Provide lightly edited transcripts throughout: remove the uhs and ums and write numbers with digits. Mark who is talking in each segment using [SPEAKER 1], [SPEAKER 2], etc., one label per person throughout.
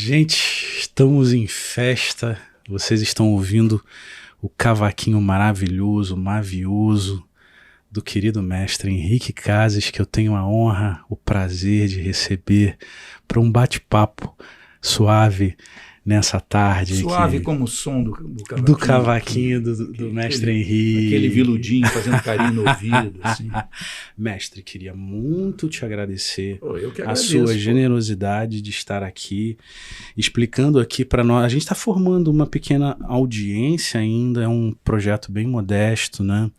[SPEAKER 1] Gente, estamos em festa. Vocês estão ouvindo o cavaquinho maravilhoso, mavioso do querido mestre Henrique Cases, que eu tenho a honra, o prazer de receber para um bate-papo suave nessa tarde.
[SPEAKER 2] Suave como o som
[SPEAKER 1] do cavaquinho do mestre Henrique.
[SPEAKER 2] Aquele viludinho fazendo carinho no ouvido. Assim.
[SPEAKER 1] Mestre, queria muito te agradecer
[SPEAKER 2] eu que
[SPEAKER 1] a
[SPEAKER 2] agradeço,
[SPEAKER 1] sua generosidade de estar aqui, explicando aqui para nós. A gente está formando uma pequena audiência ainda, é um projeto bem modesto, né?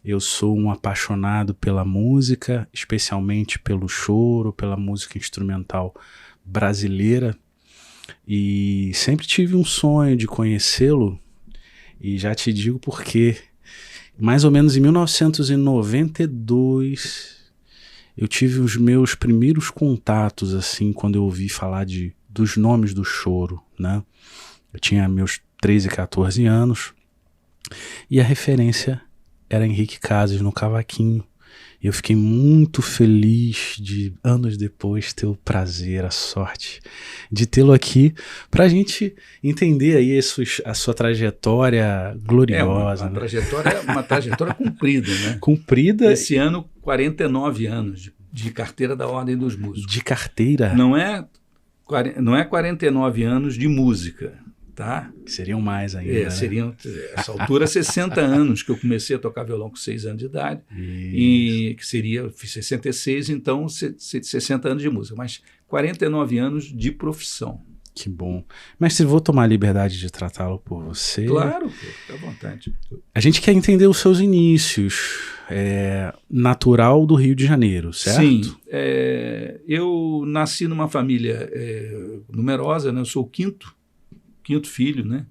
[SPEAKER 1] Eu sou um apaixonado pela música, especialmente pelo choro, pela música instrumental brasileira. E sempre tive um sonho de conhecê-lo, e já te digo por quê. Mais ou menos em 1992, eu tive os meus primeiros contatos, assim, quando eu ouvi falar dos nomes do choro, né? Eu tinha meus 13, 14 anos, e a referência era Henrique Cases no cavaquinho. Eu fiquei muito feliz de, anos depois, ter o prazer, a sorte de tê-lo aqui para a gente entender aí a sua trajetória gloriosa.
[SPEAKER 2] Uma trajetória comprida, né?
[SPEAKER 1] Comprida.
[SPEAKER 2] Esse ano, 49 anos de carteira da Ordem dos Músicos.
[SPEAKER 1] De carteira?
[SPEAKER 2] Não é 49 anos de música. Tá?
[SPEAKER 1] Seriam mais ainda.
[SPEAKER 2] Seriam, essa altura, 60 anos, que eu comecei a tocar violão com 6 anos de idade. E que seria, fiz 66, então 60 anos de música, mas 49 anos de profissão.
[SPEAKER 1] Que bom. Mestre, vou tomar a liberdade de tratá-lo por você.
[SPEAKER 2] Claro, fica à vontade.
[SPEAKER 1] A gente quer entender os seus inícios. Natural do Rio de Janeiro, certo?
[SPEAKER 2] Sim. Eu nasci numa família numerosa, né? Eu sou o quinto filho, né?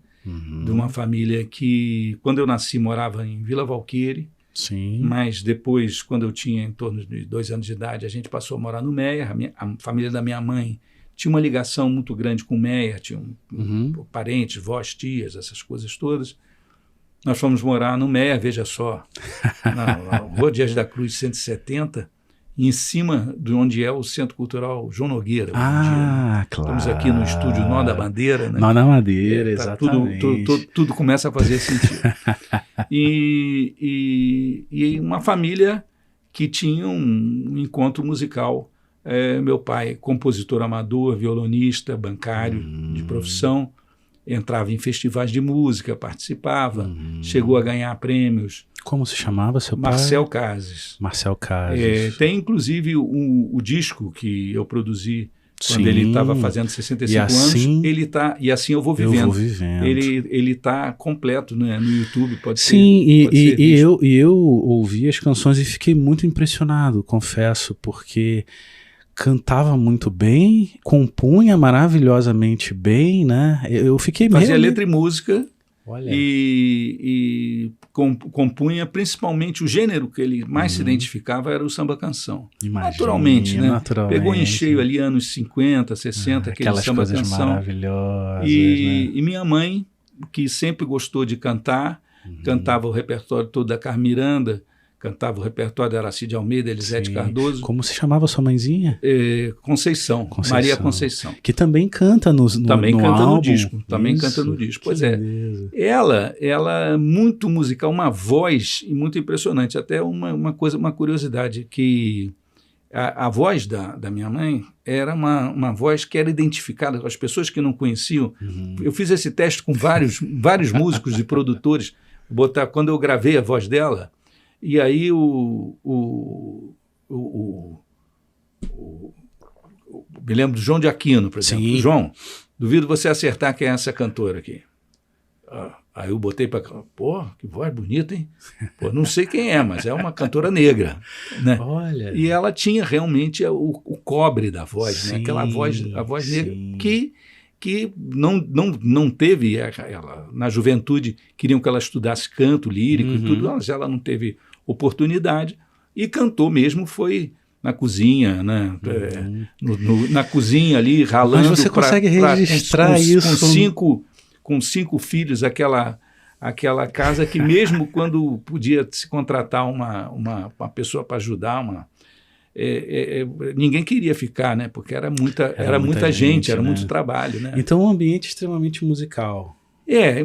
[SPEAKER 2] De uma família que, quando eu nasci, morava em Vila Valqueire.
[SPEAKER 1] Sim.
[SPEAKER 2] Mas depois, quando eu tinha em torno de 2 anos de idade, a gente passou a morar no Meier. A família da minha mãe tinha uma ligação muito grande com o Meier, tinha parentes, vós, tias, essas coisas todas. Nós fomos morar no Meier, veja só, na Rua Dias da Cruz 170, em cima de onde é o Centro Cultural João Nogueira.
[SPEAKER 1] Claro.
[SPEAKER 2] Estamos aqui no estúdio Nó da Bandeira. Né?
[SPEAKER 1] Nó da Bandeira, exatamente.
[SPEAKER 2] Tudo começa a fazer sentido. E uma família que tinha um encontro musical. Meu pai, compositor amador, violonista, bancário de profissão, entrava em festivais de música, participava, chegou a ganhar prêmios.
[SPEAKER 1] Como se chamava seu pai?
[SPEAKER 2] Marcel Cases.
[SPEAKER 1] Marcel Cases.
[SPEAKER 2] Tem inclusive o disco que eu produzi quando ele estava fazendo 65 anos. E assim eu vou vivendo.
[SPEAKER 1] Eu vou vivendo.
[SPEAKER 2] Ele está completo, né, no YouTube, pode ser.
[SPEAKER 1] Sim, e eu ouvi as canções e fiquei muito impressionado, confesso, porque cantava muito bem, compunha maravilhosamente bem, né? Eu fiquei meio...
[SPEAKER 2] Fazia letra e música.
[SPEAKER 1] Olha.
[SPEAKER 2] E compunha principalmente o gênero que ele mais se identificava era o samba-canção. Naturalmente, né? Pegou em cheio ali anos 50, 60, aquele samba-canção.
[SPEAKER 1] Aquelas coisas maravilhosas.
[SPEAKER 2] E minha mãe, que sempre gostou de cantar, cantava o repertório todo da Carmen Miranda, cantava o repertório da Aracide Almeida, Elisete Cardoso.
[SPEAKER 1] Como se chamava sua mãezinha?
[SPEAKER 2] Conceição, Maria Conceição.
[SPEAKER 1] Que também canta no
[SPEAKER 2] álbum. Também canta no disco. Pois é. Ela é muito musical, uma voz muito impressionante. Até uma curiosidade, que a voz da minha mãe era uma voz que era identificada com as pessoas que não conheciam. Eu fiz esse teste com vários músicos e produtores. Quando eu gravei a voz dela, e aí me lembro do João de Aquino, por exemplo.
[SPEAKER 1] Sim.
[SPEAKER 2] João, duvido você acertar quem é essa cantora aqui. Aí eu botei para... Pô, que voz bonita, hein? Pô, não sei quem é, mas é uma cantora negra. Né?
[SPEAKER 1] Olha.
[SPEAKER 2] E ela tinha realmente o cobre da voz, né? Aquela voz, a voz negra que não teve... Ela, na juventude, queriam que ela estudasse canto lírico e tudo, mas ela não teve oportunidade e cantou mesmo, foi na cozinha, né? Na cozinha ali, ralando.
[SPEAKER 1] Mas você consegue registrar isso?
[SPEAKER 2] Com 5 filhos, aquela casa que mesmo quando podia se contratar uma pessoa para ajudar, ninguém queria ficar, né? Porque era muita gente, era muito trabalho, né?
[SPEAKER 1] Então, um ambiente extremamente musical.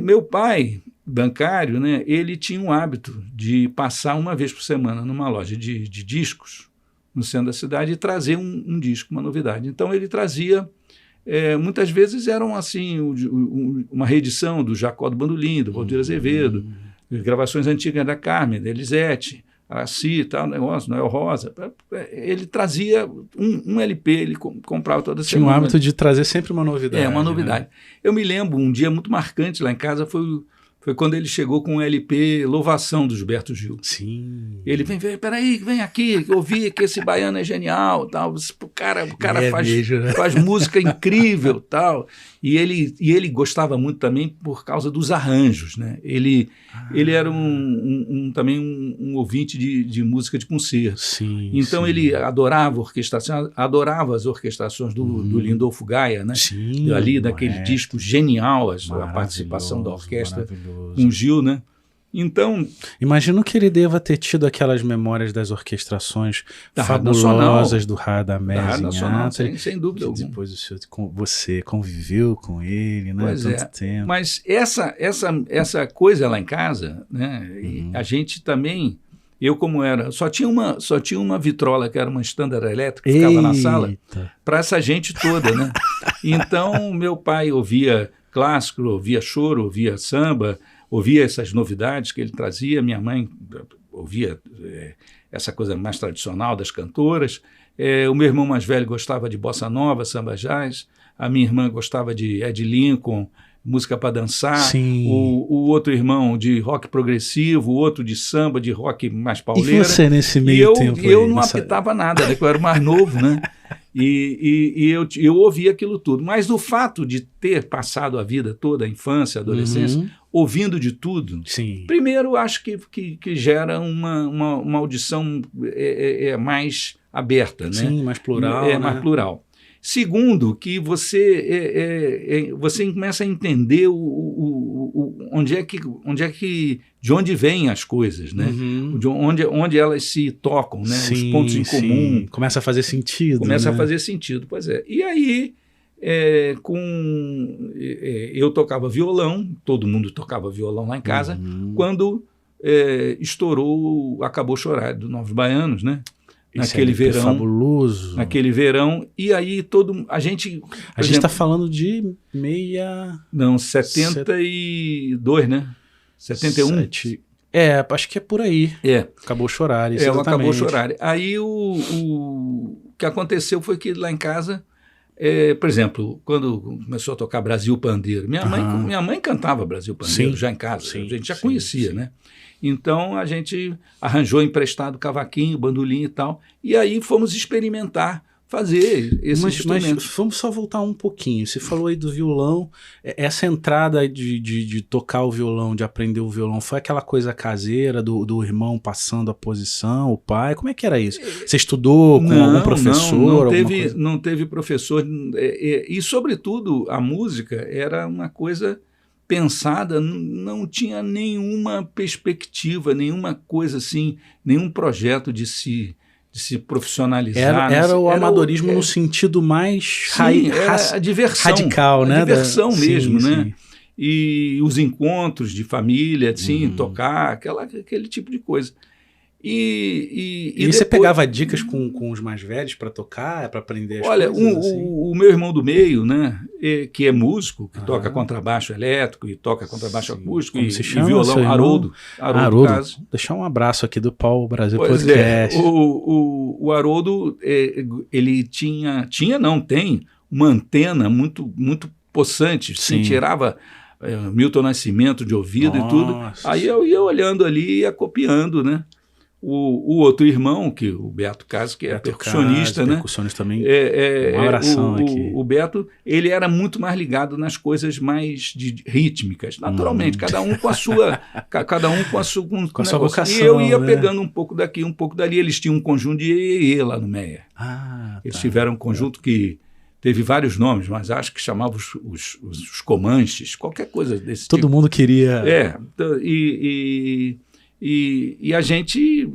[SPEAKER 2] Meu pai, bancário, né? Ele tinha um hábito de passar uma vez por semana numa loja de discos no centro da cidade e trazer um disco, uma novidade. Então, ele trazia... muitas vezes eram assim uma reedição do Jacó do Bandolim, do Valdir Azevedo, gravações antigas da Carmen, da Elisete, Araci, tal negócio, Noel Rosa. Ele trazia um LP, ele comprava toda semana.
[SPEAKER 1] Tinha o hábito de trazer sempre uma novidade.
[SPEAKER 2] Uma novidade. Né? Eu me lembro, um dia muito marcante lá em casa foi quando ele chegou com um LP Louvação do Gilberto Gil.
[SPEAKER 1] Sim.
[SPEAKER 2] Ele vem aqui, eu ouvi que esse baiano é genial, tal. O cara faz música incrível, tal. E ele gostava muito também por causa dos arranjos, né? Ele era também um ouvinte de música de concerto.
[SPEAKER 1] Sim,
[SPEAKER 2] então ele adorava orquestração, adorava as orquestrações do Lindolfo Gaia, né?
[SPEAKER 1] Sim,
[SPEAKER 2] ali daquele disco genial, a participação da orquestra com Gil, né? Então,
[SPEAKER 1] imagino que ele deva ter tido aquelas memórias das orquestrações fabulosas do Radamés em Ato,
[SPEAKER 2] sem dúvida alguma.
[SPEAKER 1] Depois você conviveu com ele, né? Tanto tempo.
[SPEAKER 2] Mas essa coisa lá em casa, né? A gente também, eu como era, só tinha uma vitrola que era uma Standard Electric que ficava na sala para essa gente toda, né? Então meu pai ouvia clássico, ouvia choro, ouvia samba, ouvia essas novidades que ele trazia, minha mãe ouvia essa coisa mais tradicional das cantoras, o meu irmão mais velho gostava de bossa nova, samba jazz, a minha irmã gostava de Ed Lincoln, música para dançar, o outro irmão de rock progressivo, o outro de samba, de rock mais pauleira.
[SPEAKER 1] E você nesse meio tempo?
[SPEAKER 2] Eu não apitava nada, né, que eu era mais novo, né? E eu ouvia aquilo tudo. Mas o fato de ter passado a vida toda, a infância, a adolescência, ouvindo de tudo, primeiro acho que gera uma audição mais aberta, né?
[SPEAKER 1] Sim, mais plural. Né?
[SPEAKER 2] Mais plural. Segundo, que você começa a entender de onde vêm as coisas, né? De onde elas se tocam, né? Os pontos em comum.
[SPEAKER 1] Começa a fazer sentido.
[SPEAKER 2] Começa a fazer sentido, pois é. E aí, eu tocava violão, todo mundo tocava violão lá em casa, quando estourou Acabou Chorar, do Novos Baianos, né? Naquele verão,
[SPEAKER 1] fabuloso.
[SPEAKER 2] Naquele verão, e aí a gente
[SPEAKER 1] está falando de
[SPEAKER 2] 72, né? 71.
[SPEAKER 1] Acho que é por aí. Acabou Chorar.
[SPEAKER 2] Acabou Chorar. Aí o que aconteceu foi que lá em casa, por exemplo, quando começou a tocar Brasil Pandeiro, minha mãe cantava Brasil Pandeiro já em casa, a gente já conhecia, né? Então a gente arranjou emprestado cavaquinho, bandolim e tal, e aí fomos experimentar fazer esses instrumentos.
[SPEAKER 1] Mas vamos só voltar um pouquinho. Você falou aí do violão, essa entrada de tocar o violão, de aprender o violão, foi aquela coisa caseira do irmão passando a posição, o pai? Como é que era isso? Você estudou com algum professor?
[SPEAKER 2] Não teve professor. E, sobretudo, a música era uma coisa pensada, não tinha nenhuma perspectiva, nenhuma coisa assim, nenhum projeto de se profissionalizar.
[SPEAKER 1] Era o amadorismo no sentido mais
[SPEAKER 2] a diversão,
[SPEAKER 1] radical, né?
[SPEAKER 2] A diversão mesmo, né? E os encontros de família, assim, tocar, aquele tipo de coisa. E
[SPEAKER 1] depois, você pegava dicas com os mais velhos para tocar, para aprender as coisas?
[SPEAKER 2] Olha, o meu irmão do meio, né, que é músico, que toca contrabaixo elétrico e toca contrabaixo acústico e violão, Haroldo.
[SPEAKER 1] Vou deixar um abraço aqui do Pau Brasil Podcast.
[SPEAKER 2] O Haroldo, ele tem uma antena muito, muito possante, assim, tirava Milton Nascimento de ouvido e tudo. Aí eu ia olhando ali e ia copiando, né? O outro irmão, o Beto Caso, que é percussionista, né?
[SPEAKER 1] Percussionista também. Uma oração aqui.
[SPEAKER 2] O Beto, ele era muito mais ligado nas coisas mais rítmicas, naturalmente, cada um com a sua
[SPEAKER 1] vocação.
[SPEAKER 2] E eu ia pegando um pouco daqui, um pouco dali. Eles tinham um conjunto de iê lá no Meia. Eles tiveram um conjunto que teve vários nomes, mas acho que chamava os Comanches, qualquer coisa desse tipo.
[SPEAKER 1] Todo mundo queria.
[SPEAKER 2] E a gente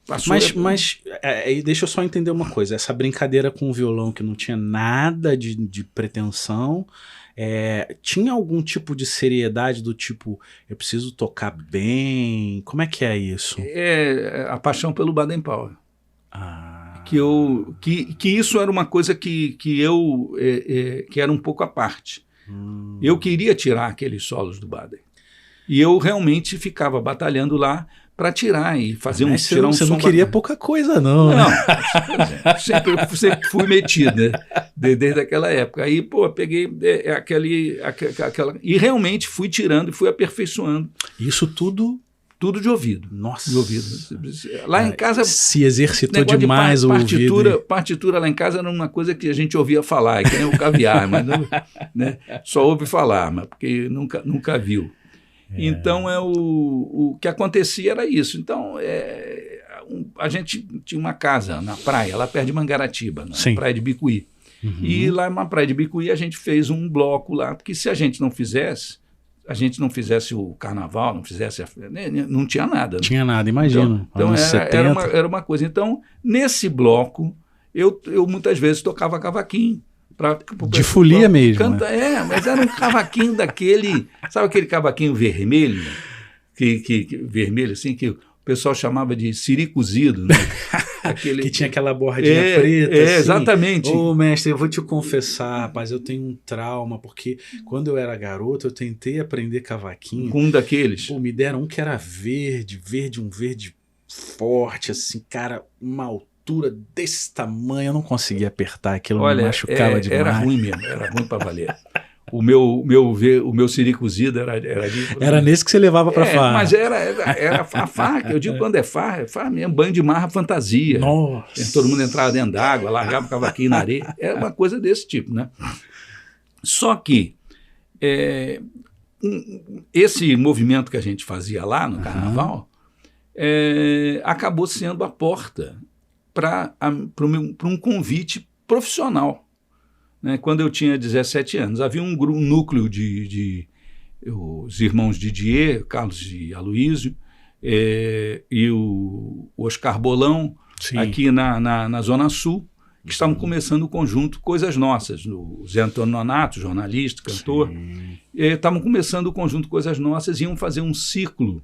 [SPEAKER 2] passou...
[SPEAKER 1] Mas deixa eu só entender uma coisa. Essa brincadeira com o violão que não tinha nada de pretensão, tinha algum tipo de seriedade do tipo, eu preciso tocar bem? Como é que é isso?
[SPEAKER 2] A paixão pelo Baden Powell. Que isso era uma coisa que era um pouco à parte. Eu queria tirar aqueles solos do Baden. E eu realmente ficava batalhando lá para tirar e fazer tirar um som.
[SPEAKER 1] Você não queria pouca coisa, não.
[SPEAKER 2] Não, sempre fui metido, né? Desde aquela época. Aí, peguei aquela... E realmente fui tirando e fui aperfeiçoando.
[SPEAKER 1] Isso tudo
[SPEAKER 2] de ouvido.
[SPEAKER 1] Nossa.
[SPEAKER 2] De ouvido. Lá em casa...
[SPEAKER 1] Se exercitou demais o ouvido.
[SPEAKER 2] Partitura lá em casa era uma coisa que a gente ouvia falar, que nem o caviar, mas não, né? Só ouve falar, mas porque nunca viu. Então, o que acontecia era isso. Então, a gente tinha uma casa na praia, lá perto de Mangaratiba, na praia de Bicuí. E lá na praia de Bicuí a gente fez um bloco lá, porque se a gente não fizesse o carnaval, não tinha nada. Né?
[SPEAKER 1] Tinha nada, imagino.
[SPEAKER 2] Então era uma coisa. Então, nesse bloco, eu muitas vezes tocava cavaquinho.
[SPEAKER 1] De folia mesmo.
[SPEAKER 2] Mas era um cavaquinho daquele, sabe aquele cavaquinho vermelho? Vermelho, assim, que o pessoal chamava de siri cozido, né?
[SPEAKER 1] Que tinha aquela bordinha preta. Assim.
[SPEAKER 2] Exatamente.
[SPEAKER 1] Mestre, eu vou te confessar, rapaz, eu tenho um trauma, porque quando eu era garoto, eu tentei aprender cavaquinho.
[SPEAKER 2] Com um daqueles.
[SPEAKER 1] Me deram um que era verde, um verde forte, assim, cara, uma altura desse tamanho, eu não conseguia apertar aquilo, me machucava demais.
[SPEAKER 2] Era ruim mesmo, era ruim pra valer. O meu siri cozido
[SPEAKER 1] era nesse que você levava pra farra.
[SPEAKER 2] Mas era a farra, eu digo quando é farra mesmo, banho de marra fantasia.
[SPEAKER 1] Nossa.
[SPEAKER 2] Todo mundo entrava dentro d'água, largava o cavaquinho na areia, era uma coisa desse tipo, né? Só que esse movimento que a gente fazia lá no carnaval acabou sendo a porta para um convite profissional. Né? Quando eu tinha 17 anos, havia um núcleo de os irmãos Didier, Carlos e Aloísio, e o Oscar Bolão, sim, aqui na Zona Sul, que estavam começando o conjunto Coisas Nossas. O Zé Antônio Nonato, jornalista, cantor, estavam começando o conjunto Coisas Nossas, iam fazer um ciclo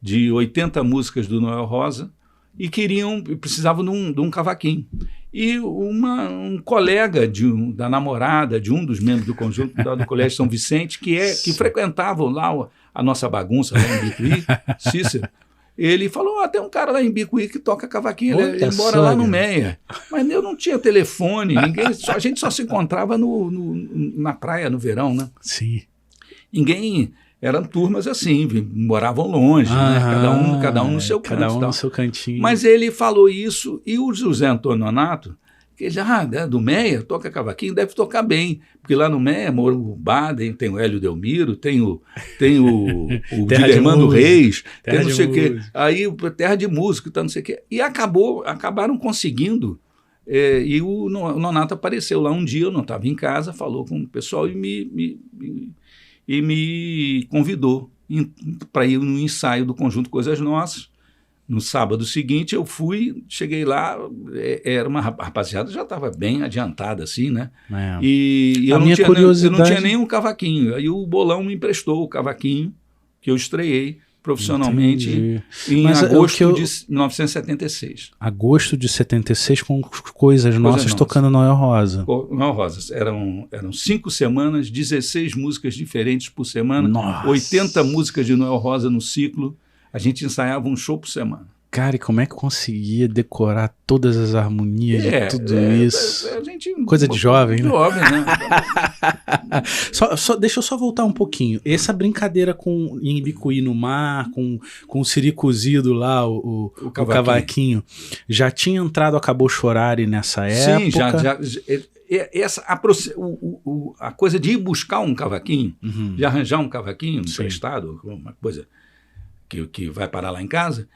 [SPEAKER 2] de 80 músicas do Noel Rosa e precisavam de um cavaquinho. E um colega da namorada de um dos membros do conjunto do Colégio São Vicente, que frequentavam lá a nossa bagunça lá em Bicuí, Cícero, ele falou, tem um cara lá em Bicuí que toca cavaquinho, ele mora lá no Meia. Mas eu não tinha telefone, a gente só se encontrava na praia no verão, né?
[SPEAKER 1] Sim.
[SPEAKER 2] Eram turmas assim, moravam longe, né? Cada um no seu canto.
[SPEAKER 1] Cada um no seu cantinho.
[SPEAKER 2] Mas ele falou isso, e o José Antônio Nonato, que já do Meia, toca cavaquinho, deve tocar bem, porque lá no Meia mora o Baden, tem o Hélio Delmiro, tem o Guilhermando Reis, tem não sei o quê. Aí, terra de música, tá, não sei o quê. E acabaram conseguindo. E o Nonato apareceu lá um dia, eu não estava em casa, falou com o pessoal e me convidou para ir no ensaio do conjunto Coisas Nossas. No sábado seguinte eu cheguei lá, era uma rapaziada, já estava bem adiantada assim, né? E eu não tinha nenhum cavaquinho. Aí o Bolão me emprestou o cavaquinho que eu estreiei profissionalmente em agosto de 1976.
[SPEAKER 1] Agosto de 76 com Coisas Nossas tocando Noel Rosa.
[SPEAKER 2] Noel Rosa. Eram 5 semanas, 16 músicas diferentes por semana, nossa, 80 músicas de Noel Rosa no ciclo. A gente ensaiava um show por semana.
[SPEAKER 1] Cara, e como é que conseguia decorar todas as harmonias de tudo isso? Coisa de jovem, né?
[SPEAKER 2] Jovem, né?
[SPEAKER 1] Deixa eu só voltar um pouquinho. Essa brincadeira em Bicuí no mar, com o siri cozido lá, o cavaquinho, já tinha entrado Acabou Chorare nessa época?
[SPEAKER 2] Sim, a coisa de ir buscar um cavaquinho, de arranjar um cavaquinho emprestado, uma coisa que vai parar lá em casa,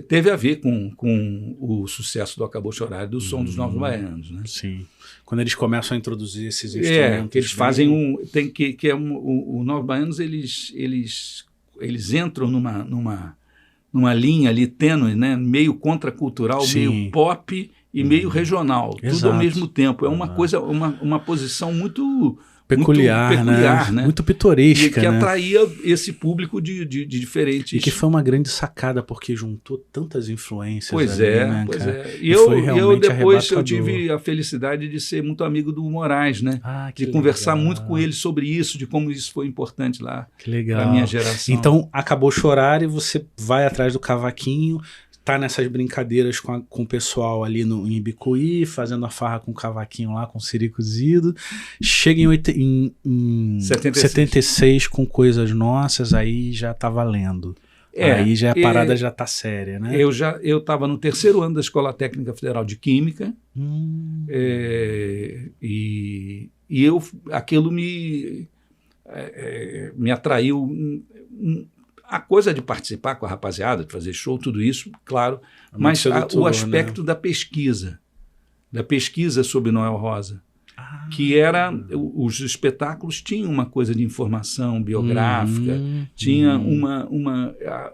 [SPEAKER 2] teve a ver com o sucesso do Acabou Chorare, do Som dos Novos Baianos, né?
[SPEAKER 1] Sim. Quando eles começam a introduzir esses instrumentos.
[SPEAKER 2] Que eles fazem o Novos Baianos, eles eles entram numa linha ali tênue, né? Meio contracultural,
[SPEAKER 1] Sim.
[SPEAKER 2] meio pop e meio regional,
[SPEAKER 1] Exato.
[SPEAKER 2] tudo ao mesmo tempo. É uma coisa, uma posição muito
[SPEAKER 1] peculiar, né? Muito pitoresca,
[SPEAKER 2] e que atraía esse público de diferentes...
[SPEAKER 1] E que foi uma grande sacada, porque juntou tantas influências.
[SPEAKER 2] Pois
[SPEAKER 1] ali,
[SPEAKER 2] é,
[SPEAKER 1] né,
[SPEAKER 2] pois
[SPEAKER 1] cara?
[SPEAKER 2] é. E eu depois
[SPEAKER 1] arrebatador.
[SPEAKER 2] tive a felicidade de ser muito amigo do Moraes, né? De conversar muito com ele sobre isso, de como isso foi importante lá para a minha geração.
[SPEAKER 1] Então, acabou chorar e você vai atrás do cavaquinho, tá nessas brincadeiras com o pessoal ali em Ibicuí, fazendo a farra com o cavaquinho lá, com o siri cozido. Chega em 76 com Coisas Nossas, aí já tá valendo. Aí já a parada já tá séria, né?
[SPEAKER 2] Eu estava no 3º ano da Escola Técnica Federal de Química, e aquilo me atraiu. A coisa de participar com a rapaziada, de fazer show, tudo isso, claro, mas o aspecto, né, da pesquisa sobre Noel Rosa, que era, os espetáculos tinham uma coisa de informação biográfica, tinha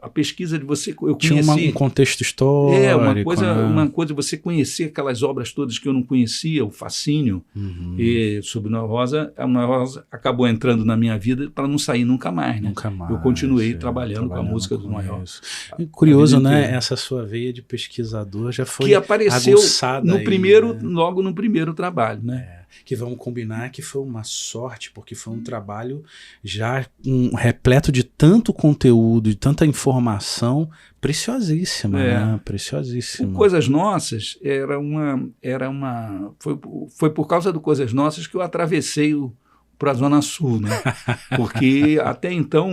[SPEAKER 2] a pesquisa de você, eu conheci...
[SPEAKER 1] Tinha um contexto histórico.
[SPEAKER 2] Uma coisa de você conhecer aquelas obras todas que eu não conhecia, o fascínio sobre Noel Rosa. A Noel Rosa acabou entrando na minha vida para não sair nunca mais, né?
[SPEAKER 1] Nunca mais.
[SPEAKER 2] Eu continuei trabalhando com a música do Noel.
[SPEAKER 1] Curioso, né? Essa sua veia de pesquisador já foi
[SPEAKER 2] que apareceu
[SPEAKER 1] né?
[SPEAKER 2] logo no primeiro trabalho, né?
[SPEAKER 1] Que vamos combinar que foi uma sorte, porque foi um trabalho já repleto de tanto conteúdo, de tanta informação preciosíssima, né? Preciosíssima.
[SPEAKER 2] O Coisas Nossas foi por causa do Coisas Nossas que eu atravessei para a Zona Sul, né? Porque até então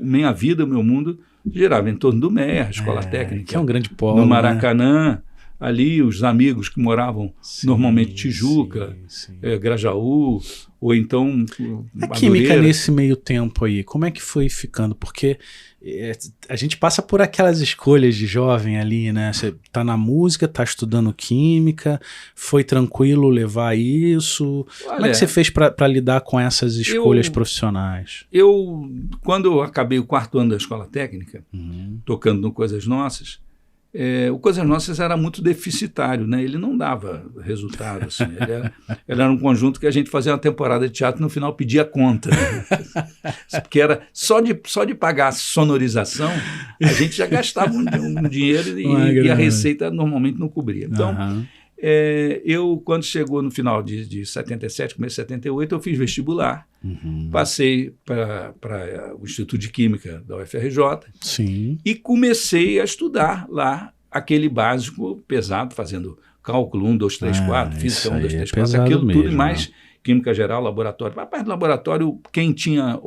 [SPEAKER 2] minha vida, o meu mundo girava em torno do MER, Escola Técnica,
[SPEAKER 1] que é um grande polo,
[SPEAKER 2] no Maracanã, né? Ali os amigos que moravam normalmente Tijuca, Grajaú, ou então
[SPEAKER 1] a química nesse meio tempo aí, como é que foi ficando? Porque a gente passa por aquelas escolhas de jovem ali, né? Você tá na música, tá estudando química, foi tranquilo levar isso?
[SPEAKER 2] Olha,
[SPEAKER 1] como é que você fez para lidar com essas escolhas profissionais?
[SPEAKER 2] Quando eu acabei o 4º ano da Escola Técnica, tocando no Coisas Nossas, o Coisas Nossas era muito deficitário, né? Ele não dava resultado. Assim. Ele era um conjunto que a gente fazia uma temporada de teatro e no final pedia conta. Né? Porque era só de pagar a sonorização, a gente já gastava um dinheiro e a receita normalmente não cobria. Então, quando chegou no final de 77, começo de 78, eu fiz vestibular, passei para o Instituto de Química da UFRJ.
[SPEAKER 1] Sim.
[SPEAKER 2] E comecei a estudar lá aquele básico pesado, fazendo cálculo 1, 2, 3, 4, física 1, 2, 3, 4, aquilo mesmo, tudo e mais, química geral, laboratório. A parte do laboratório, quem tinha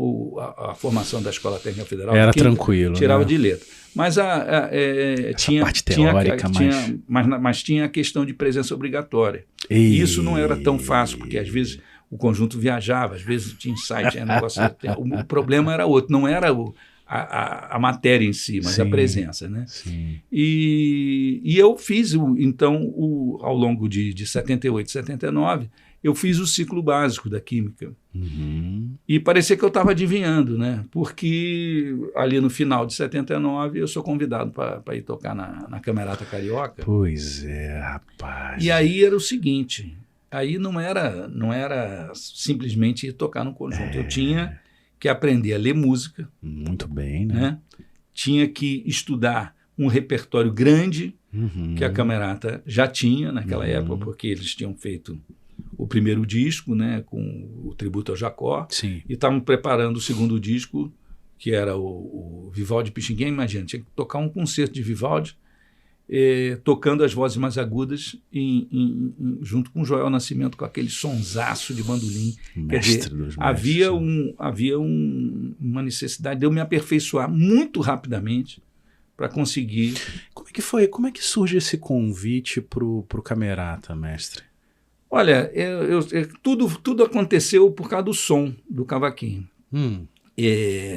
[SPEAKER 2] a formação da Escola Técnica Federal
[SPEAKER 1] era tranquilo,
[SPEAKER 2] tirava,
[SPEAKER 1] né?
[SPEAKER 2] de letra. Mas
[SPEAKER 1] tinha parte teórica,
[SPEAKER 2] mas tinha a questão de presença obrigatória. E isso não era tão fácil, porque às vezes o conjunto viajava, às vezes tinha insight, tinha negócio. O problema era outro, não era a matéria em si, mas a presença, né?
[SPEAKER 1] Sim.
[SPEAKER 2] E eu fiz, então, ao longo de 78, 79, eu fiz o ciclo básico da Química. E parecia que eu estava adivinhando, né? Porque ali no final de 79 eu sou convidado para ir tocar na Camerata Carioca.
[SPEAKER 1] Pois é, rapaz.
[SPEAKER 2] E aí era o seguinte, aí não era simplesmente ir tocar no conjunto. Eu tinha que aprender a ler música.
[SPEAKER 1] Muito bem, né?
[SPEAKER 2] Tinha que estudar um repertório grande que a Camerata já tinha naquela época, porque eles tinham feito o primeiro disco, né, com o tributo ao Jacó.
[SPEAKER 1] Sim.
[SPEAKER 2] E estavam preparando o segundo disco, que era o Vivaldi Pixinguinha. Imagina, tinha que tocar um concerto de Vivaldi, tocando as vozes mais agudas junto com o Joel Nascimento, com aquele sonsaço de bandolim. Quer dizer, havia uma necessidade de eu me aperfeiçoar muito rapidamente para conseguir...
[SPEAKER 1] Como é que foi? Como é que surge esse convite para o Camerata, mestre?
[SPEAKER 2] Olha, tudo aconteceu por causa do som do cavaquinho.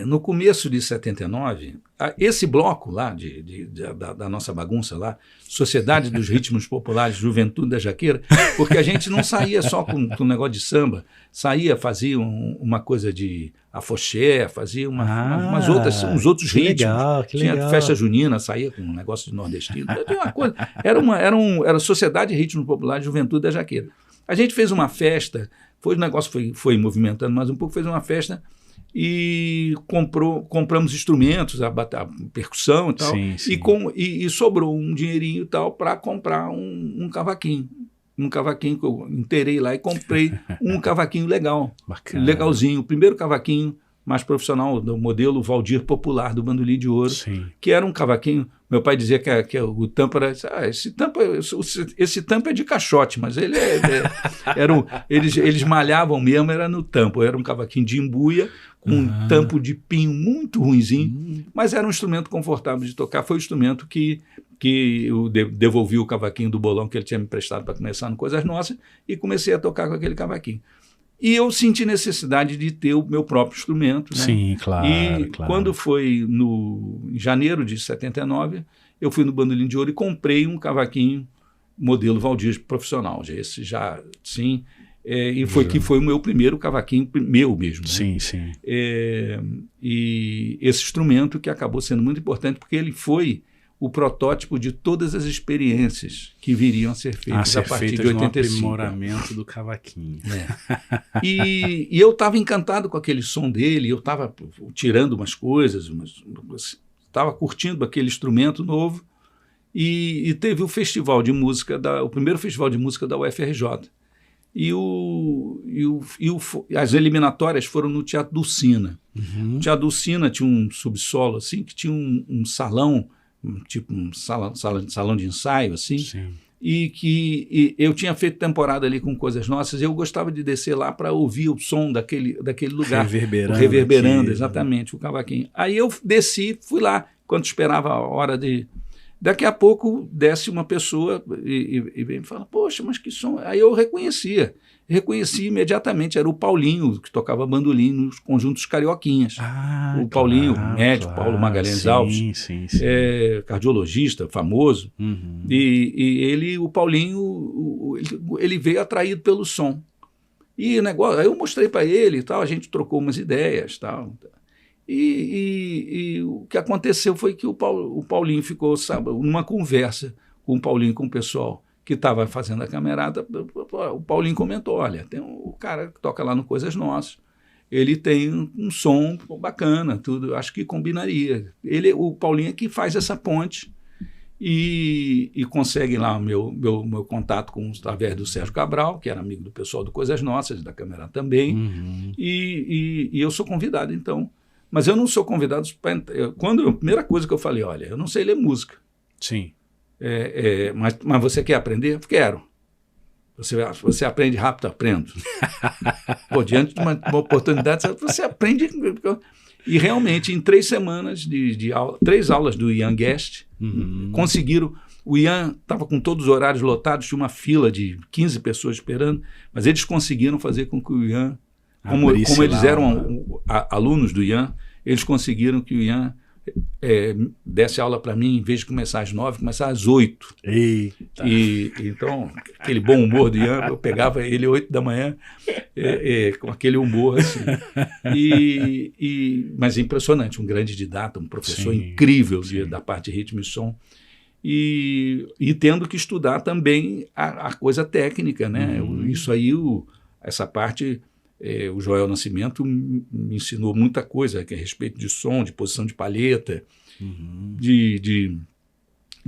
[SPEAKER 2] no começo de 79, esse bloco lá da nossa bagunça lá, Sociedade dos Ritmos Populares, Juventude da Jaqueira, porque a gente não saía só com um negócio de samba, fazia uma coisa de afoxé, fazia uns outros ritmos.
[SPEAKER 1] Legal, que legal.
[SPEAKER 2] Tinha festa junina, saía com um negócio de nordestino. Tinha uma coisa, era Sociedade de Ritmos Populares, Juventude da Jaqueira. A gente fez uma festa, o negócio foi movimentando mais um pouco, fez uma festa e compramos instrumentos, a percussão e tal, sim. E sobrou um dinheirinho e tal para comprar um cavaquinho. Um cavaquinho que eu inteirei lá e comprei um cavaquinho legal,
[SPEAKER 1] bacana.
[SPEAKER 2] Legalzinho. O primeiro cavaquinho mais profissional do modelo Valdir Popular, do Bandolim de Ouro,
[SPEAKER 1] sim.
[SPEAKER 2] Que era um cavaquinho. Meu pai dizia que o tampa era... esse tampa é de caixote, mas ele eles malhavam mesmo, era no tampo. Era um cavaquinho de embuia, com um tampo de pinho muito ruinzinho, mas era um instrumento confortável de tocar. Foi o instrumento que eu devolvi o cavaquinho do bolão que ele tinha me emprestado para começar no Coisas Nossas e comecei a tocar com aquele cavaquinho. E eu senti necessidade de ter o meu próprio instrumento. Né?
[SPEAKER 1] Sim, claro.
[SPEAKER 2] E quando foi em janeiro de 79, eu fui no Bandolim de Ouro e comprei um cavaquinho modelo Valdir profissional. Esse já, sim. E foi o meu primeiro cavaquinho, meu mesmo. Né?
[SPEAKER 1] Sim, sim.
[SPEAKER 2] E esse instrumento que acabou sendo muito importante porque ele foi o protótipo de todas as experiências que viriam a ser feitas a partir de 85.
[SPEAKER 1] No aprimoramento do cavaquinho.
[SPEAKER 2] E eu estava encantado com aquele som dele, eu estava tirando umas coisas, estava curtindo aquele instrumento novo, e teve o festival de música, o primeiro festival de música da UFRJ. As eliminatórias foram no Teatro Dulcina. O Teatro Dulcina tinha um subsolo, assim, que tinha um salão, tipo um salão de ensaio, assim,
[SPEAKER 1] sim.
[SPEAKER 2] E eu tinha feito temporada ali com Coisas Nossas, e eu gostava de descer lá para ouvir o som daquele lugar. Reverberando, exatamente, o cavaquinho. Aí eu desci, fui lá, quando esperava a hora de... Daqui a pouco desce uma pessoa e vem me fala, poxa, mas que som... Aí eu reconheci imediatamente, era o Paulinho, que tocava bandolim nos Conjuntos Carioquinhas. O Paulinho, médico, Paulo Magalhães Alves,
[SPEAKER 1] sim.
[SPEAKER 2] Cardiologista, famoso. E ele, o Paulinho, ele veio atraído pelo som. E o negócio, aí eu mostrei para ele e tal, a gente trocou umas ideias, tal. E o que aconteceu foi que o Paulinho ficou, sabe, numa conversa com o Paulinho, com o pessoal que estava fazendo a camerata. O Paulinho comentou, olha, tem um cara que toca lá no Coisas Nossas, ele tem um som bacana, tudo, acho que combinaria. O Paulinho é que faz essa ponte e consegue lá o meu contato através do Sérgio Cabral, que era amigo do pessoal do Coisas Nossas, da camerata também, e eu sou convidado, então. Mas eu não sou convidado para... A primeira coisa que eu falei, olha, eu não sei ler música.
[SPEAKER 1] Sim.
[SPEAKER 2] Mas você quer aprender? Quero. Você aprende rápido, aprendo. Diante de uma oportunidade, você aprende. E realmente, em 3 semanas de aula, 3 aulas do Ian Guest, conseguiram. O Ian estava com todos os horários lotados, tinha uma fila de 15 pessoas esperando, mas eles conseguiram fazer com que o Ian, como eles eram alunos do Ian, eles conseguiram que o Ian desse aula para mim, em vez de começar às 9, começar às 8.
[SPEAKER 1] Eita.
[SPEAKER 2] Então, aquele bom humor do Ian, eu pegava ele às 8 da manhã, com aquele humor assim. Mas impressionante, um grande didata, um professor incrível da parte de ritmo e som. E tendo que estudar também a coisa técnica, né? Isso aí, essa parte... o Joel Nascimento me ensinou muita coisa a respeito de som, de posição de palheta, de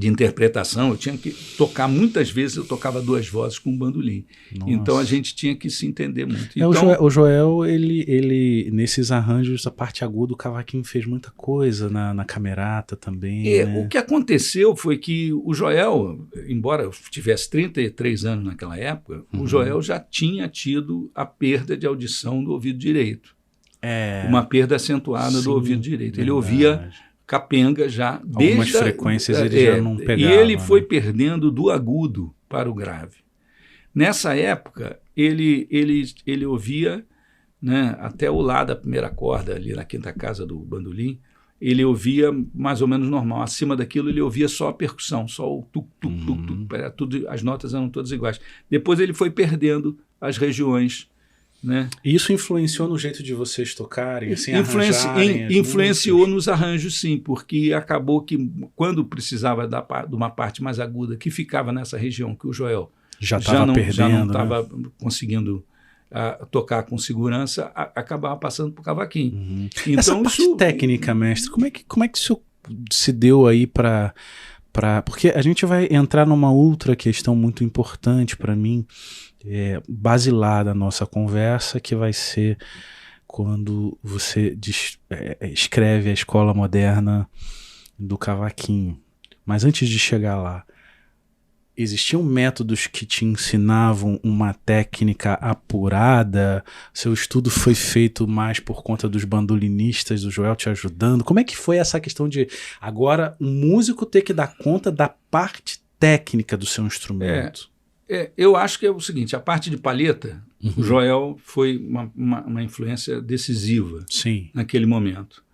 [SPEAKER 2] interpretação. Eu tinha que tocar, muitas vezes eu tocava 2 vozes com um bandolim. Nossa. Então a gente tinha que se entender muito. Então,
[SPEAKER 1] o Joel, ele nesses arranjos, a parte aguda, o cavaquinho fez muita coisa na camerata também. Né?
[SPEAKER 2] O que aconteceu foi que o Joel, embora eu tivesse 33 anos naquela época, o Joel já tinha tido a perda de audição do ouvido direito. Uma perda acentuada do ouvido direito. Ele ouvia capenga já.
[SPEAKER 1] Algumas frequências ele já não pegava.
[SPEAKER 2] E ele foi perdendo do agudo para o grave. Nessa época, ele ouvia né, até o lá da primeira corda, ali na quinta casa do bandolim, ele ouvia mais ou menos normal. Acima daquilo ele ouvia só a percussão, só o tuc, tuc, tuc, tuc, tudo, as notas eram todas iguais. Depois ele foi perdendo as regiões, né?
[SPEAKER 1] Isso influenciou no jeito de vocês tocarem, assim, arranjarem
[SPEAKER 2] influenciou nos arranjos, sim, porque acabou que quando precisava de uma parte mais aguda, que ficava nessa região que o Joel já não estava conseguindo tocar com segurança, acabava passando para o cavaquinho. Então,
[SPEAKER 1] essa parte técnica, mestre, como é que isso se deu aí para... Porque a gente vai entrar numa outra questão muito importante para mim, basilar da nossa conversa, que vai ser quando você escreve a escola moderna do cavaquinho. Mas antes de chegar lá, existiam métodos que te ensinavam uma técnica apurada? Seu estudo foi feito mais por conta dos bandolinistas, do Joel te ajudando? Como é que foi essa questão de agora um músico ter que dar conta da parte técnica do seu instrumento?
[SPEAKER 2] Eu acho que é o seguinte, a parte de palheta, o Joel foi uma influência decisiva,
[SPEAKER 1] sim,
[SPEAKER 2] naquele momento.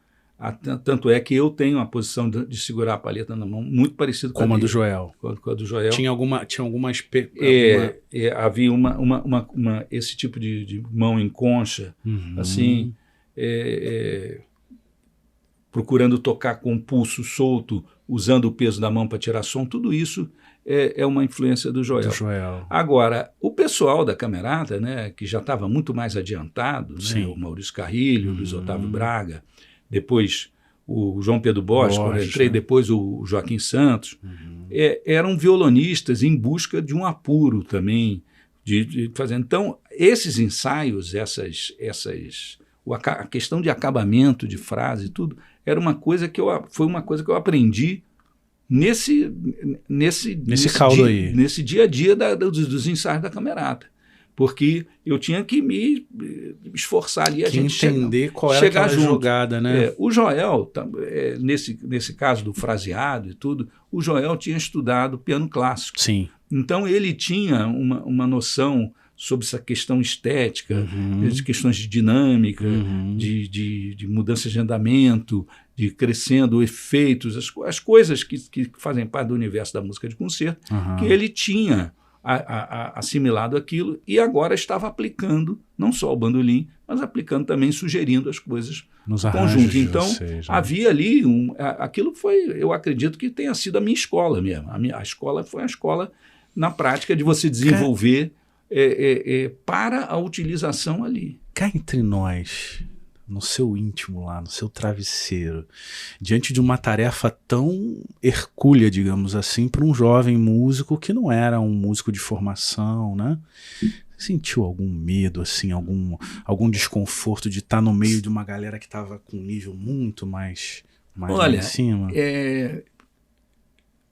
[SPEAKER 2] Tanto é que eu tenho a posição de segurar a palheta na mão muito parecida com
[SPEAKER 1] a do Joel.
[SPEAKER 2] Com a do Joel.
[SPEAKER 1] Tinha alguma
[SPEAKER 2] havia esse tipo de mão em concha, assim, procurando tocar com o pulso solto, usando o peso da mão para tirar som. Tudo isso é uma influência do Joel. Agora, o pessoal da Camerata, né, que já estava muito mais adiantado, né, o Maurício Carrilho, o Luiz Otávio Braga, depois o João Pedro Bosch, quando eu entrei, depois o Joaquim Santos, eram violonistas em busca de um apuro também, de fazer. Então, esses ensaios, a questão de acabamento de frase, tudo, foi uma coisa que eu aprendi nesse dia a dia dos ensaios da Camerata. Porque eu tinha que me esforçar ali,
[SPEAKER 1] entender qual era aquela jogada, né?
[SPEAKER 2] O Joel, nesse caso do fraseado e tudo, o Joel tinha estudado piano clássico.
[SPEAKER 1] Sim.
[SPEAKER 2] Então ele tinha uma noção sobre essa questão estética, de questões de dinâmica, de mudança de andamento, de crescendo, efeitos, as coisas que fazem parte do universo da música de concerto, que ele tinha assimilado aquilo e agora estava aplicando não só o bandolim, mas aplicando também, sugerindo as coisas
[SPEAKER 1] nos
[SPEAKER 2] conjuntos. Então, havia ali aquilo foi, eu acredito que tenha sido a minha escola mesmo. A escola foi a escola na prática de você desenvolver para a utilização ali.
[SPEAKER 1] Cá entre nós, no seu íntimo lá, no seu travesseiro, diante de uma tarefa tão hercúlea, digamos assim, para um jovem músico que não era um músico de formação, né? Sentiu algum medo, assim, algum desconforto de estar no meio de uma galera que estava com um nível muito mais lá em cima?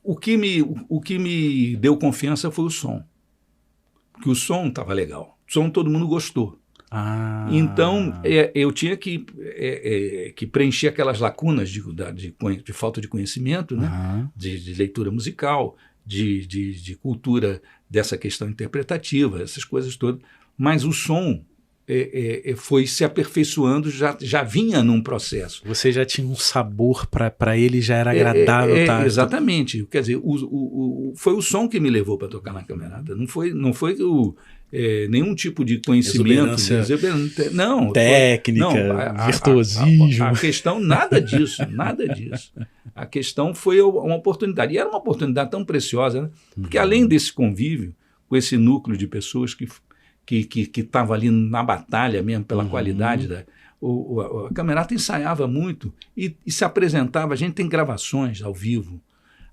[SPEAKER 2] O que me deu confiança foi o som. Porque o som estava legal. O som todo mundo gostou. Então, eu tinha que preencher aquelas lacunas de falta de conhecimento, né? De leitura musical, de cultura dessa questão interpretativa, essas coisas todas. Mas o som foi se aperfeiçoando, já vinha num processo.
[SPEAKER 1] Você já tinha um sabor para ele, já era agradável.
[SPEAKER 2] Exatamente. Quer dizer, foi o som que me levou para tocar na Camerata. Não foi nenhum tipo de conhecimento, não,
[SPEAKER 1] técnica, virtuosismo.
[SPEAKER 2] A questão, nada disso. A questão foi uma oportunidade. E era uma oportunidade tão preciosa, né? Porque além desse convívio, com esse núcleo de pessoas que estava ali na batalha mesmo pela qualidade a Camerata ensaiava muito e se apresentava. A gente tem gravações ao vivo.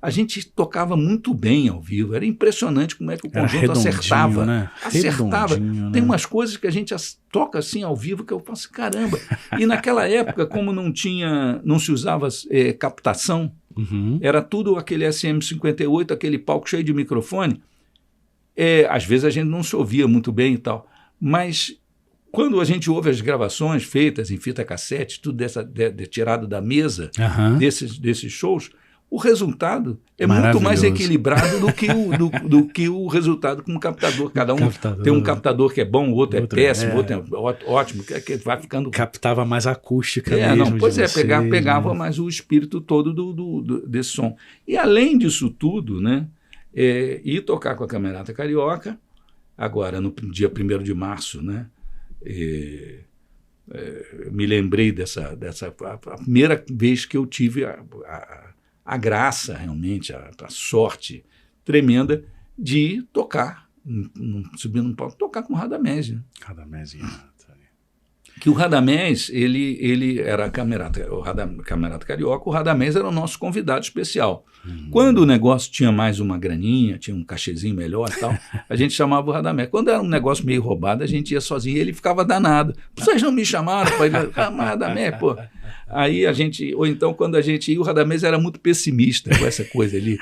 [SPEAKER 2] A gente tocava muito bem ao vivo. Era impressionante como é que o conjunto acertava.
[SPEAKER 1] Né?
[SPEAKER 2] Acertava. Tem umas coisas que a gente toca assim ao vivo que eu faço, caramba. E naquela época, como não se usava captação, era tudo aquele SM58, aquele palco cheio de microfone. Às vezes a gente não se ouvia muito bem e tal. Mas quando a gente ouve as gravações feitas em fita cassete, tudo tirado da mesa desses shows, o resultado é muito mais equilibrado do que o resultado com o captador. Cada um tem um captador que é bom, o outro é péssimo, o outro é ótimo, que vai ficando...
[SPEAKER 1] Captava mais acústica mesmo.
[SPEAKER 2] Pegava mais o espírito todo desse som. E além disso tudo, né, ir tocar com a Camerata Carioca, agora no dia 1º de março, né, me lembrei dessa a primeira vez que eu tive a graça, realmente, a sorte tremenda de tocar, subir num palco, tocar com o Radamés. Né?
[SPEAKER 1] Radamés,
[SPEAKER 2] que o Radamés, ele era a Camerata Carioca, o Radamés era o nosso convidado especial. Quando o negócio tinha mais uma graninha, tinha um cachezinho melhor e tal, a gente chamava o Radamés. Quando era um negócio meio roubado, a gente ia sozinho e ele ficava danado. Vocês não me chamaram para ir Radamés, pô. Aí a gente, ou então quando a gente ia, o Radamés era muito pessimista com essa coisa ali.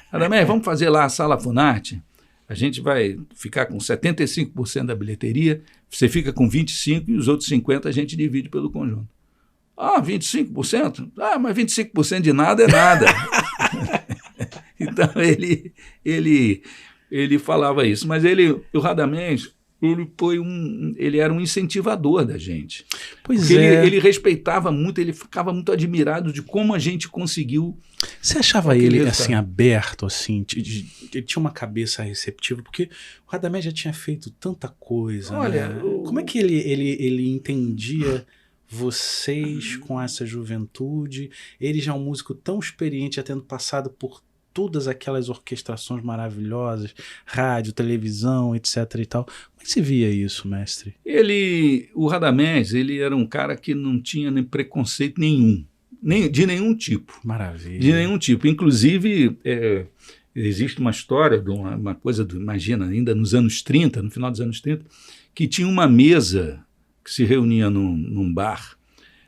[SPEAKER 2] Radamés, vamos fazer lá a Sala Funarte? A gente vai ficar com 75% da bilheteria, você fica com 25% e os outros 50% a gente divide pelo conjunto. 25%? Mas 25% de nada é nada. Então ele falava isso. Mas o Radamés, ele era um incentivador da gente.
[SPEAKER 1] Pois
[SPEAKER 2] ele respeitava muito, ele ficava muito admirado de como a gente conseguiu.
[SPEAKER 1] Você achava ele assim aberto, assim, ele tinha uma cabeça receptiva, porque o Radamés já tinha feito tanta coisa.
[SPEAKER 2] Olha,
[SPEAKER 1] né? Como é que ele entendia vocês com essa juventude? Ele já é um músico tão experiente, já tendo passado por todas aquelas orquestrações maravilhosas, rádio, televisão, etc. e tal. Como é que você via isso, mestre?
[SPEAKER 2] O Radamés, ele era um cara que não tinha nem preconceito nenhum, de nenhum tipo.
[SPEAKER 1] Maravilha.
[SPEAKER 2] De nenhum tipo. Inclusive, existe uma história, uma coisa, imagina, ainda nos anos 30, no final dos anos 30, que tinha uma mesa que se reunia num bar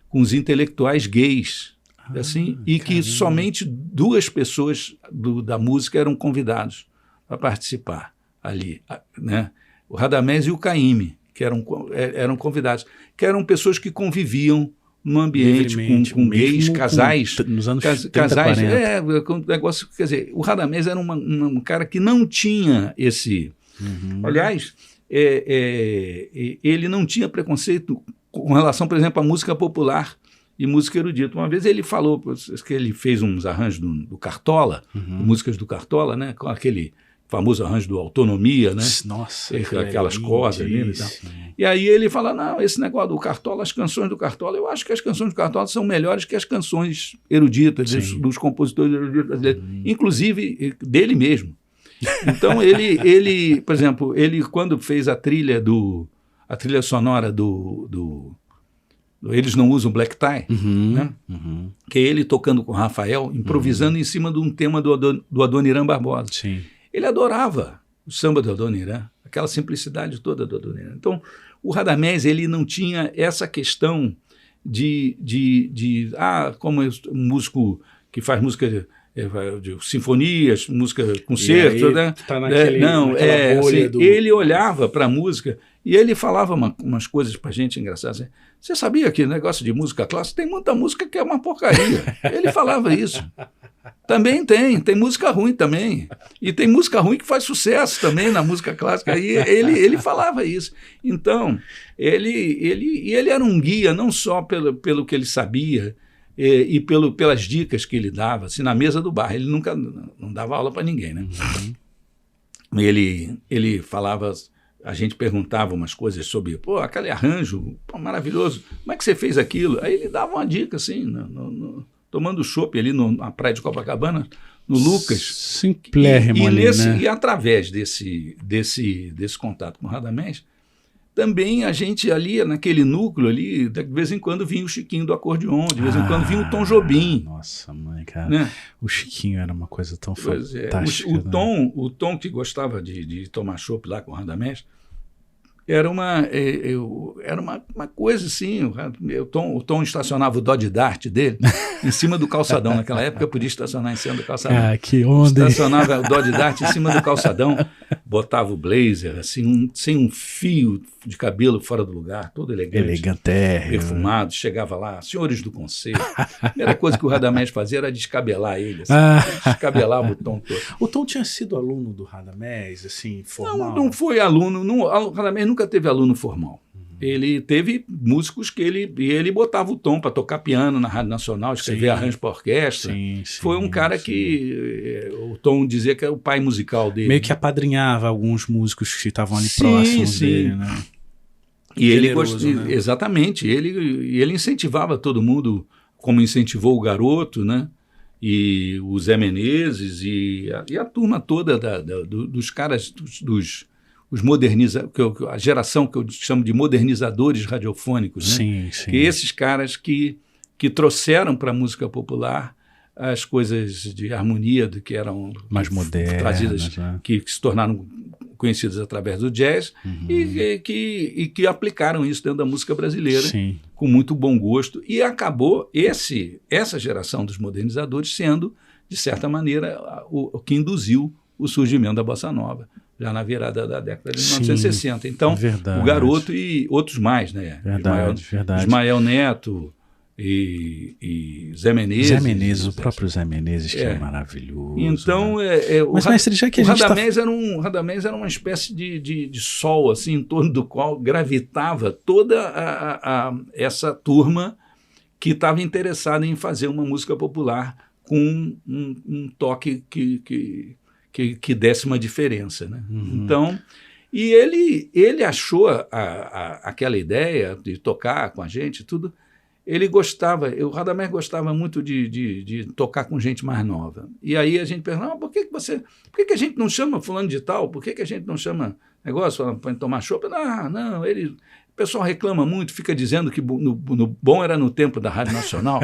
[SPEAKER 2] com os intelectuais gays, assim, e que somente 2 pessoas da música eram convidados para participar ali, né? O Radamés e o Caymmi, que eram convidados, que eram pessoas que conviviam no ambiente com gays, casais.
[SPEAKER 1] Nos anos 30,
[SPEAKER 2] casais,
[SPEAKER 1] 40.
[SPEAKER 2] Com negócio, quer dizer, o Radamés era um cara que não tinha esse... Aliás, ele não tinha preconceito com relação, por exemplo, à música popular e música erudita. Uma vez ele falou que ele fez uns arranjos do Cartola, músicas do Cartola, né, com aquele famoso arranjo do Autonomia, né?
[SPEAKER 1] Nossa,
[SPEAKER 2] aquelas cordas ali e tal. E aí ele fala, não, esse negócio do Cartola, as canções do Cartola, eu acho que as canções do Cartola são melhores que as canções eruditas, dos compositores eruditos brasileiros, inclusive dele mesmo. Então ele, por exemplo, ele quando fez a trilha sonora do Eles Não Usam Black Tie, né? Que é ele tocando com o Rafael, improvisando em cima de um tema do Adoniran Barbosa.
[SPEAKER 1] Sim.
[SPEAKER 2] Ele adorava o samba do Adoniran, aquela simplicidade toda do Adoniran. Então, o Radamés, ele não tinha essa questão de como um músico que faz música de sinfonias, música concerto, né?
[SPEAKER 1] Tá naquela bolha
[SPEAKER 2] assim, ele olhava para a música e ele falava umas coisas para a gente engraçadas. Assim, você sabia que negócio de música clássica, tem muita música que é uma porcaria. Ele falava isso. Também tem música ruim também. E tem música ruim que faz sucesso também na música clássica. E ele falava isso. Então, ele era um guia não só pelo que ele sabia e pelas dicas que ele dava, assim, na mesa do bar. Ele nunca não dava aula para ninguém, né? Ele falava, a gente perguntava umas coisas sobre, aquele arranjo, maravilhoso, como é que você fez aquilo? Aí ele dava uma dica, assim, tomando chopp ali na praia de Copacabana, no Lucas.
[SPEAKER 1] Simplérrimo ali, né?
[SPEAKER 2] E através desse contato com o Radamés, também a gente ali, naquele núcleo ali, de vez em quando vinha o Chiquinho do acordeon, de vez em quando vinha o Tom Jobim.
[SPEAKER 1] Nossa, mãe, cara.
[SPEAKER 2] Né?
[SPEAKER 1] O Chiquinho era uma coisa tão fantástica.
[SPEAKER 2] O Tom que gostava de tomar chopp lá com o Radamés, era uma coisa assim, o Tom estacionava o Dodge Dart dele em cima do calçadão. Naquela época eu podia estacionar em cima do calçadão.
[SPEAKER 1] Que onda!
[SPEAKER 2] Estacionava o Dodge Dart em cima do calçadão, botava o blazer, assim, sem um fio de cabelo fora do lugar, todo elegante, perfumado, chegava lá, senhores do conselho. A primeira coisa que o Radamés fazia era descabelar ele, assim, descabelava o Tom todo.
[SPEAKER 1] O Tom tinha sido aluno do Radamés, assim, formal?
[SPEAKER 2] Não foi aluno, o Radamés nunca teve aluno formal. Ele teve músicos que ele botava o Tom para tocar piano na Rádio Nacional, escrever arranjo para orquestra. Foi um cara que o Tom dizia que era o pai musical dele.
[SPEAKER 1] Meio que apadrinhava alguns músicos que estavam ali próximos dele, né?
[SPEAKER 2] E generoso, né? Exatamente. Ele incentivava todo mundo, como incentivou o Garoto, né? E o Zé Menezes e a turma toda dos caras, a geração que eu chamo de modernizadores radiofônicos, né? Que esses caras que trouxeram para a música popular as coisas de harmonia do que eram
[SPEAKER 1] mais modernas,
[SPEAKER 2] trazidas, né? que se tornaram conhecidas através do jazz e que aplicaram isso dentro da música brasileira com muito bom gosto, e acabou essa geração dos modernizadores sendo, de certa maneira, o que induziu o surgimento da bossa nova, já na virada da década de 1960. Então, o Garoto e outros mais, né?
[SPEAKER 1] Verdade.
[SPEAKER 2] Ismael Neto e Zé Menezes.
[SPEAKER 1] Zé Menezes, o próprio Zé Menezes, que é maravilhoso.
[SPEAKER 2] Então,
[SPEAKER 1] né? Mas, mestre, já que
[SPEAKER 2] o Radamés era uma espécie de sol, assim, em torno do qual gravitava toda essa turma que estava interessada em fazer uma música popular com um toque que desse uma diferença, né? Então, e ele achou aquela ideia de tocar com a gente, tudo. O Radamés gostava muito de tocar com gente mais nova. E aí a gente perguntou, por que a gente não chama fulano de tal? Por que a gente não chama negócio para tomar chopp? Não, o pessoal reclama muito, fica dizendo que no bom era no tempo da Rádio Nacional.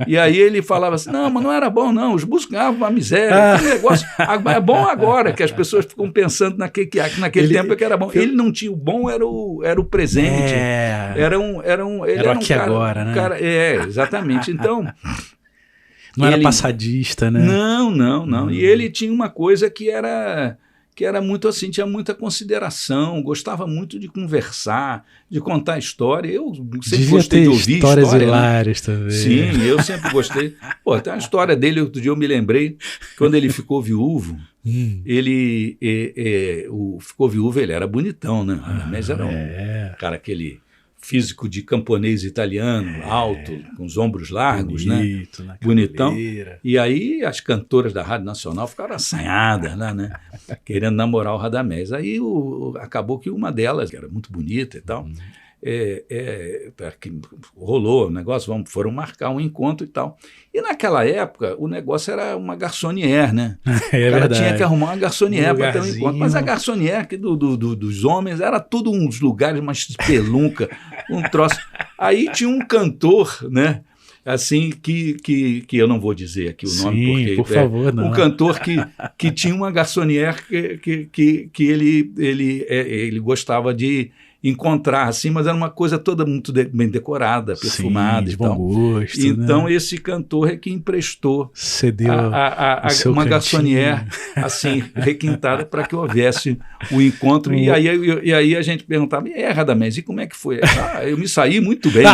[SPEAKER 2] E aí ele falava assim, não, mas não era bom não, os músicos ganhavam uma miséria, aquele negócio é bom agora, que as pessoas ficam pensando naquele tempo que era bom. Ele não tinha, o bom era o presente. Era um
[SPEAKER 1] aqui
[SPEAKER 2] cara,
[SPEAKER 1] agora, né?
[SPEAKER 2] Exatamente. Então...
[SPEAKER 1] Não era passadista, né?
[SPEAKER 2] Não. E ele tinha uma coisa que era muito assim, tinha muita consideração, gostava muito de conversar, de contar história. Eu sempre gostei de ouvir
[SPEAKER 1] histórias hilárias, né? Também.
[SPEAKER 2] Sim, eu sempre gostei. Tem uma história dele, outro dia eu me lembrei, quando ele ficou viúvo, ele ficou viúvo, ele era bonitão, né? Mas era um cara, aquele físico de camponês italiano, alto, com os ombros largos,
[SPEAKER 1] bonito,
[SPEAKER 2] né? Bonitão. E aí as cantoras da Rádio Nacional ficaram assanhadas lá, né? Querendo namorar o Radamés. Aí acabou que uma delas, que era muito bonita e tal, que rolou o negócio, foram marcar um encontro e tal. E naquela época o negócio era uma garçonnière, né? O cara tinha que arrumar uma garçonnière para ter um encontro. Mas a garçonnière dos homens era tudo uns lugares, uma espelunca, um troço. Aí tinha um cantor, né? Assim, que eu não vou dizer aqui o nome, porque
[SPEAKER 1] por favor, não.
[SPEAKER 2] Um cantor que tinha uma garçonnière que ele gostava de encontrar, assim, mas era uma coisa toda muito bem decorada, perfumada.
[SPEAKER 1] De bom gosto.
[SPEAKER 2] Então,
[SPEAKER 1] né?
[SPEAKER 2] Esse cantor é que emprestou
[SPEAKER 1] cedeu
[SPEAKER 2] uma garçonnière assim, requintada para que houvesse o encontro. E aí a gente perguntava, Radamés, e como é que foi? Eu me saí muito bem.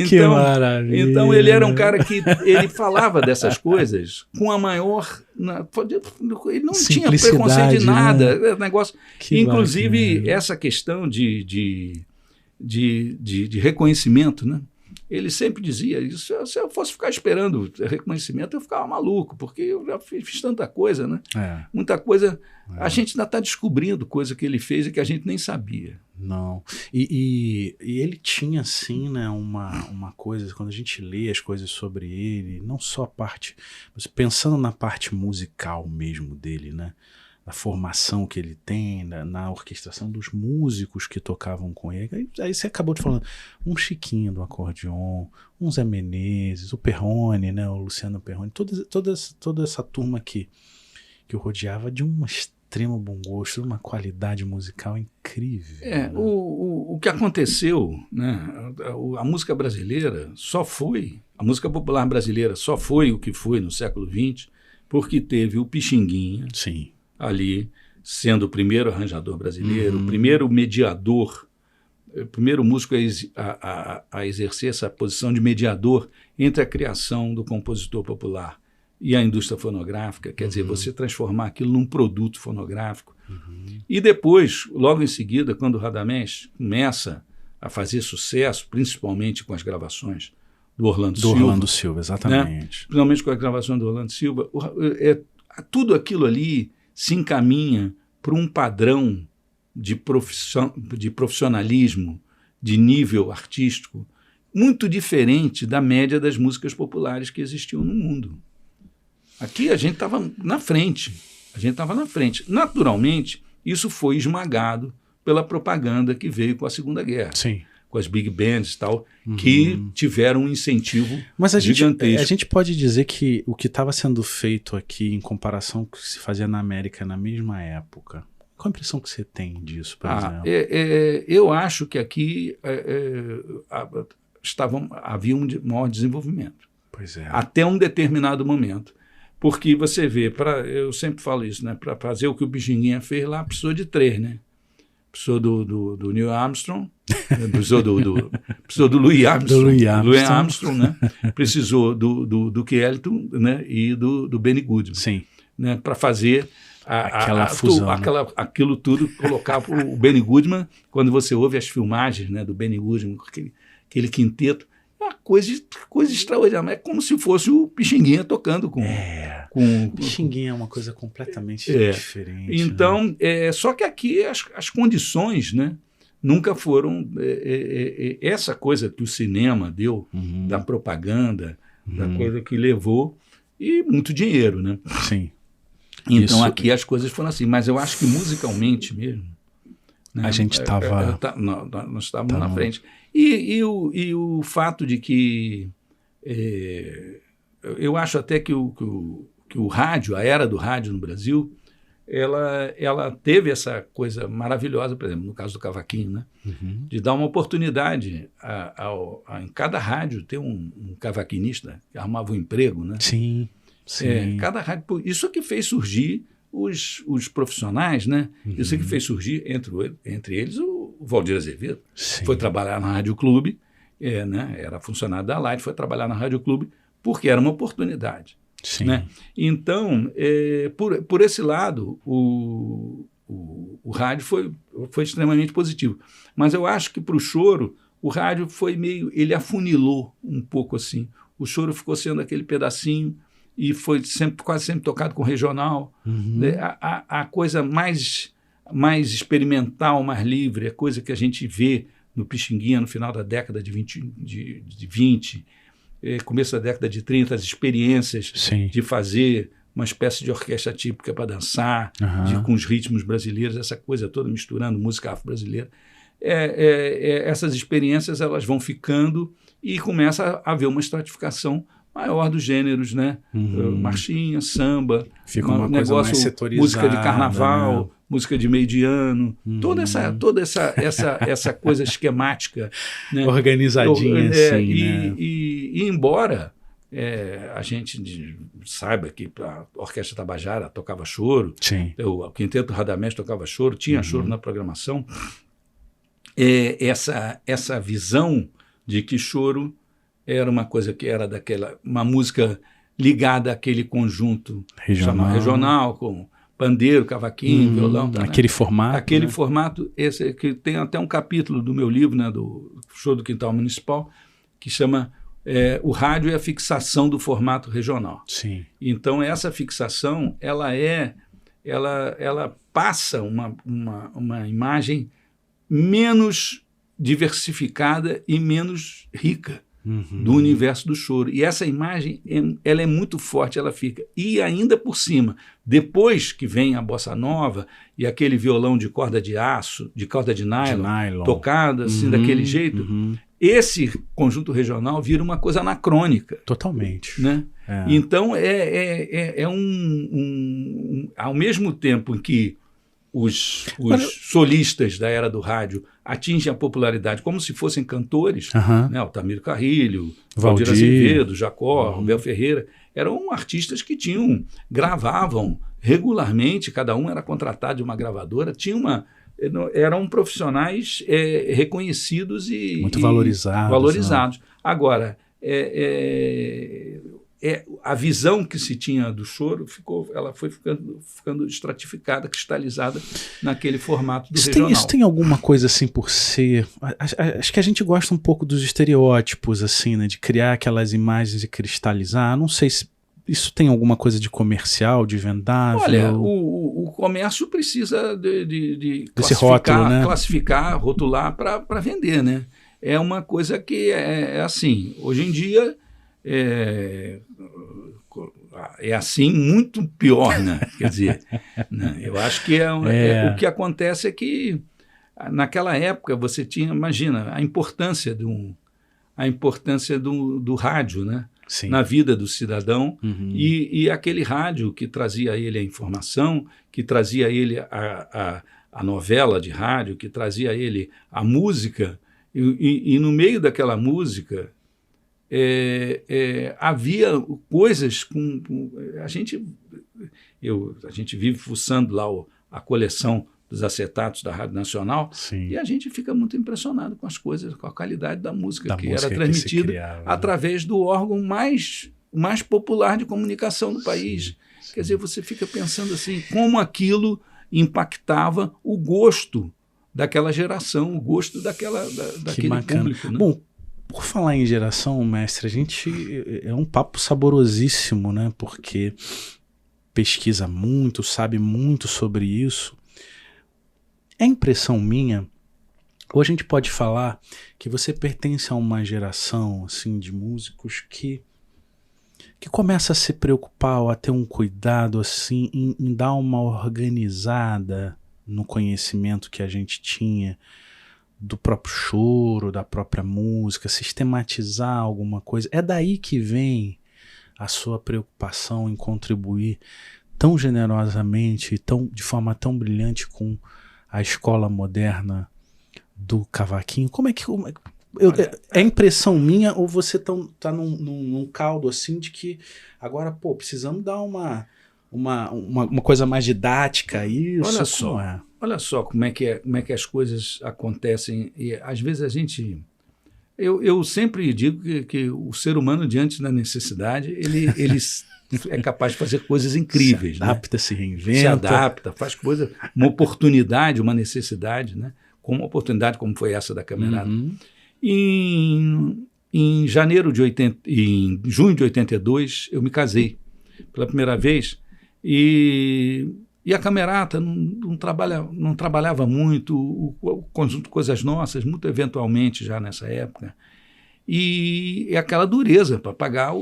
[SPEAKER 1] Que maravilha.
[SPEAKER 2] Então ele era um cara que ele falava dessas coisas com a maior... Ele não tinha preconceito de nada. Né? Negócio, inclusive, bacana. Essa questão de reconhecimento, né? Ele sempre dizia isso. Se eu fosse ficar esperando reconhecimento, eu ficava maluco, porque eu já fiz tanta coisa, né? Muita coisa. A gente ainda está descobrindo coisa que ele fez e que a gente nem sabia.
[SPEAKER 1] Não. E ele tinha, assim, né, uma coisa, quando a gente lê as coisas sobre ele, não só a parte, mas pensando na parte musical mesmo dele, né? Na formação que ele tem, na orquestração dos músicos que tocavam com ele. Aí você acabou de falar, um Chiquinho do acordeon, um Zé Menezes, o Perrone, né, o Luciano Perrone, toda essa turma que o rodeava de um extremo bom gosto, uma qualidade musical incrível. Né?
[SPEAKER 2] O que aconteceu, né, a música brasileira a música popular brasileira só foi o que foi no século XX porque teve o Pixinguinha
[SPEAKER 1] Sim.
[SPEAKER 2] ali, sendo o primeiro arranjador brasileiro, o primeiro mediador, o primeiro músico a exercer essa posição de mediador entre a criação do compositor popular e a indústria fonográfica, quer dizer, você transformar aquilo num produto fonográfico. E depois, logo em seguida, quando o Radamés começa a fazer sucesso, principalmente com as gravações do Orlando Silva. Do
[SPEAKER 1] Orlando Silva, exatamente.
[SPEAKER 2] Né? Principalmente com as gravações do Orlando Silva, tudo aquilo ali se encaminha para um padrão de profissionalismo, de nível artístico, muito diferente da média das músicas populares que existiam no mundo. Aqui a gente estava na frente. Naturalmente, isso foi esmagado pela propaganda que veio com a Segunda Guerra.
[SPEAKER 1] Sim.
[SPEAKER 2] Com as big bands e tal, que tiveram um incentivo gigantesco.
[SPEAKER 1] Mas a gente pode dizer que o que estava sendo feito aqui em comparação com o que se fazia na América na mesma época, qual a impressão que você tem disso, por exemplo?
[SPEAKER 2] Eu acho que aqui havia um maior desenvolvimento.
[SPEAKER 1] Pois é.
[SPEAKER 2] Até um determinado momento. Porque você vê, eu sempre falo isso, né? Para fazer o que o Pixinguinha fez lá, precisou de 3, né? Precisou do Neil Armstrong, precisou do Louis Armstrong, né? Precisou do Duke Ellington, né? E do Benny Goodman.
[SPEAKER 1] Sim.
[SPEAKER 2] Né? Para fazer
[SPEAKER 1] aquela fusão,
[SPEAKER 2] aquilo tudo, colocar o Benny Goodman, quando você ouve as filmagens, né, do Benny Goodman, aquele quinteto, é uma coisa extraordinária. É como se fosse o Pixinguinha tocando com...
[SPEAKER 1] O Pixinguinha é uma coisa completamente diferente.
[SPEAKER 2] Então,
[SPEAKER 1] né?
[SPEAKER 2] Só que aqui as condições, né, nunca foram... essa coisa que o cinema deu, da propaganda, da coisa que levou, e muito dinheiro, né?
[SPEAKER 1] Sim.
[SPEAKER 2] Então, aqui as coisas foram assim. Mas eu acho que musicalmente mesmo... Né,
[SPEAKER 1] a gente estava...
[SPEAKER 2] nós estávamos na frente. E o fato de que... eu acho até que o rádio, a era do rádio no Brasil, ela teve essa coisa maravilhosa, por exemplo, no caso do cavaquinho, né? De dar uma oportunidade em cada rádio ter um cavaquinista que arrumava um emprego, né?
[SPEAKER 1] Sim.
[SPEAKER 2] Cada rádio, isso que fez surgir os profissionais, né? Isso que fez surgir, entre eles, o Valdir Azevedo.
[SPEAKER 1] Sim.
[SPEAKER 2] Foi trabalhar na Rádio Clube, né? Era funcionário da Light, foi trabalhar na Rádio Clube porque era uma oportunidade.
[SPEAKER 1] Sim.
[SPEAKER 2] Né? Então, por esse lado, o rádio foi extremamente positivo. Mas eu acho que para o choro, o rádio foi ele afunilou um pouco assim. O choro ficou sendo aquele pedacinho e foi quase sempre tocado com regional. A coisa mais experimental, mais livre, a coisa que a gente vê no Pixinguinha no final da década de 20, começo da década de 30, as experiências de fazer uma espécie de orquestra típica para dançar, com os ritmos brasileiros, essa coisa toda misturando música afro-brasileira. Essas experiências elas vão ficando e começa a haver uma estratificação maior dos gêneros, né? Marchinha, samba,
[SPEAKER 1] fica uma coisa mais setorizada,
[SPEAKER 2] música de carnaval,
[SPEAKER 1] né?
[SPEAKER 2] Música de meio de ano, toda essa coisa esquemática, né?
[SPEAKER 1] Organizadinha, assim, né?
[SPEAKER 2] E embora a gente saiba que a Orquestra Tabajara tocava choro, o Quinteto Radamés tocava choro, tinha choro na programação, essa visão de que choro era uma coisa que era uma música ligada àquele conjunto regional com pandeiro, cavaquinho, violão.
[SPEAKER 1] Aquele formato.
[SPEAKER 2] Aquele formato, esse que tem até um capítulo do meu livro, né, do Show do Quintal Municipal, que chama O Rádio e a Fixação do Formato Regional.
[SPEAKER 1] Sim.
[SPEAKER 2] Então, essa fixação, ela passa uma imagem menos diversificada e menos rica do universo do choro. E essa imagem, ela é muito forte, ela fica. E ainda por cima, depois que vem a bossa nova e aquele violão de corda de aço, de corda de nylon. Tocado assim, daquele jeito, esse conjunto regional vira uma coisa anacrônica.
[SPEAKER 1] Totalmente.
[SPEAKER 2] Né? Então, ao mesmo tempo em que os solistas da era do rádio atingem a popularidade como se fossem cantores, né? Altamiro Carrilho, Valdir Azevedo, Jacó, Rubel Ferreira, eram artistas que gravavam regularmente, cada um era contratado de uma gravadora, eram profissionais reconhecidos e
[SPEAKER 1] muito valorizados.
[SPEAKER 2] Né? Agora, a visão que se tinha do choro ela foi ficando estratificada, cristalizada naquele formato do regional.
[SPEAKER 1] Isso tem alguma coisa assim por ser... Acho que a gente gosta um pouco dos estereótipos, assim, né? De criar aquelas imagens e cristalizar. Não sei se isso tem alguma coisa de comercial, de vendável?
[SPEAKER 2] Olha, o comércio precisa de
[SPEAKER 1] rótulo, né?
[SPEAKER 2] Classificar, rotular para vender, né? É uma coisa que é assim. Hoje em dia é assim, muito pior, né? Quer dizer, né? Eu acho que o que acontece é que naquela época você tinha, imagina, a importância do rádio, né?
[SPEAKER 1] Sim.
[SPEAKER 2] Na vida do cidadão, e aquele rádio que trazia a ele a informação, que trazia a ele a novela de rádio, que trazia a ele a música, e no meio daquela música havia coisas a gente vive fuçando lá a coleção dos acetatos da Rádio Nacional.
[SPEAKER 1] Sim.
[SPEAKER 2] E a gente fica muito impressionado com as coisas, com a qualidade da música que era transmitida através do órgão mais popular de comunicação do país. Sim. Quer dizer, você fica pensando assim, como aquilo impactava o gosto daquela geração, o gosto daquele público. Né?
[SPEAKER 1] Bom, por falar em geração, mestre, é um papo saborosíssimo, né? Porque pesquisa muito, sabe muito sobre isso. É impressão minha, ou a gente pode falar que você pertence a uma geração assim, de músicos que começa a se preocupar ou a ter um cuidado assim, em dar uma organizada no conhecimento que a gente tinha do próprio choro, da própria música, sistematizar alguma coisa. É daí que vem a sua preocupação em contribuir tão generosamente, de forma tão brilhante com a escola moderna do cavaquinho? Como é que... é impressão minha ou você tá num caldo assim de que agora, precisamos dar uma coisa mais didática a isso?
[SPEAKER 2] Olha só como é que as coisas acontecem. E às vezes a gente... Eu sempre digo que o ser humano, diante da necessidade, ele é capaz de fazer coisas incríveis.
[SPEAKER 1] Se adapta, né? Se reinventa.
[SPEAKER 2] Se adapta, faz coisa, uma oportunidade, uma necessidade, né? Como uma oportunidade como foi essa da Camerata. Em junho de 82, eu me casei pela primeira vez e a Camerata não trabalhava muito, o conjunto Coisas Nossas, muito eventualmente já nessa época. E aquela dureza para pagar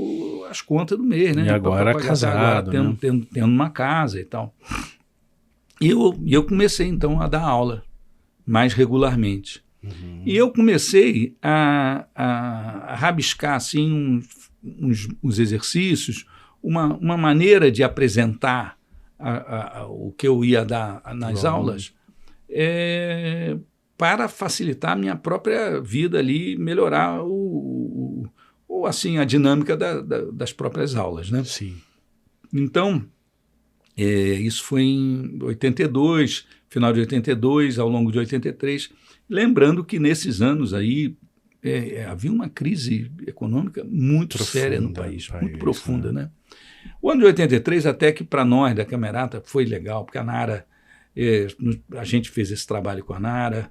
[SPEAKER 2] as contas do mês, né?
[SPEAKER 1] E agora casado,
[SPEAKER 2] tendo uma casa e tal. E eu comecei, então, a dar aula mais regularmente. E eu comecei a rabiscar, assim, uns exercícios, uma maneira de apresentar o que eu ia dar nas aulas, para facilitar a minha própria vida ali, melhorar assim, a dinâmica das próprias aulas, né?
[SPEAKER 1] Sim.
[SPEAKER 2] Então, isso foi em 82, final de 82, ao longo de 83, lembrando que nesses anos aí havia uma crise econômica muito séria no país, muito profunda, né? O ano de 83, até que para nós da Camerata foi legal, porque a Nara, a gente fez esse trabalho com a Nara,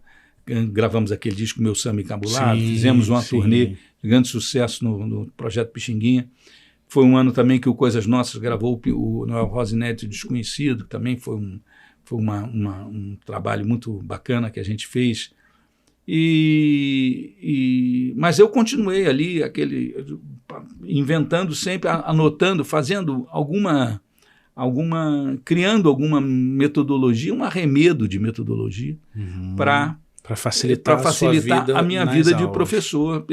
[SPEAKER 2] gravamos aquele disco Meu Samba Encabulado, fizemos uma turnê de grande sucesso no Projeto Pixinguinha. Foi um ano também que o Coisas Nossas gravou o Noel Rosa Inédito Desconhecido, que também foi um trabalho muito bacana que a gente fez. Mas eu continuei ali, inventando sempre, anotando, fazendo criando alguma metodologia, um arremedo de metodologia para
[SPEAKER 1] facilitar
[SPEAKER 2] a minha vida de professor,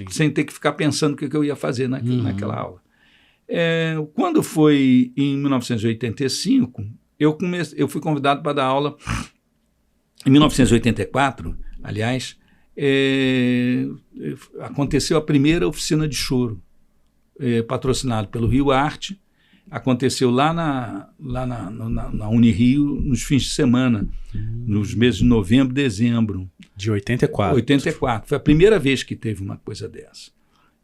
[SPEAKER 2] sem ter que ficar pensando o que eu ia fazer naquela aula. Quando foi em 1985, eu fui convidado para dar aula em 1984, aliás, aconteceu a primeira oficina de choro, patrocinado pelo Rio Arte. Aconteceu lá na Unirio nos fins de semana, nos meses de novembro e dezembro.
[SPEAKER 1] De 84.
[SPEAKER 2] 84. Foi a primeira vez que teve uma coisa dessa.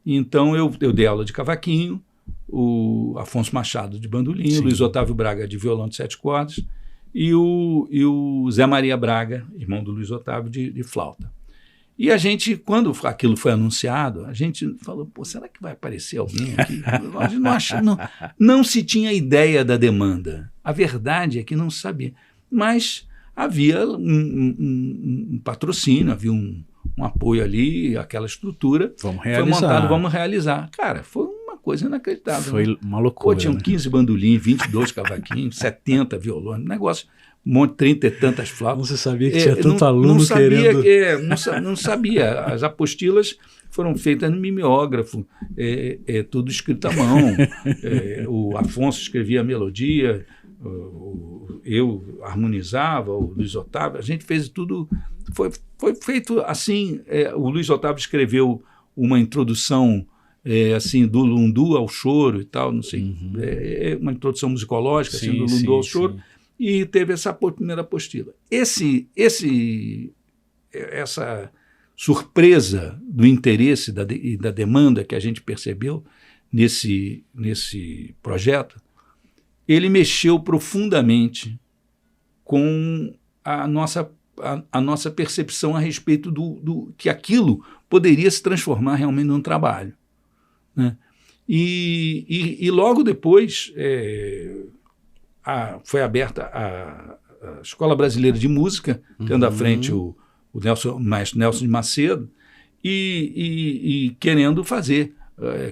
[SPEAKER 2] Então eu dei aula de cavaquinho, o Afonso Machado de bandolim, o Luiz Otávio Braga de violão de 7 cordas e o Zé Maria Braga, irmão do Luiz Otávio, de flauta. E a gente, quando aquilo foi anunciado, a gente falou, pô, será que vai aparecer alguém aqui? Não se tinha ideia da demanda. A verdade é que não sabia. Mas havia um patrocínio, havia um apoio ali, aquela estrutura.
[SPEAKER 1] Vamos realizar.
[SPEAKER 2] Foi montado, vamos realizar. Cara, foi uma coisa inacreditável.
[SPEAKER 1] Foi uma loucura.
[SPEAKER 2] Pô, tinham 15 bandolins, 22 cavaquinhos, 70 violões, negócio... 30 e tantas flautas.
[SPEAKER 1] Você sabia que tinha tanto aluno querendo...
[SPEAKER 2] Não sabia. As apostilas foram feitas no mimeógrafo, tudo escrito à mão. O Afonso escrevia a melodia, eu harmonizava, o Luiz Otávio, a gente fez tudo... Foi feito assim, o Luiz Otávio escreveu uma introdução assim, do lundu ao choro e tal, não sei, uma introdução musicológica assim, do lundu ao choro. Sim. E teve essa primeira apostila. Essa surpresa do interesse e da demanda que a gente percebeu nesse projeto, ele mexeu profundamente com a nossa percepção a respeito do que aquilo poderia se transformar realmente num trabalho, né? E logo depois... foi aberta a Escola Brasileira de Música, tendo à frente o maestro Nelson de Macedo, e querendo fazer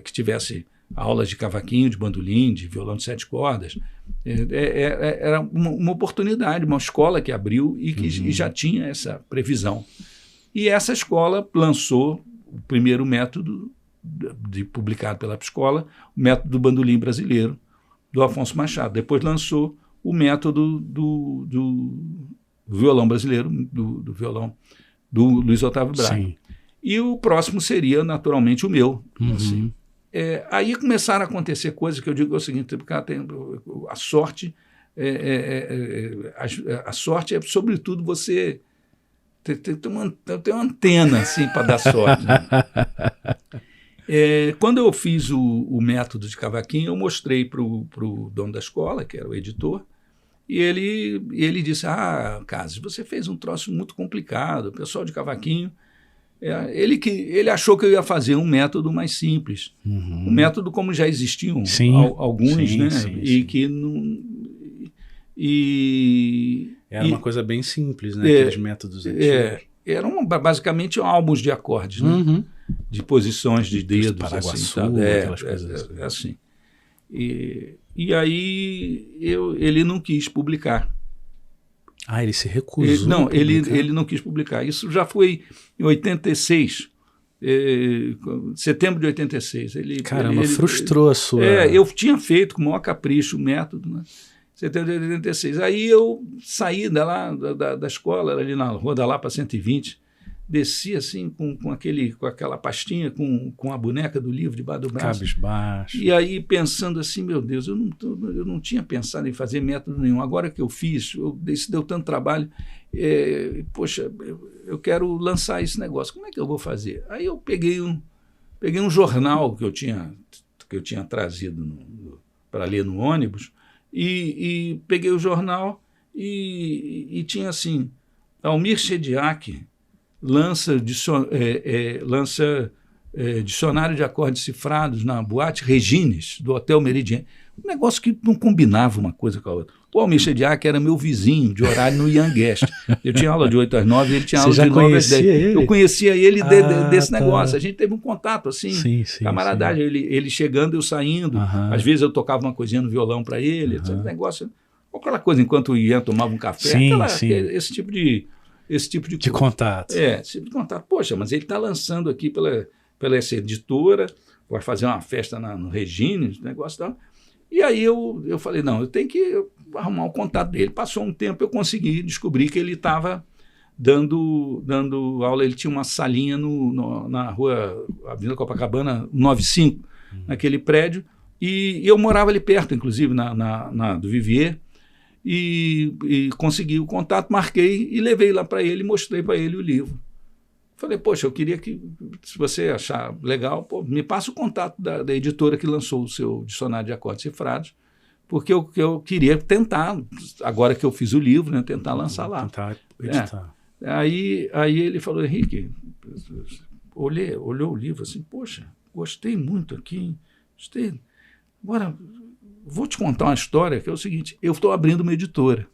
[SPEAKER 2] que tivesse aulas de cavaquinho, de bandolim, de violão de 7 cordas. Era uma oportunidade, uma escola que abriu e que já tinha essa previsão. E essa escola lançou o primeiro método publicado pela escola, o método do bandolim brasileiro, do Afonso Machado. Depois lançou o método do violão brasileiro, do violão do Luiz Otávio Braga. Sim. E o próximo seria, naturalmente, o meu. Assim. Aí começaram a acontecer coisas que eu digo é o seguinte, a sorte, a sorte é, sobretudo, você ter uma antena assim, para dar sorte. Né? Quando eu fiz o método de cavaquinho, eu mostrei para o dono da escola, que era o editor, e ele disse, Casas, você fez um troço muito complicado, o pessoal de cavaquinho, ele achou que eu ia fazer um método mais simples, um método como já existiam alguns, né? E que não...
[SPEAKER 1] Era uma coisa bem simples, né? Aqueles métodos antigos.
[SPEAKER 2] Eram basicamente álbuns de acordes, né? De posições de dedos.
[SPEAKER 1] Paraguaçu,
[SPEAKER 2] assim,
[SPEAKER 1] aquelas coisas
[SPEAKER 2] assim. E aí ele não quis publicar.
[SPEAKER 1] Ele se recusou.
[SPEAKER 2] Ele não quis publicar. Isso já foi em 86, setembro de 86.
[SPEAKER 1] Caramba, frustrou a sua...
[SPEAKER 2] eu tinha feito com o maior capricho o método, né? Setembro de 86. Aí eu saí da escola, ali na Rua da Lapa 120, desci assim com aquela pastinha, com a boneca do livro debaixo do braço.
[SPEAKER 1] Cabisbaixo.
[SPEAKER 2] E aí pensando assim, meu Deus, eu não tinha pensado em fazer método nenhum. Agora que eu fiz, isso deu tanto trabalho, poxa, eu quero lançar esse negócio. Como é que eu vou fazer? Aí eu peguei um jornal que eu tinha trazido para ler no ônibus, e peguei o jornal e tinha assim, Almir Shediac lança dicionário de acordes cifrados na Boate Regines, do Hotel Meridian. Um negócio que não combinava uma coisa com a outra. O Almir Shediac era meu vizinho de horário no Young Guest. Eu tinha aula de 8 às 9 e ele tinha aula de 9 às 10.
[SPEAKER 1] Ele?
[SPEAKER 2] Eu conhecia ele desse negócio. A gente teve um contato assim, camaradagem. Ele chegando, eu saindo. Às vezes eu tocava uma coisinha no violão para ele. Negócio, aquela coisa enquanto o Ian tomava um café. Esse tipo de
[SPEAKER 1] contato.
[SPEAKER 2] Esse tipo de contato. Poxa, mas ele está lançando aqui pela essa editora, vai fazer uma festa no Regines, negócio tal. E aí eu falei, não, eu tenho que arrumar o contato dele. Passou um tempo, eu consegui descobrir que ele estava dando aula. Ele tinha uma salinha na rua Avenida Copacabana 95, naquele prédio, e eu morava ali perto, inclusive, do Vivier, e consegui o contato, marquei e levei lá para ele, mostrei para ele o livro. Falei, poxa, eu queria que, se você achar legal, pô, me passa o contato da editora que lançou o seu dicionário de acordes cifrados, porque eu queria tentar, agora que eu fiz o livro, né, tentar lançar lá.
[SPEAKER 1] Tentar editar.
[SPEAKER 2] Aí ele falou, Henrique, olhou o livro assim, poxa, gostei muito aqui, gostei. Agora, vou te contar uma história que é o seguinte, eu estou abrindo uma editora.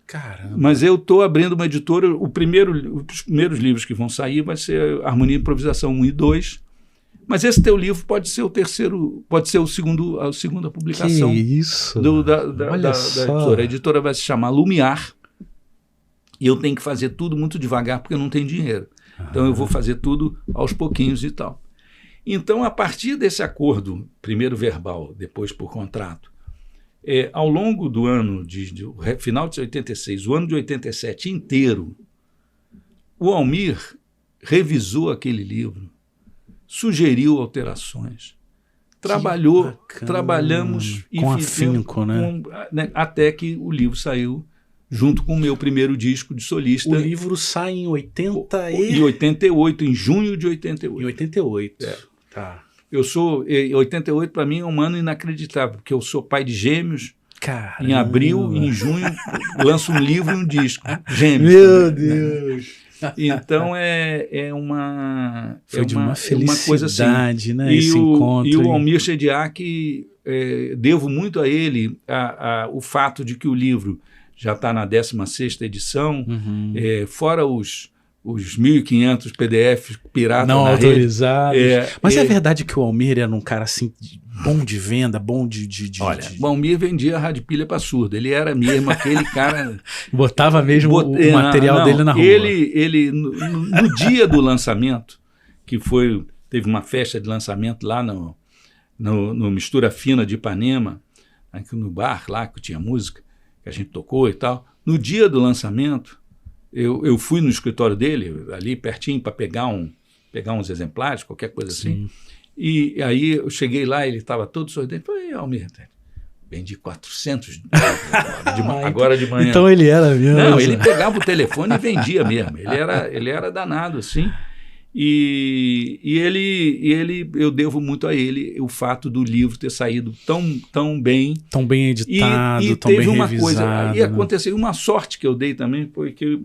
[SPEAKER 1] Caramba.
[SPEAKER 2] Mas eu estou abrindo uma editora, os primeiros livros que vão sair vai ser Harmonia e Improvisação 1 e 2, mas esse teu livro pode ser o terceiro, pode ser a segunda publicação.
[SPEAKER 1] Que isso?
[SPEAKER 2] Da editora. A editora vai se chamar Lumiar, e eu tenho que fazer tudo muito devagar, porque eu não tenho dinheiro. Então eu vou fazer tudo aos pouquinhos e tal. Então, a partir desse acordo, primeiro verbal, depois por contrato, ao longo do ano, final de 86, o ano de 87 inteiro, o Almir revisou aquele livro, sugeriu alterações, trabalhamos
[SPEAKER 1] com afinco, né?
[SPEAKER 2] Até que o livro saiu junto com o meu primeiro disco de solista.
[SPEAKER 1] O livro sai em
[SPEAKER 2] 88, em junho de 88.
[SPEAKER 1] Em 88. Tá.
[SPEAKER 2] Eu sou, 88 para mim é um ano inacreditável, porque eu sou pai de gêmeos.
[SPEAKER 1] Caramba.
[SPEAKER 2] Em abril, em junho, lanço um livro e um disco. Gêmeos.
[SPEAKER 1] Meu Deus!
[SPEAKER 2] Então uma...
[SPEAKER 1] Foi de uma felicidade,
[SPEAKER 2] coisa assim.
[SPEAKER 1] Né? Esse encontro.
[SPEAKER 2] E o Almir Shediac, devo muito a ele o fato de que o livro já está na 16ª edição, fora os 1.500 PDFs piratas
[SPEAKER 1] não autorizados. Mas é verdade que o Almir era um cara assim, bom de venda, bom de...
[SPEAKER 2] Olha, o Almir vendia rádio pilha para surdo. Ele era mesmo aquele cara...
[SPEAKER 1] Botava mesmo o material dele na rua.
[SPEAKER 2] Ele no dia do lançamento, que teve uma festa de lançamento lá no Mistura Fina de Ipanema, aqui no bar lá, que tinha música, que a gente tocou e tal. No dia do lançamento, eu fui no escritório dele, ali pertinho, para pegar uns exemplares, qualquer coisa assim. E aí eu cheguei lá, ele estava todo sorridente. Falei, Almir, vendi 400 agora de manhã.
[SPEAKER 1] Então ele era mesmo.
[SPEAKER 2] Não, ele pegava o telefone e vendia mesmo. Ele era danado, assim. E eu devo muito a ele o fato do livro ter saído tão bem.
[SPEAKER 1] Tão bem editado,
[SPEAKER 2] e
[SPEAKER 1] tão
[SPEAKER 2] teve
[SPEAKER 1] bem
[SPEAKER 2] uma
[SPEAKER 1] revisado.
[SPEAKER 2] Coisa, e aconteceu uma sorte que eu dei também, foi que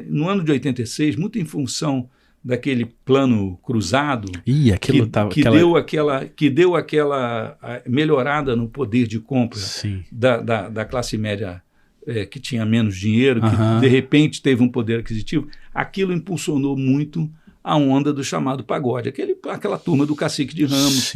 [SPEAKER 2] no ano de 86, muito em função daquele plano cruzado, que deu aquela melhorada no poder de compra da classe média, que tinha menos dinheiro, que de repente teve um poder aquisitivo, aquilo impulsionou muito a onda do chamado pagode, aquela turma do Cacique de Ramos,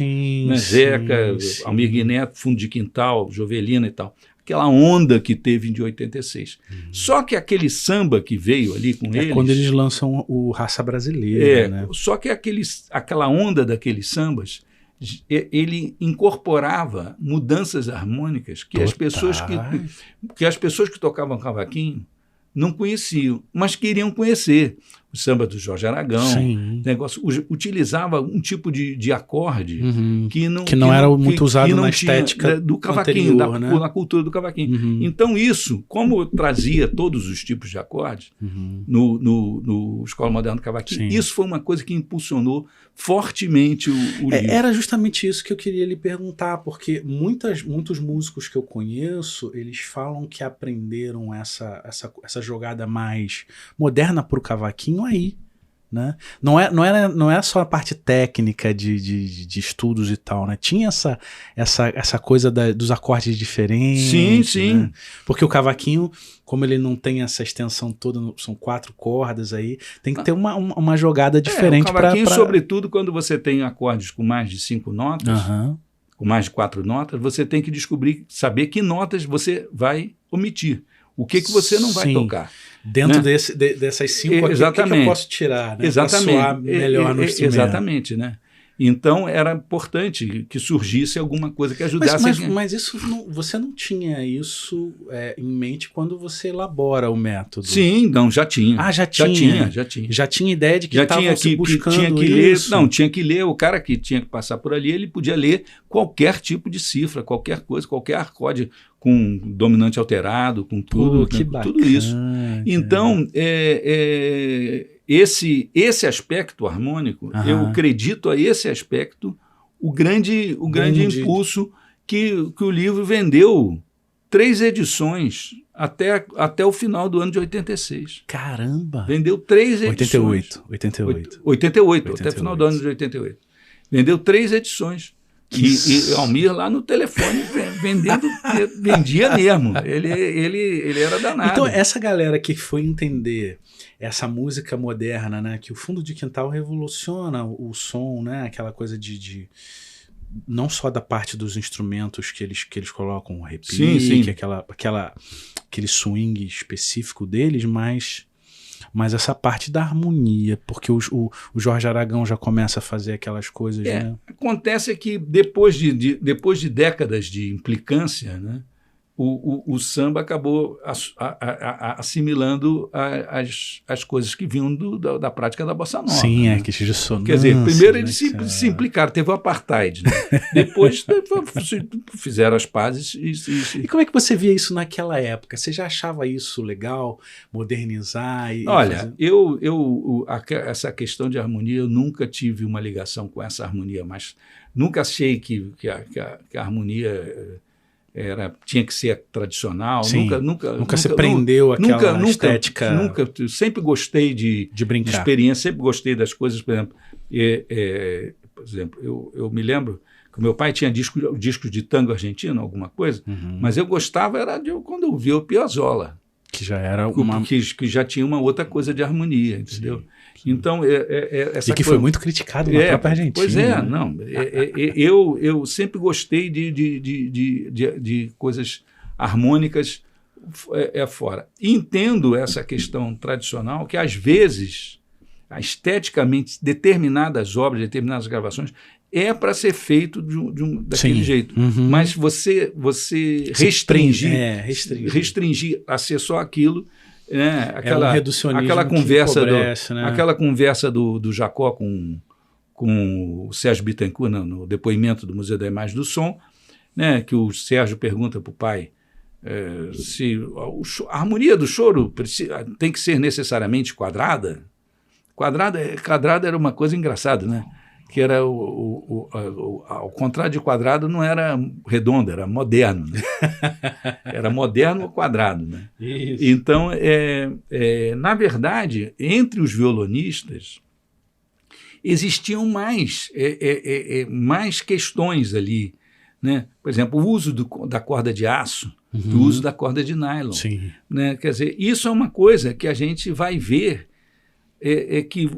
[SPEAKER 2] Zeca, Almir Guineto, Fundo de Quintal, Jovelina e tal. Aquela onda que teve de 86. Só que aquele samba que veio ali com eles...
[SPEAKER 1] quando eles lançam o Raça Brasileira, né?
[SPEAKER 2] Só que aquela onda daqueles sambas, ele incorporava mudanças harmônicas que as pessoas que tocavam cavaquinho não conheciam, mas queriam conhecer. O samba do Jorge Aragão, utilizava um tipo de acorde que não era muito usado na estética do cavaquinho, na cultura do cavaquinho. Então isso, como trazia todos os tipos de acordes no Escola Moderna do Cavaquinho, isso foi uma coisa que impulsionou fortemente o livro.
[SPEAKER 1] Era justamente isso que eu queria lhe perguntar, porque muitos músicos que eu conheço, eles falam que aprenderam essa jogada mais moderna para o cavaquinho aí, né? Não é só a parte técnica de estudos e tal, né? Tinha essa coisa dos acordes diferentes.
[SPEAKER 2] Sim.
[SPEAKER 1] Né? Porque o cavaquinho, como ele não tem essa extensão toda, são 4 cordas aí, tem que ter uma jogada diferente.
[SPEAKER 2] O cavaquinho, sobretudo, quando você tem acordes com mais de 5 notas, com mais de 4 notas, você tem que saber que notas você vai omitir. O que você não vai tocar.
[SPEAKER 1] Dentro dessas 5 aqui, o que eu posso tirar? Né?
[SPEAKER 2] Exatamente.
[SPEAKER 1] Pra soar melhor no instrumento.
[SPEAKER 2] Exatamente, né? Então, era importante que surgisse alguma coisa que ajudasse.
[SPEAKER 1] Mas isso você não tinha isso em mente quando você elabora o método?
[SPEAKER 2] Sim, não, já tinha.
[SPEAKER 1] Ah, já tinha. Já tinha ideia de que estava buscando
[SPEAKER 2] tinha que
[SPEAKER 1] isso?
[SPEAKER 2] Ler. Não, tinha que ler. O cara que tinha que passar por ali, ele podia ler qualquer tipo de cifra, qualquer coisa, qualquer acorde com dominante alterado, com tudo, tudo isso. Então, esse aspecto harmônico, eu acredito a esse aspecto o grande impulso que o livro vendeu 3 edições até o final do ano de 86.
[SPEAKER 1] Caramba!
[SPEAKER 2] Vendeu 3 edições. 88, até o final do ano de 88. Vendeu 3 edições. E Almir lá no telefone vendia mesmo. Ele era danado.
[SPEAKER 1] Então, essa galera que foi entender essa música moderna, né, que o Fundo de Quintal revoluciona o som, né, aquela coisa de não só da parte dos instrumentos que eles colocam, o repique, aquele swing específico deles, mas essa parte da harmonia, porque o Jorge Aragão já começa a fazer aquelas coisas, né?
[SPEAKER 2] Acontece que depois de décadas de implicância, né, o samba acabou assimilando as coisas que vinham da prática da bossa nova.
[SPEAKER 1] Sim,
[SPEAKER 2] né?
[SPEAKER 1] Que dissonância.
[SPEAKER 2] Quer dizer, primeiro eles se implicaram, teve o apartheid, né? Depois fizeram as pazes.
[SPEAKER 1] E como é que você via isso naquela época? Você já achava isso legal, modernizar?
[SPEAKER 2] Olha, essa questão de harmonia, eu nunca tive uma ligação com essa harmonia, mas nunca achei que a harmonia tinha que ser tradicional.
[SPEAKER 1] Sim, nunca se prendeu àquela estética.
[SPEAKER 2] Eu sempre gostei de
[SPEAKER 1] brincar.
[SPEAKER 2] De experiência, sempre gostei das coisas. Por exemplo, eu me lembro que o meu pai tinha discos de tango argentino, alguma coisa, mas eu gostava quando eu via o Piazzolla.
[SPEAKER 1] Que já era
[SPEAKER 2] que já tinha uma outra coisa de harmonia, entendeu? Sim. Então, essa
[SPEAKER 1] e que foi muito criticado na própria Argentina.
[SPEAKER 2] Pois
[SPEAKER 1] né?
[SPEAKER 2] Não. Eu sempre gostei de coisas harmônicas fora. Entendo essa questão tradicional, que às vezes, esteticamente, determinadas obras, determinadas gravações, para ser feito daquele jeito. Mas você restringir a ser só aquilo, né? Aquela conversa do Jacó com o Sérgio Bittencourt no depoimento do Museu da Imagem do Som, né? Que o Sérgio pergunta para o pai se a harmonia do choro tem que ser necessariamente quadrada. Quadrada era uma coisa engraçada, né? Que era ao contrário de quadrado, não era redondo, era moderno. Né? Era moderno ou quadrado. Né?
[SPEAKER 1] Isso.
[SPEAKER 2] Então, na verdade, entre os violonistas, existiam mais questões ali. Né? Por exemplo, o uso da corda de aço, o uso da corda de nylon.
[SPEAKER 1] Sim.
[SPEAKER 2] Né? Quer dizer, isso é uma coisa que a gente vai ver que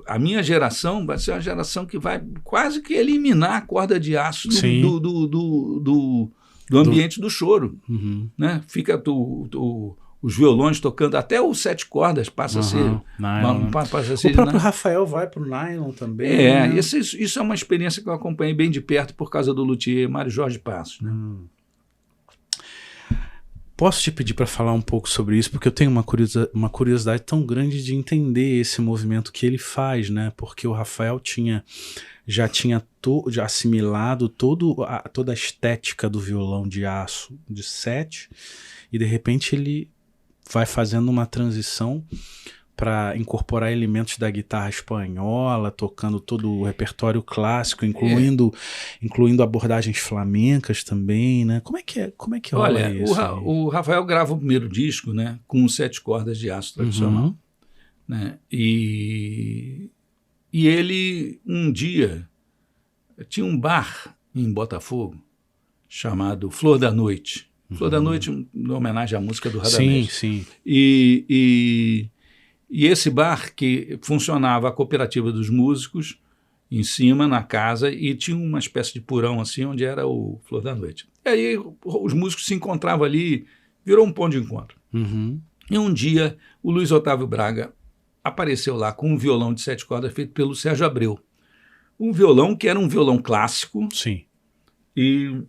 [SPEAKER 2] a minha geração vai ser uma geração que vai quase que eliminar a corda de aço do ambiente do choro. Né? Fica os violões tocando, até os 7 cordas passa a ser...
[SPEAKER 1] Passa a ser o próprio Rafael vai para o nylon também.
[SPEAKER 2] Né? Isso é uma experiência que eu acompanhei bem de perto por causa do luthier Mário Jorge Passos. Né?
[SPEAKER 1] Posso te pedir para falar um pouco sobre isso, porque eu tenho uma curiosidade tão grande de entender esse movimento que ele faz, né? Porque o Rafael já tinha assimilado toda a estética do violão de aço de 7, e de repente ele vai fazendo uma transição para incorporar elementos da guitarra espanhola, tocando todo o repertório clássico, incluindo abordagens flamencas também, né? Como é que
[SPEAKER 2] Olha,
[SPEAKER 1] isso?
[SPEAKER 2] O Rafael grava o primeiro disco, né, com 7 cordas de aço tradicional, né? E ele um dia tinha um bar em Botafogo chamado Flor da Noite. Flor da Noite, em homenagem à música do Radamés.
[SPEAKER 1] Sim.
[SPEAKER 2] E esse bar, que funcionava a cooperativa dos músicos em cima, na casa, e tinha uma espécie de porão assim, onde era o Flor da Noite. E aí os músicos se encontravam ali, virou um ponto de encontro. E um dia o Luiz Otávio Braga apareceu lá com um violão de 7 cordas feito pelo Sérgio Abreu, um violão que era um violão clássico.
[SPEAKER 1] Sim.
[SPEAKER 2] E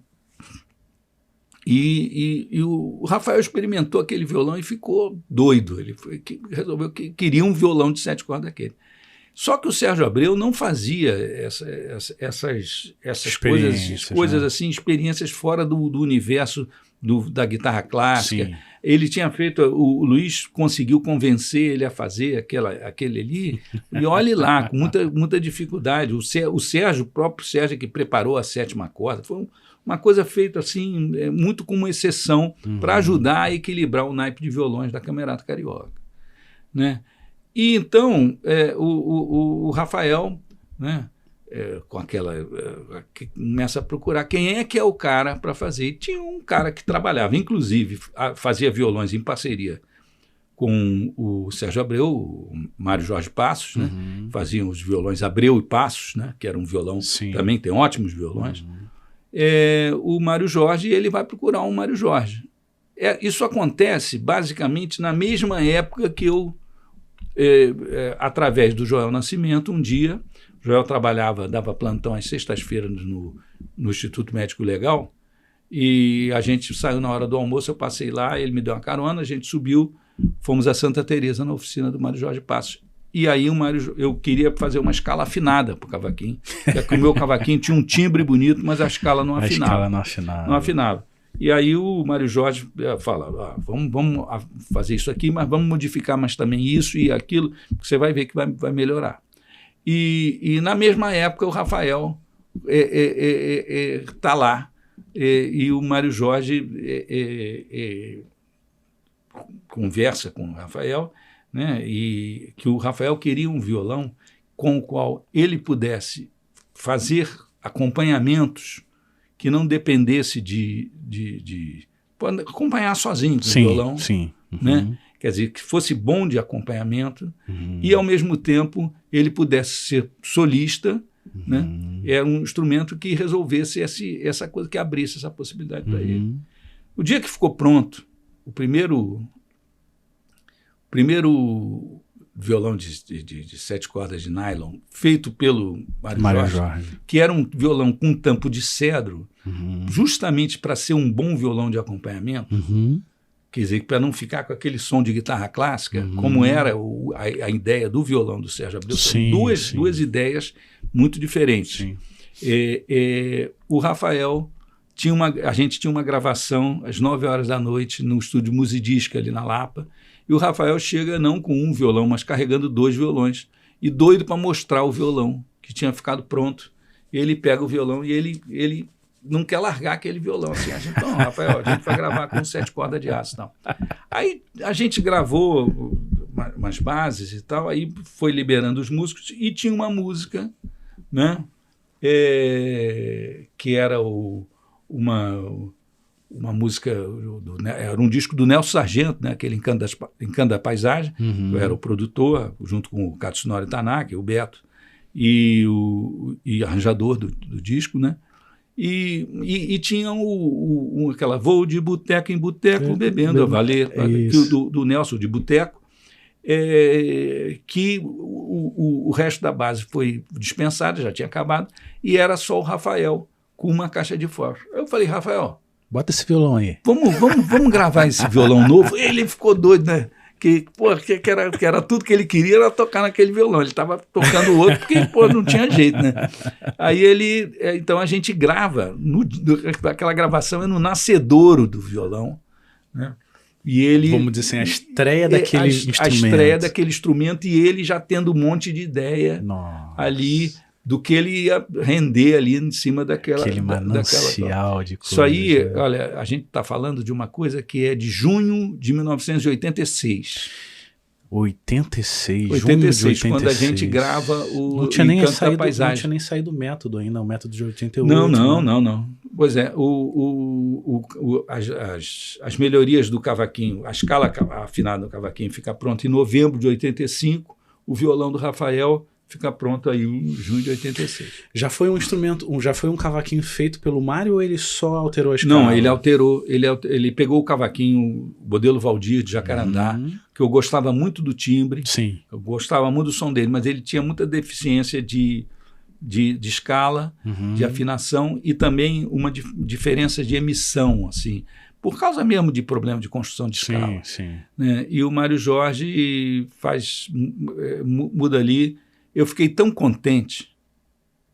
[SPEAKER 2] o Rafael experimentou aquele violão e ficou doido. Ele resolveu que queria um violão de 7 cordas daquele. Só que o Sérgio Abreu não fazia essas coisas
[SPEAKER 1] né?
[SPEAKER 2] assim, experiências fora do universo da guitarra clássica.
[SPEAKER 1] Sim.
[SPEAKER 2] Ele tinha feito, o Luiz conseguiu convencer ele a fazer aquele ali, e olhe lá, com muita dificuldade. O Sérgio, o próprio Sérgio, que preparou a 7ª corda, foi uma coisa feita assim, muito como exceção, para ajudar a equilibrar o naipe de violões da Camerata Carioca, né? E então o Rafael, né, com aquela que começa a procurar quem é que é o cara para fazer. E tinha um cara que trabalhava, inclusive fazia violões em parceria com o Sérgio Abreu, o Mário Jorge Passos, né? Faziam os violões Abreu e Passos, né? Que era um violão,
[SPEAKER 1] sim,
[SPEAKER 2] também tem ótimos violões. O Mário Jorge, ele vai procurar um Mário Jorge. Isso acontece basicamente na mesma época que eu, através do Joel Nascimento, um dia, Joel dava plantão às sextas-feiras no Instituto Médico Legal, e a gente saiu na hora do almoço, eu passei lá, ele me deu uma carona, a gente subiu, fomos a Santa Teresa na oficina do Mário Jorge Passos. E aí eu queria fazer uma escala afinada para o cavaquinho, porque o meu cavaquinho tinha um timbre bonito, mas a escala não afinava.
[SPEAKER 1] A escala não afinava.
[SPEAKER 2] Não afinava. E aí o Mário Jorge fala, vamos fazer isso aqui, mas vamos modificar mais também isso e aquilo, que você vai ver que vai melhorar. E na mesma época o Rafael está lá, e o Mário Jorge conversa com o Rafael, né, e que o Rafael queria um violão com o qual ele pudesse fazer acompanhamentos que não dependesse de acompanhar sozinho com o violão,
[SPEAKER 1] sim.
[SPEAKER 2] Né? Quer dizer, que fosse bom de acompanhamento e, ao mesmo tempo, ele pudesse ser solista, né? Era um instrumento que resolvesse essa coisa, que abrisse essa possibilidade para ele. O dia que ficou pronto, o primeiro violão de 7 cordas de nylon, feito pelo Mário Jorge, que era um violão com tampo de cedro, justamente para ser um bom violão de acompanhamento, quer dizer, para não ficar com aquele som de guitarra clássica, como era a ideia do violão do Sérgio Abreu. São duas ideias muito diferentes. O Rafael, a gente tinha uma gravação às 9 horas da noite no estúdio Musidisca, ali na Lapa, e o Rafael chega não com um violão, mas carregando 2 violões, e doido para mostrar o violão, que tinha ficado pronto. Ele pega o violão e ele não quer largar aquele violão. Assim, então, Rafael, a gente vai gravar com 7 cordas de aço. Não. Aí a gente gravou umas bases e tal, aí foi liberando os músicos, e tinha uma música, né, que era uma música, era um disco do Nelson Sargento, né, aquele Encanto da Paisagem, eu era o produtor, junto com o Katsunori Tanaka, o Beto, e arranjador do disco, né? E tinha aquela Voo de Boteco em Boteco, bebendo a valer, do Nelson de Boteco, que o resto da base foi dispensado, já tinha acabado, e era só o Rafael com uma caixa de fósforo. Eu falei, Rafael,
[SPEAKER 1] bota esse violão aí.
[SPEAKER 2] Vamos gravar esse violão novo. Ele ficou doido, né? Que era tudo que ele queria, era tocar naquele violão. Ele estava tocando o outro porque não tinha jeito, né? Aí então a gente grava, aquela gravação é no nascedouro do violão, né? E ele,
[SPEAKER 1] vamos dizer assim, a estreia daquele instrumento.
[SPEAKER 2] A estreia daquele instrumento, e ele já tendo um monte de ideia ali do que ele ia render ali em cima daquela...
[SPEAKER 1] Aquele manancial de coisas.
[SPEAKER 2] Isso aí, olha, a gente está falando de uma coisa que é de junho de 1986.
[SPEAKER 1] 86,
[SPEAKER 2] quando a gente grava o Encanto da Paisagem.
[SPEAKER 1] Não tinha nem saído o método ainda, o método de 88.
[SPEAKER 2] Não. Pois é, as melhorias do cavaquinho, a escala afinada do cavaquinho fica pronta em novembro de 85, o violão do Rafael fica pronto aí em junho de 86.
[SPEAKER 1] Já foi um instrumento, já foi um cavaquinho feito pelo Mário, ou ele só alterou a escala?
[SPEAKER 2] Não, ele alterou, ele pegou o cavaquinho, o modelo Valdir de Jacarandá, que eu gostava muito do timbre,
[SPEAKER 1] sim,
[SPEAKER 2] eu gostava muito do som dele, mas ele tinha muita deficiência de de escala, de afinação e também uma diferença de emissão, assim, por causa mesmo de problema de construção de escala.
[SPEAKER 1] Sim.
[SPEAKER 2] Né? E o Mário Jorge muda ali. Eu fiquei tão contente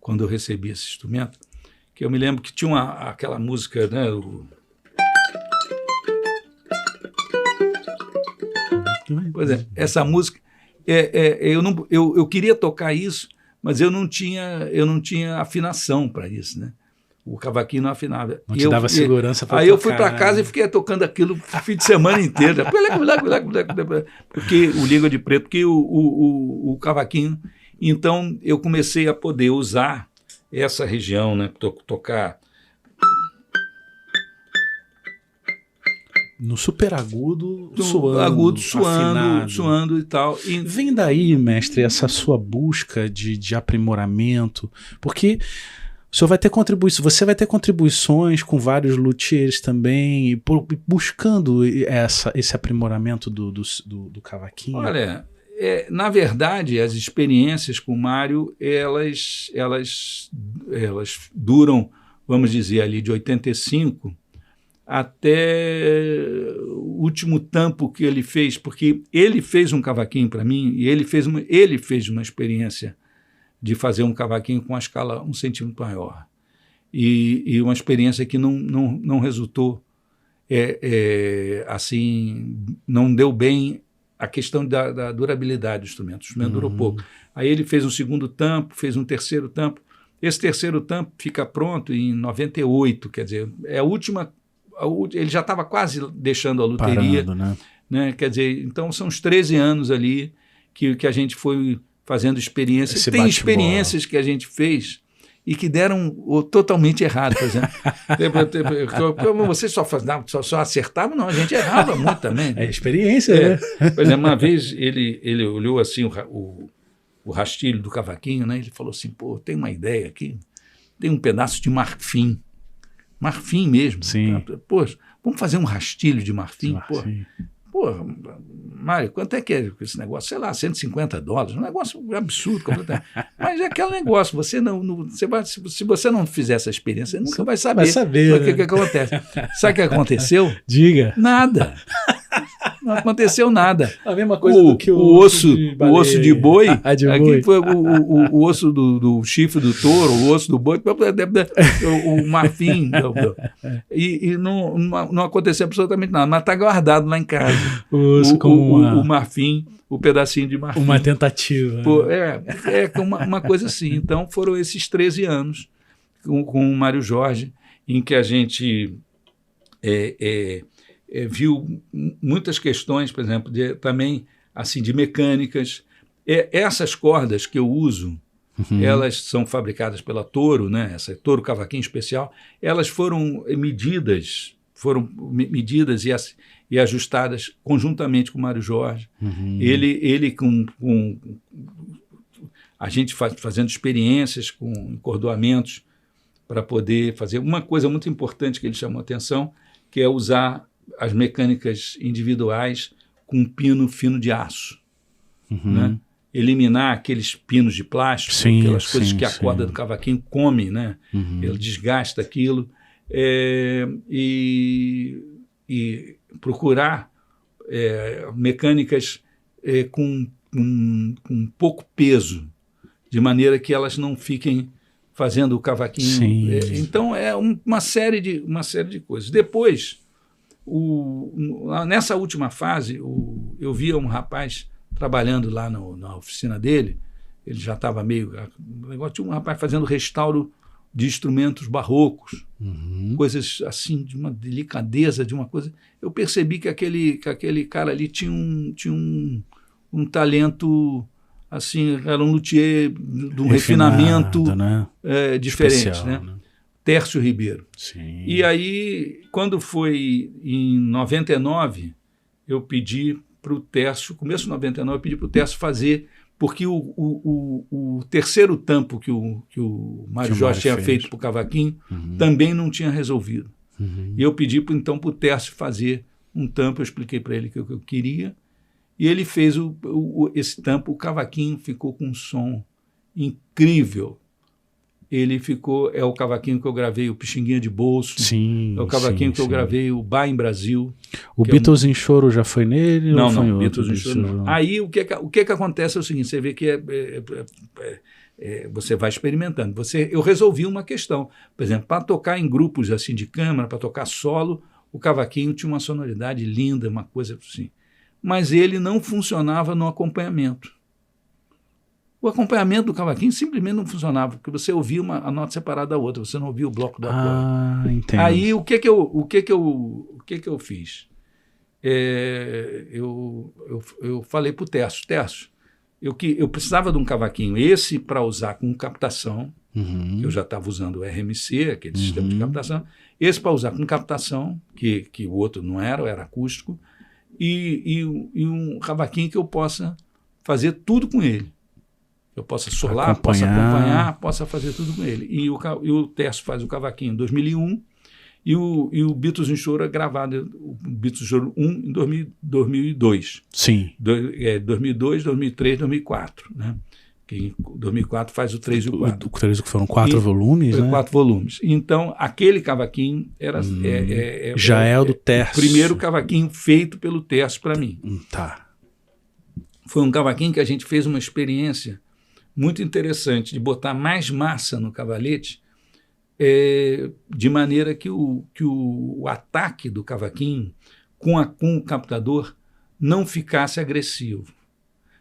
[SPEAKER 2] quando eu recebi esse instrumento, que eu me lembro que tinha aquela música, né, Pois é, essa música, eu queria tocar isso, mas eu não tinha afinação para isso, né? O cavaquinho não afinava.
[SPEAKER 1] Não te dava segurança para tocar.
[SPEAKER 2] Aí eu fui para casa e fiquei tocando aquilo o fim de semana inteiro. Porque o Língua de Preto, porque o cavaquinho. Então eu comecei a poder usar essa região, né? Tocar
[SPEAKER 1] no super agudo,
[SPEAKER 2] suando e tal. E
[SPEAKER 1] vem daí, mestre, essa sua busca de aprimoramento, porque você vai ter contribuições com vários luthiers também, e buscando esse aprimoramento do cavaquinho.
[SPEAKER 2] Olha, na verdade, as experiências com o Mário, elas duram, vamos dizer, ali de 85 até o último tampo que ele fez, porque ele fez um cavaquinho para mim e ele fez uma experiência de fazer um cavaquinho com a escala 1 centímetro maior. E uma experiência que não resultou, assim, não deu bem a questão da durabilidade do instrumento. O instrumento durou pouco. Aí ele fez um segundo tampo, fez um terceiro tampo. Esse terceiro tampo fica pronto em 98, quer dizer, é a última. Ele já estava quase deixando a luteria.
[SPEAKER 1] Parando,
[SPEAKER 2] né? Quer dizer, então são uns 13 anos ali que a gente foi fazendo experiências. Tem experiências que a gente fez e que deram totalmente errado, por exemplo. Você só acertava? Não, a gente errava muito também.
[SPEAKER 1] É experiência, né?
[SPEAKER 2] Por exemplo, uma vez ele olhou assim o rastilho do cavaquinho, né? Ele falou assim, pô, tem uma ideia aqui, tem um pedaço de marfim mesmo.
[SPEAKER 1] Sim.
[SPEAKER 2] Poxa, vamos fazer um rastilho de marfim? Pô, Mário, quanto é que é esse negócio? Sei lá, $150, um negócio absurdo. Mas é aquele negócio, se você não fizer essa experiência, você nunca vai saber. O que acontece. Sabe o que aconteceu?
[SPEAKER 1] Diga.
[SPEAKER 2] Nada. Não aconteceu nada.
[SPEAKER 1] A mesma coisa do que
[SPEAKER 2] o osso de boi, aqui foi o osso do chifre do touro, o osso do boi, o marfim. E não aconteceu absolutamente nada, mas está guardado lá em casa. O marfim, o pedacinho de marfim.
[SPEAKER 1] Uma tentativa.
[SPEAKER 2] Uma coisa assim. Então foram esses 13 anos com o Mário Jorge, em que a gente viu muitas questões, por exemplo, também assim, de mecânicas. Essas cordas que eu uso, elas são fabricadas pela Toro, né? Essa Toro Cavaquinho Especial, elas foram medidas e ajustadas conjuntamente com o Mário Jorge. Ele com a gente fazendo experiências com encordoamentos para poder fazer. Uma coisa muito importante que ele chamou a atenção, que é usar as mecânicas individuais com pino fino de aço. Né? Eliminar aqueles pinos de plástico, aquelas coisas que a corda do cavaquinho come, né? Ele desgasta aquilo. E procurar mecânicas com pouco peso, de maneira que elas não fiquem fazendo o cavaquinho. Então, é uma série de coisas. Depois, nessa última fase, eu via um rapaz trabalhando lá na oficina dele, ele já estava meio... tinha um rapaz fazendo restauro de instrumentos barrocos, coisas assim, de uma delicadeza, de uma coisa... Eu percebi que aquele cara ali tinha um talento, assim, era um luthier de um refinamento,
[SPEAKER 1] né?
[SPEAKER 2] Diferente,
[SPEAKER 1] especial,
[SPEAKER 2] né? Tércio Ribeiro.
[SPEAKER 1] Sim.
[SPEAKER 2] E aí, quando foi em 99, eu pedi para o Tércio, começo de 99, eu pedi para o Tércio fazer, porque o terceiro tampo que o Mário Jorge tinha feito para o cavaquinho também não tinha resolvido. E eu pedi, então, para o Tércio fazer um tampo, eu expliquei para ele o que eu queria, e ele fez esse tampo, o cavaquinho ficou com um som incrível, ele ficou, é o cavaquinho que eu gravei o Pixinguinha de Bolso,
[SPEAKER 1] sim,
[SPEAKER 2] é o cavaquinho que eu gravei o Bar em Brasil.
[SPEAKER 1] O Beatles em Choro já foi nele?
[SPEAKER 2] Não,
[SPEAKER 1] ou foi
[SPEAKER 2] não,
[SPEAKER 1] outro?
[SPEAKER 2] Beatles em Choro não. Aí o que acontece é o seguinte, você vê que você vai experimentando. Eu resolvi uma questão, por exemplo, para tocar em grupos assim de câmara, para tocar solo, o cavaquinho tinha uma sonoridade linda, uma coisa assim, mas ele não funcionava no acompanhamento. O acompanhamento do cavaquinho simplesmente não funcionava, porque você ouvia a nota separada da outra, você não ouvia o bloco do acorde.
[SPEAKER 1] Entendo.
[SPEAKER 2] Aí o que eu fiz? Eu falei para o Tércio, eu precisava de um cavaquinho esse para usar com captação, eu já estava usando o RMC, aquele sistema de captação, esse para usar com captação, que o outro não era acústico, e um cavaquinho que eu possa fazer tudo com ele. Eu possa solar, possa acompanhar, possa fazer tudo com ele. E o Tércio faz o cavaquinho em 2001 e o Beatles em Choro é gravado, o Beatles em Choro 1 em 2002.
[SPEAKER 1] Sim.
[SPEAKER 2] 2002, 2003, 2004. Né? Que em 2004 faz o 3 e o 4.
[SPEAKER 1] O 3 foram 4 volumes, né?
[SPEAKER 2] 4 volumes. Então, aquele cavaquinho era...
[SPEAKER 1] já é o do Tércio.
[SPEAKER 2] O primeiro cavaquinho feito pelo Tércio para mim.
[SPEAKER 1] Tá.
[SPEAKER 2] Foi um cavaquinho que a gente fez uma experiência muito interessante de botar mais massa no cavalete, de maneira que o ataque do cavaquinho com o captador não ficasse agressivo.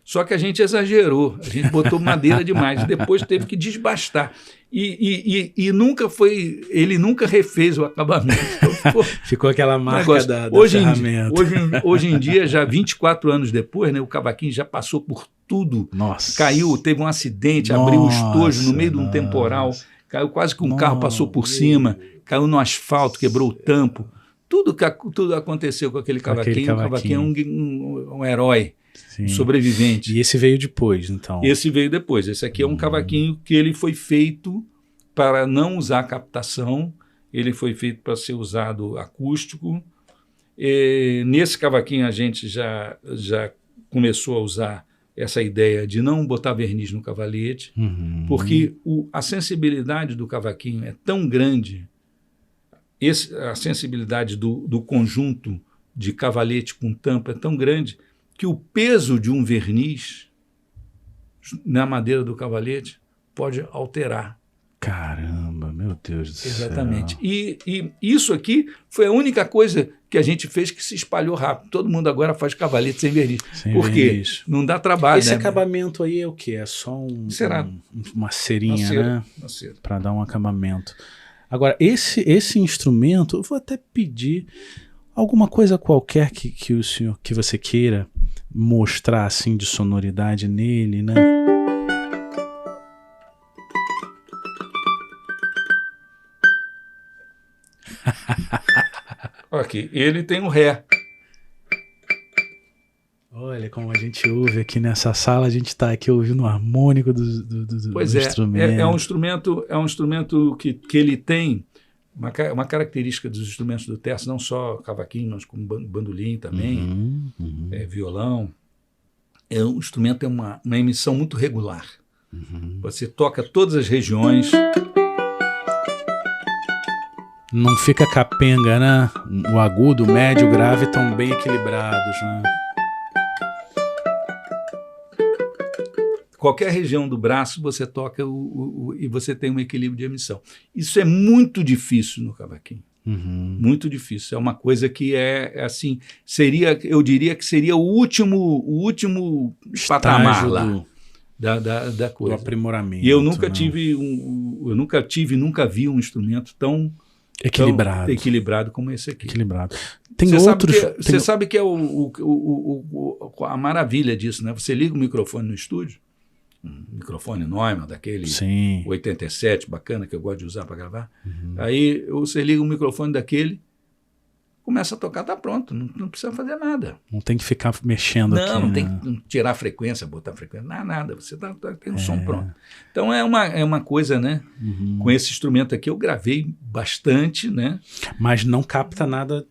[SPEAKER 2] Só que a gente exagerou, a gente botou madeira demais, e depois teve que desbastar. E nunca foi, ele nunca refez o acabamento. Então
[SPEAKER 1] ficou aquela marca da ferramenta.
[SPEAKER 2] Hoje em dia, já 24 anos depois, né, o cavaquinho já passou por tudo.
[SPEAKER 1] Nossa.
[SPEAKER 2] Caiu, teve um acidente, abriu o estojo no meio de um temporal, caiu quase que um carro passou por cima, caiu no asfalto, quebrou o tampo. Tudo aconteceu com aquele cavaquinho. O cavaquinho é um herói.
[SPEAKER 1] Sim.
[SPEAKER 2] Sobrevivente.
[SPEAKER 1] E esse veio depois, então?
[SPEAKER 2] Esse veio depois. Esse aqui é um cavaquinho que ele foi feito para não usar captação, ele foi feito para ser usado acústico. Nesse cavaquinho a gente já começou a usar essa ideia de não botar verniz no cavalete, porque a sensibilidade do cavaquinho é tão grande, a sensibilidade do conjunto de cavalete com tampa é tão grande que o peso de um verniz na madeira do cavalete pode alterar.
[SPEAKER 1] Caramba, meu Deus do céu.
[SPEAKER 2] Exatamente. E isso aqui foi a única coisa que a gente fez que se espalhou rápido. Todo mundo agora faz cavalete sem verniz. Por quê? Não dá trabalho.
[SPEAKER 1] Esse acabamento aí é o quê? É só uma cerinha, né? Para dar um acabamento. Agora, esse instrumento, eu vou até pedir alguma coisa qualquer que o senhor, que você queira mostrar assim de sonoridade nele, né?
[SPEAKER 2] Aqui, ele tem o Ré.
[SPEAKER 1] Olha como a gente ouve aqui nessa sala, a gente está aqui ouvindo o harmônico do instrumento.
[SPEAKER 2] É um instrumento que ele tem uma característica dos instrumentos do Tércio, não só cavaquinho, mas como bandolim também, violão. O instrumento é uma emissão muito regular. Você toca todas as regiões.
[SPEAKER 1] Não fica capenga, né? O agudo, o médio, o grave estão bem equilibrados, né?
[SPEAKER 2] Qualquer região do braço você toca e você tem um equilíbrio de emissão. Isso é muito difícil no cavaquinho. Muito difícil. É uma coisa que assim, eu diria que seria o último patamar lá da coisa.
[SPEAKER 1] Do aprimoramento.
[SPEAKER 2] E eu nunca vi um instrumento tão equilibrado como esse aqui.
[SPEAKER 1] Equilibrado.
[SPEAKER 2] Você sabe que é a maravilha disso, né? Você liga o microfone no estúdio, um microfone Neumann, daquele 87, bacana, que eu gosto de usar para gravar. Aí você liga o microfone daquele, começa a tocar, tá pronto, não precisa fazer nada.
[SPEAKER 1] Não tem que ficar mexendo aqui.
[SPEAKER 2] Não tem que tirar a frequência, botar a frequência, nada. Você tem um som pronto. Então é uma coisa, né? Com esse instrumento aqui eu gravei bastante, né?
[SPEAKER 1] Mas não capta nada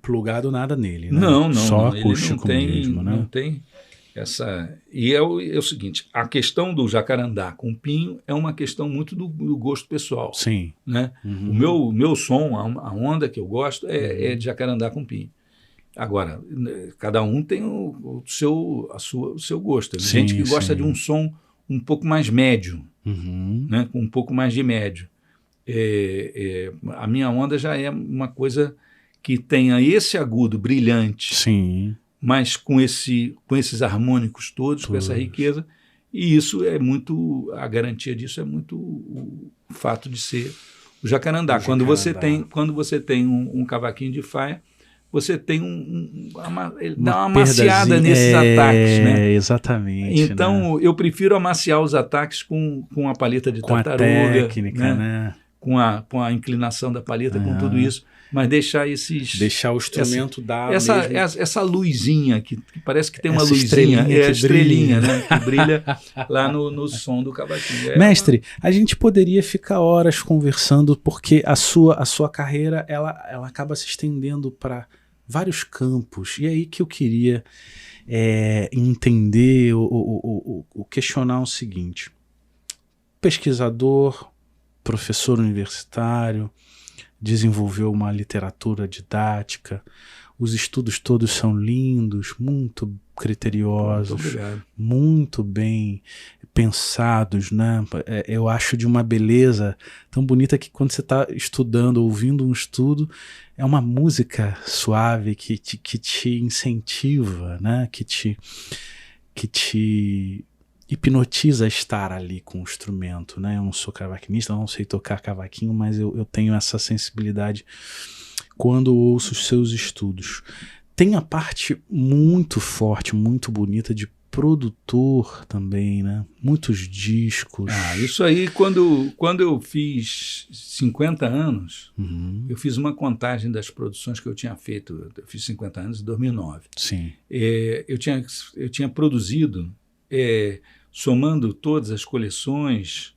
[SPEAKER 1] plugado nada nele, né?
[SPEAKER 2] Não.
[SPEAKER 1] Só acústico
[SPEAKER 2] ele não tem,
[SPEAKER 1] mesmo, né?
[SPEAKER 2] Não tem. E é o seguinte, a questão do jacarandá com pinho é uma questão muito do gosto pessoal.
[SPEAKER 1] Sim.
[SPEAKER 2] Né? O meu som, a onda que eu gosto é de jacarandá com pinho. Agora, cada um tem o seu gosto. Tem gente que gosta de um som um pouco mais médio, né? Com um pouco mais de médio. A minha onda já é uma coisa que tenha esse agudo brilhante,
[SPEAKER 1] sim,
[SPEAKER 2] mas com esses harmônicos todos, com essa riqueza, e isso é muito, a garantia disso é muito o fato de ser o jacarandá. Quando você tem um cavaquinho de faia, você tem ele dá uma amaciada nesses ataques, né?
[SPEAKER 1] Exatamente.
[SPEAKER 2] Então,
[SPEAKER 1] né?
[SPEAKER 2] eu prefiro amaciar os ataques com a palheta de tartaruga,
[SPEAKER 1] a técnica, né?
[SPEAKER 2] Com a inclinação da palheta, com tudo isso, mas deixar o instrumento dar essa luzinha que parece que tem uma luzinha, a estrelinha, né, que brilha lá no som do cavaquinho.
[SPEAKER 1] Mestre, a gente poderia ficar horas conversando, porque a sua carreira ela acaba se estendendo para vários campos, e aí que eu queria entender ou questionar o seguinte: pesquisador, professor universitário, desenvolveu uma literatura didática, os estudos todos são lindos, muito criteriosos, muito bem pensados, né? Eu acho de uma beleza tão bonita que quando você está estudando, ouvindo um estudo, é uma música suave que te incentiva, né? Que te hipnotiza a estar ali com o instrumento, né? Eu não sou cavaquinista, eu não sei tocar cavaquinho, mas eu tenho essa sensibilidade quando ouço os seus estudos. Tem a parte muito forte, muito bonita de produtor também, né? Muitos discos.
[SPEAKER 2] Isso aí, quando eu fiz 50 anos, eu fiz uma contagem das produções que eu tinha feito. Eu fiz 50 anos em 2009.
[SPEAKER 1] Sim.
[SPEAKER 2] Eu tinha produzido, somando todas as coleções,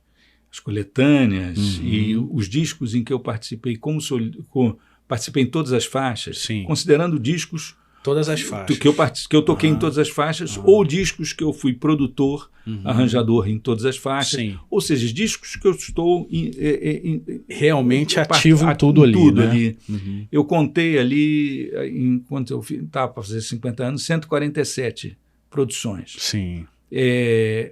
[SPEAKER 2] as coletâneas e os discos em que eu participei, participei em todas as faixas,
[SPEAKER 1] sim,
[SPEAKER 2] considerando discos
[SPEAKER 1] todas as faixas
[SPEAKER 2] que eu toquei em todas as faixas, ou discos que eu fui produtor, arranjador em todas as faixas, sim, ou seja, discos que eu estou
[SPEAKER 1] realmente ativo em tudo ali. Né?
[SPEAKER 2] Eu contei ali, enquanto eu estava para fazer 50 anos, 147 produções.
[SPEAKER 1] Sim.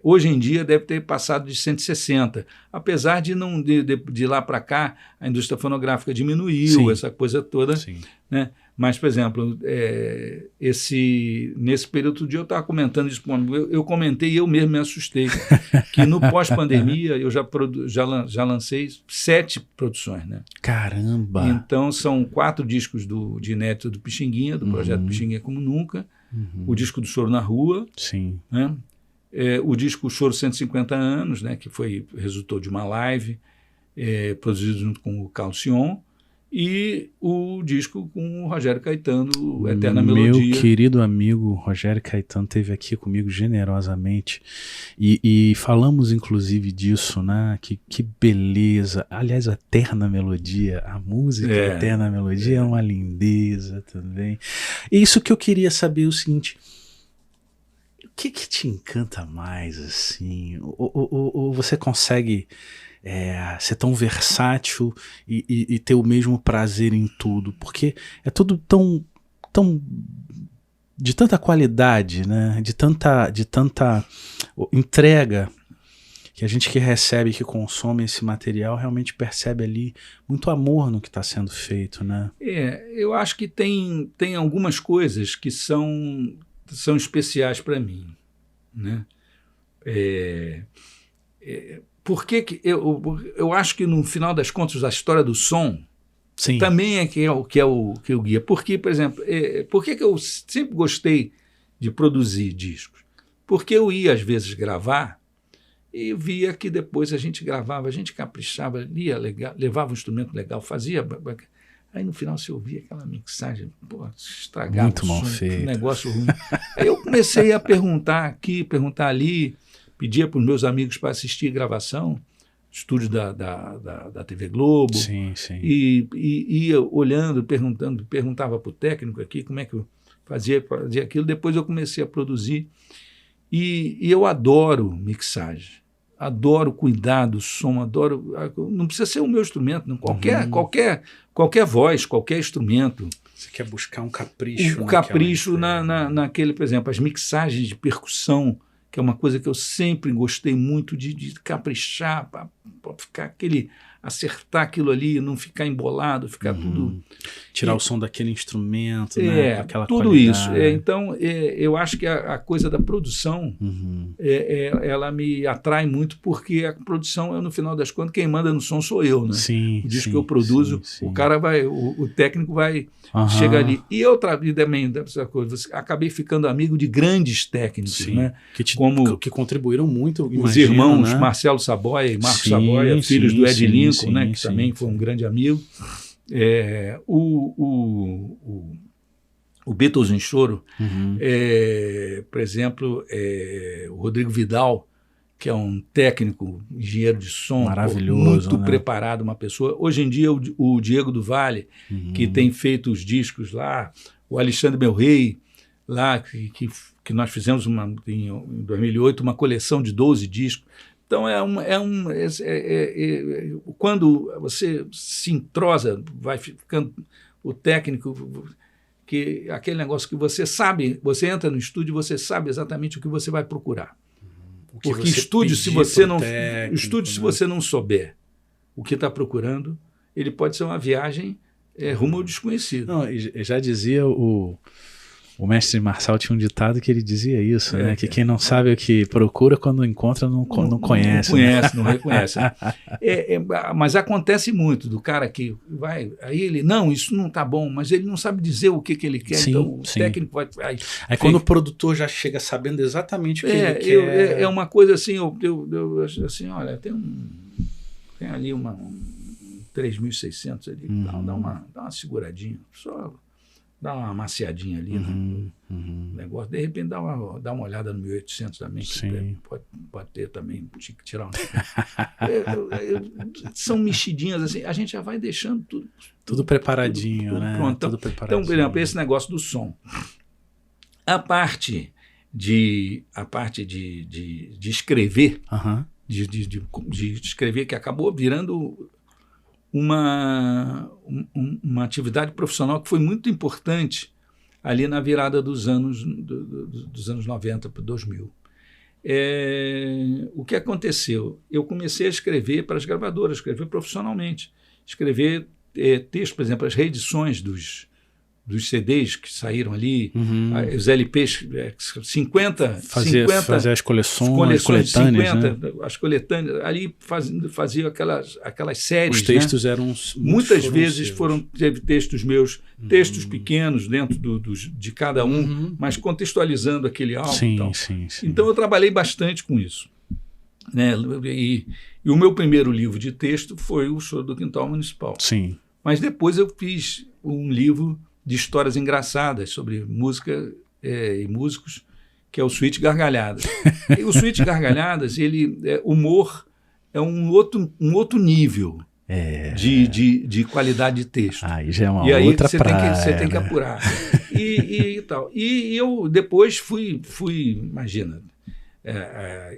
[SPEAKER 2] Hoje em dia deve ter passado de 160, apesar de lá para cá a indústria fonográfica diminuiu, sim, essa coisa toda, sim, né? Mas, por exemplo, nesse período do dia eu estava comentando isso, eu comentei e eu mesmo me assustei, que no pós-pandemia eu já lancei 7 produções. Né?
[SPEAKER 1] Caramba!
[SPEAKER 2] Então são 4 discos de inédito do Pixinguinha, do projeto Pixinguinha Como Nunca, o disco do Choro na Rua,
[SPEAKER 1] sim,
[SPEAKER 2] né? O disco Choro 150 Anos, né? Que resultou de uma live produzido junto com o Carlos Sion, e o disco com o Rogério Caetano, o Eterna Melodia.
[SPEAKER 1] Meu querido amigo Rogério Caetano esteve aqui comigo generosamente e falamos inclusive disso, né? Que beleza. Aliás, a Eterna Melodia, a música Eterna Melodia é uma lindeza também. E isso que eu queria saber é o seguinte: o que te encanta mais, assim? Ou você consegue ser tão versátil e ter o mesmo prazer em tudo? Porque é tudo tão de tanta qualidade, né? De tanta entrega, que a gente que recebe, que consome esse material, realmente percebe ali muito amor no que está sendo feito, né?
[SPEAKER 2] Eu acho que tem algumas coisas que são especiais para mim, né? Porque eu acho que, no final das contas, a história do som, sim, também é o que guia. Porque, por exemplo, por que eu sempre gostei de produzir discos? Porque eu ia, às vezes, gravar e via que depois a gente gravava, a gente caprichava, lia legal, levava um instrumento legal, fazia... Aí, no final, você ouvia aquela mixagem, estragada,
[SPEAKER 1] muito mal feito,
[SPEAKER 2] um negócio ruim. Aí eu comecei a perguntar aqui, perguntar ali, pedia para os meus amigos para assistir gravação, estúdio da TV Globo,
[SPEAKER 1] sim, sim,
[SPEAKER 2] e ia olhando, perguntava para o técnico aqui como é que eu fazia aquilo. Depois eu comecei a produzir E eu adoro mixagem, adoro cuidar do som, adoro. Não precisa ser o meu instrumento, não, qualquer voz, qualquer instrumento.
[SPEAKER 1] Você quer buscar um capricho.
[SPEAKER 2] Um capricho naquele, por exemplo, as mixagens de percussão, que é uma coisa que eu sempre gostei muito de caprichar, para ficar acertar aquilo ali, não ficar embolado, ficar tudo...
[SPEAKER 1] Tirar o som daquele instrumento, né? Aquela
[SPEAKER 2] tudo
[SPEAKER 1] qualidade.
[SPEAKER 2] Isso. Então, eu acho que a coisa da produção, ela me atrai muito, porque a produção, no final das contas, quem manda no som sou eu, né?
[SPEAKER 1] Sim,
[SPEAKER 2] o disco que eu produzo,
[SPEAKER 1] sim.
[SPEAKER 2] o cara vai, o técnico vai chegar ali. E eu também, dessa coisa, acabei ficando amigo de grandes técnicos, né?
[SPEAKER 1] Que contribuíram muito,
[SPEAKER 2] os irmãos, né? Marcelo Saboia e Marcos Saboia, filhos do Ed Lincoln, né? Que também foi um grande amigo. O Beatles em Choro, por exemplo, o Rodrigo Vidal, que é um técnico, engenheiro de som,
[SPEAKER 1] maravilhoso,
[SPEAKER 2] muito preparado, uma pessoa. Hoje em dia, o Diego do Vale, que tem feito os discos lá, o Alexandre Belrey, lá, que nós fizemos em 2008 uma coleção de 12 discos. Então, quando você se entrosa, vai ficando o técnico, aquele negócio que você sabe, você entra no estúdio e você sabe exatamente o que você vai procurar. Porque estúdio, se você não souber o que está procurando, ele pode ser uma viagem rumo ao desconhecido.
[SPEAKER 1] Não, já dizia o mestre Marçal, tinha um ditado que ele dizia isso, né? Que quem não sabe o que procura, quando encontra, não conhece.
[SPEAKER 2] Não conhece, né? Não reconhece. Mas acontece muito do cara que vai... Aí ele, não, isso não está bom, mas ele não sabe dizer o que ele quer, então o técnico vai...
[SPEAKER 1] Aí quando o produtor já chega sabendo exatamente o que ele quer...
[SPEAKER 2] É uma coisa assim, eu assim, olha, tem ali uma 3.600 ali, dá uma seguradinha, só... Dá uma amaciadinha ali no negócio. De repente dá uma olhada no 1800 também, que pode ter também, tinha que tirar são mexidinhas assim, a gente já vai deixando
[SPEAKER 1] tudo preparadinho, tudo, né?
[SPEAKER 2] Pronto.
[SPEAKER 1] Tudo preparadinho.
[SPEAKER 2] Então, por exemplo, esse negócio do som. A parte de escrever, de escrever, que acabou virando uma atividade profissional que foi muito importante ali na virada dos anos 90 para 2000. O que aconteceu? Eu comecei a escrever para as gravadoras, escrever profissionalmente, escrever textos, por exemplo, as reedições dos CDs que saíram ali, os LPs, 50...
[SPEAKER 1] Fazer as coleções coletâneas, 50,
[SPEAKER 2] né? As coletâneas, ali fazia aquelas séries.
[SPEAKER 1] Os textos, né? Eram
[SPEAKER 2] muitas vezes teve textos meus, textos pequenos dentro de cada mas contextualizando aquele álbum.
[SPEAKER 1] Sim.
[SPEAKER 2] Então eu trabalhei bastante com isso, né? E o meu primeiro livro de texto foi o Choro do Quintal Municipal.
[SPEAKER 1] Sim.
[SPEAKER 2] Mas depois eu fiz um livro de histórias engraçadas sobre música e músicos, que é o Suíte Gargalhadas. E o Suíte Gargalhadas, humor é um outro nível de qualidade de texto.
[SPEAKER 1] Aí já é uma outra praia.
[SPEAKER 2] Você tem que apurar. E tal. E eu depois fui imagina,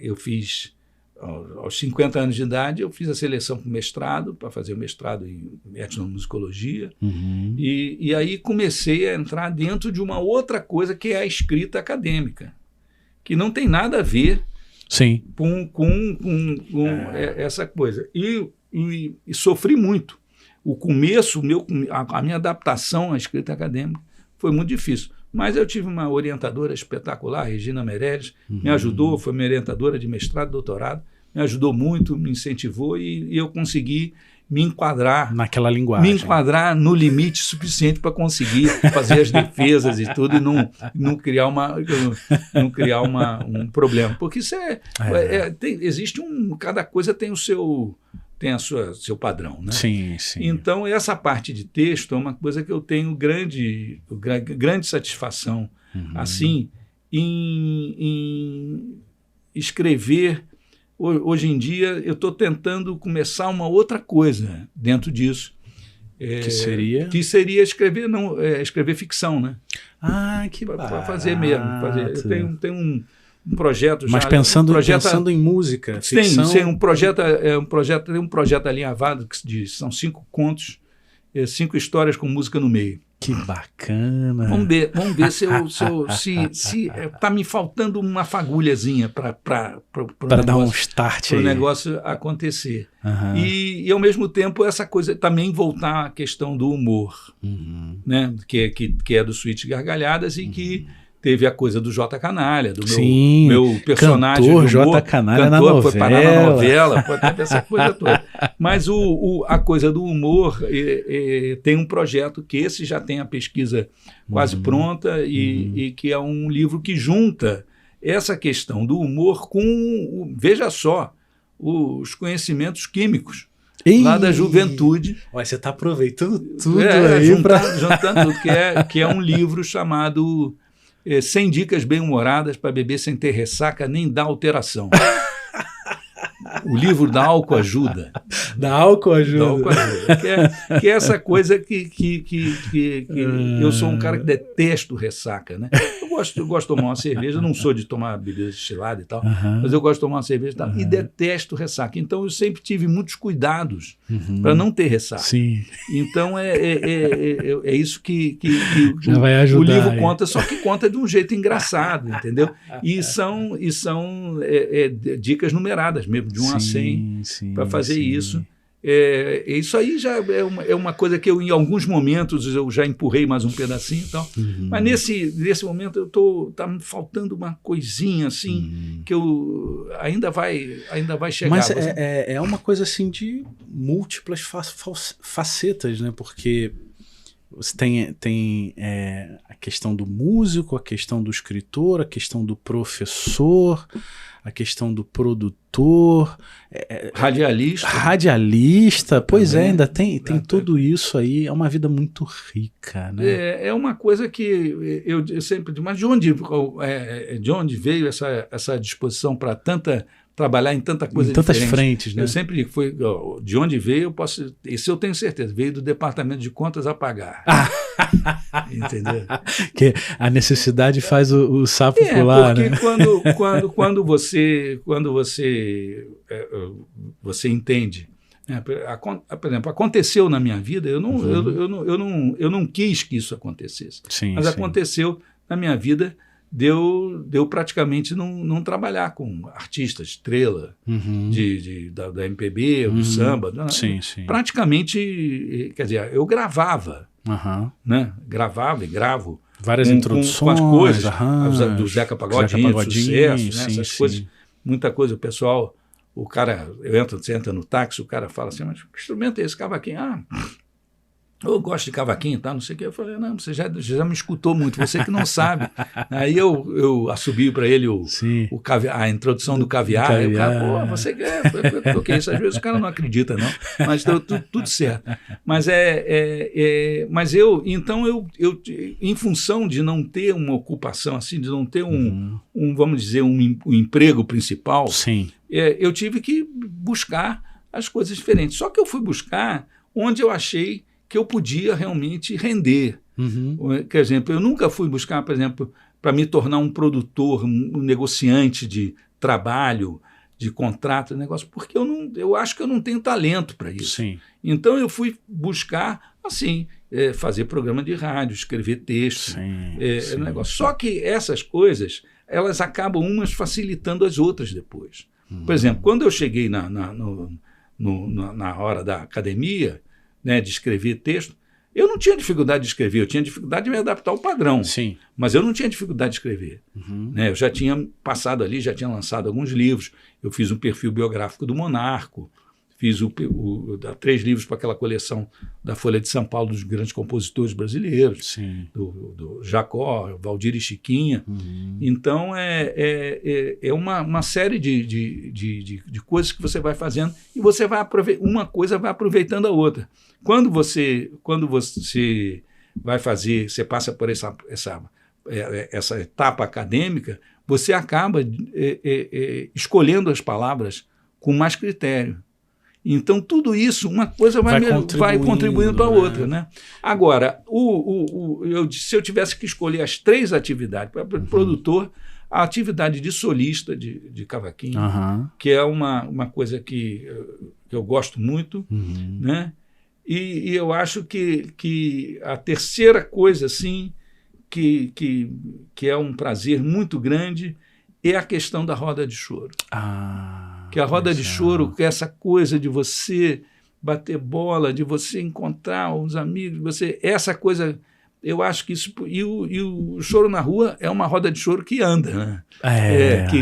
[SPEAKER 2] eu fiz... Aos 50 anos de idade, eu fiz a seleção para o mestrado, para fazer o mestrado em etnomusicologia, e aí comecei a entrar dentro de uma outra coisa, que é a escrita acadêmica, que não tem nada a ver com essa coisa. E sofri muito. O começo, a minha adaptação à escrita acadêmica foi muito difícil. Mas eu tive uma orientadora espetacular, Regina Meirelles, me ajudou, foi minha orientadora de mestrado e doutorado, me ajudou muito, me incentivou e eu consegui me enquadrar
[SPEAKER 1] naquela linguagem.
[SPEAKER 2] Me enquadrar no limite suficiente para conseguir fazer as defesas e tudo e não criar um problema. Porque isso existe cada coisa tem o seu... tem seu padrão, né?
[SPEAKER 1] Sim.
[SPEAKER 2] Então, essa parte de texto é uma coisa que eu tenho grande satisfação, assim, em escrever. Hoje em dia, eu estou tentando começar uma outra coisa dentro disso.
[SPEAKER 1] Que seria?
[SPEAKER 2] Que seria escrever ficção, né?
[SPEAKER 1] Que barato.
[SPEAKER 2] Para fazer mesmo. Eu tenho projeto.
[SPEAKER 1] Mas pensando em música, ficção...
[SPEAKER 2] Tem um projeto alinhavado, são 5 contos, 5 histórias com música no meio.
[SPEAKER 1] Que bacana.
[SPEAKER 2] Vamos ver se tá me faltando uma fagulhazinha para
[SPEAKER 1] dar um start
[SPEAKER 2] para o negócio acontecer.
[SPEAKER 1] Uhum.
[SPEAKER 2] E ao mesmo tempo essa coisa também voltar à questão do humor, né? que é do Suíte Gargalhadas e que teve a coisa do J. Canalha, do meu personagem.
[SPEAKER 1] Cantor J. Canalha na novela.
[SPEAKER 2] Foi parar na novela, pode ter essa coisa toda. Mas a coisa do humor tem um projeto que esse já tem a pesquisa quase pronta e que é um livro que junta essa questão do humor com, veja só, os conhecimentos químicos. Lá da juventude.
[SPEAKER 1] Olha, você está aproveitando tudo aí.
[SPEAKER 2] Juntando tudo, que é um livro chamado 100 dicas bem-humoradas para beber sem ter ressaca nem dar alteração. O livro da álcool ajuda.
[SPEAKER 1] Da álcool ajuda.
[SPEAKER 2] Que é essa coisa que eu sou um cara que detesto ressaca, né? Eu gosto de tomar uma cerveja, não sou de tomar bebida destilada e tal, mas eu gosto de tomar uma cerveja e tal, e detesto ressaca. Então eu sempre tive muitos cuidados para não ter ressaca.
[SPEAKER 1] Sim.
[SPEAKER 2] Então é isso que
[SPEAKER 1] já vai ajudar,
[SPEAKER 2] o livro conta, só que conta de um jeito engraçado, entendeu? E são dicas numeradas mesmo, de 1 a 100, para fazer isso. Isso aí já é uma coisa que eu, em alguns momentos, eu já empurrei mais um pedacinho e tal. Mas nesse momento tá me faltando uma coisinha assim que eu ainda vai chegar.
[SPEAKER 1] Mas é uma coisa assim de múltiplas facetas, né? Porque você tem a questão do músico, a questão do escritor, a questão do professor, a questão do produtor, radialista, pois também, ainda tem tudo isso aí, é uma vida muito rica, né?
[SPEAKER 2] É uma coisa que eu sempre digo, mas de onde veio essa disposição para trabalhar em tanta coisa diferente?
[SPEAKER 1] Em tantas frentes, né?
[SPEAKER 2] Eu sempre digo, de onde veio, isso eu tenho certeza, veio do departamento de contas a pagar. Entendeu?
[SPEAKER 1] Que a necessidade faz o sapo pular,
[SPEAKER 2] porque
[SPEAKER 1] né?
[SPEAKER 2] quando você entende, né? Por exemplo, aconteceu na minha vida, eu não quis que isso acontecesse, mas aconteceu na minha vida. Deu praticamente não trabalhar com artista, estrela da MPB ou do samba. Praticamente, quer dizer, eu gravava, né? Gravava e gravo.
[SPEAKER 1] Várias introduções,
[SPEAKER 2] com as coisas do Zeca Pagodinho, sucesso, né? Essas coisas, muita coisa. O pessoal, você entra no táxi, o cara fala assim, mas que instrumento é esse? Cavaquinho? Eu gosto de cavaquinho, tá? Não sei o que. Eu falei, não, você já me escutou muito, você que não sabe. Aí eu assobio para ele a introdução do caviar. Aí o cara, você quer? Eu toquei isso. Às vezes o cara não acredita, não. Mas deu tudo certo. Mas mas eu, em função de não ter uma ocupação assim, de não ter vamos dizer, um emprego principal, eu tive que buscar as coisas diferentes. Só que eu fui buscar onde eu achei que eu podia realmente render. Por exemplo, eu nunca fui buscar, por exemplo, para me tornar um produtor, um negociante de trabalho, de contrato, de negócio, porque eu acho que eu não tenho talento para isso. Então eu fui buscar, assim, fazer programa de rádio, escrever texto, negócio. Só que essas coisas, elas acabam umas facilitando as outras depois. Por exemplo, quando eu cheguei na hora da academia, né, de escrever texto, eu não tinha dificuldade de escrever, eu tinha dificuldade de me adaptar ao padrão, mas eu não tinha dificuldade de escrever. Né, eu já tinha passado ali, já tinha lançado alguns livros, eu fiz um perfil biográfico do Monarco, fiz 3 livros para aquela coleção da Folha de São Paulo dos grandes compositores brasileiros, do Jacó, Valdir e Chiquinha. Então, é uma série de coisas que você vai fazendo e você vai uma coisa vai aproveitando a outra. Quando você vai fazer, você passa por essa etapa acadêmica, você acaba escolhendo as palavras com mais critério. Então, tudo isso, uma coisa vai contribuindo para a outra. Né? Agora, se eu tivesse que escolher as 3 atividades, para produtor, A atividade de solista de cavaquinho, que é uma coisa que eu gosto muito, né? E eu acho que a terceira coisa, assim, que é um prazer muito grande, é a questão da roda de choro. Que a roda de choro, que é essa coisa de você bater bola, de você encontrar os amigos, essa coisa, eu acho que isso... E o choro na rua é uma roda de choro que anda, né?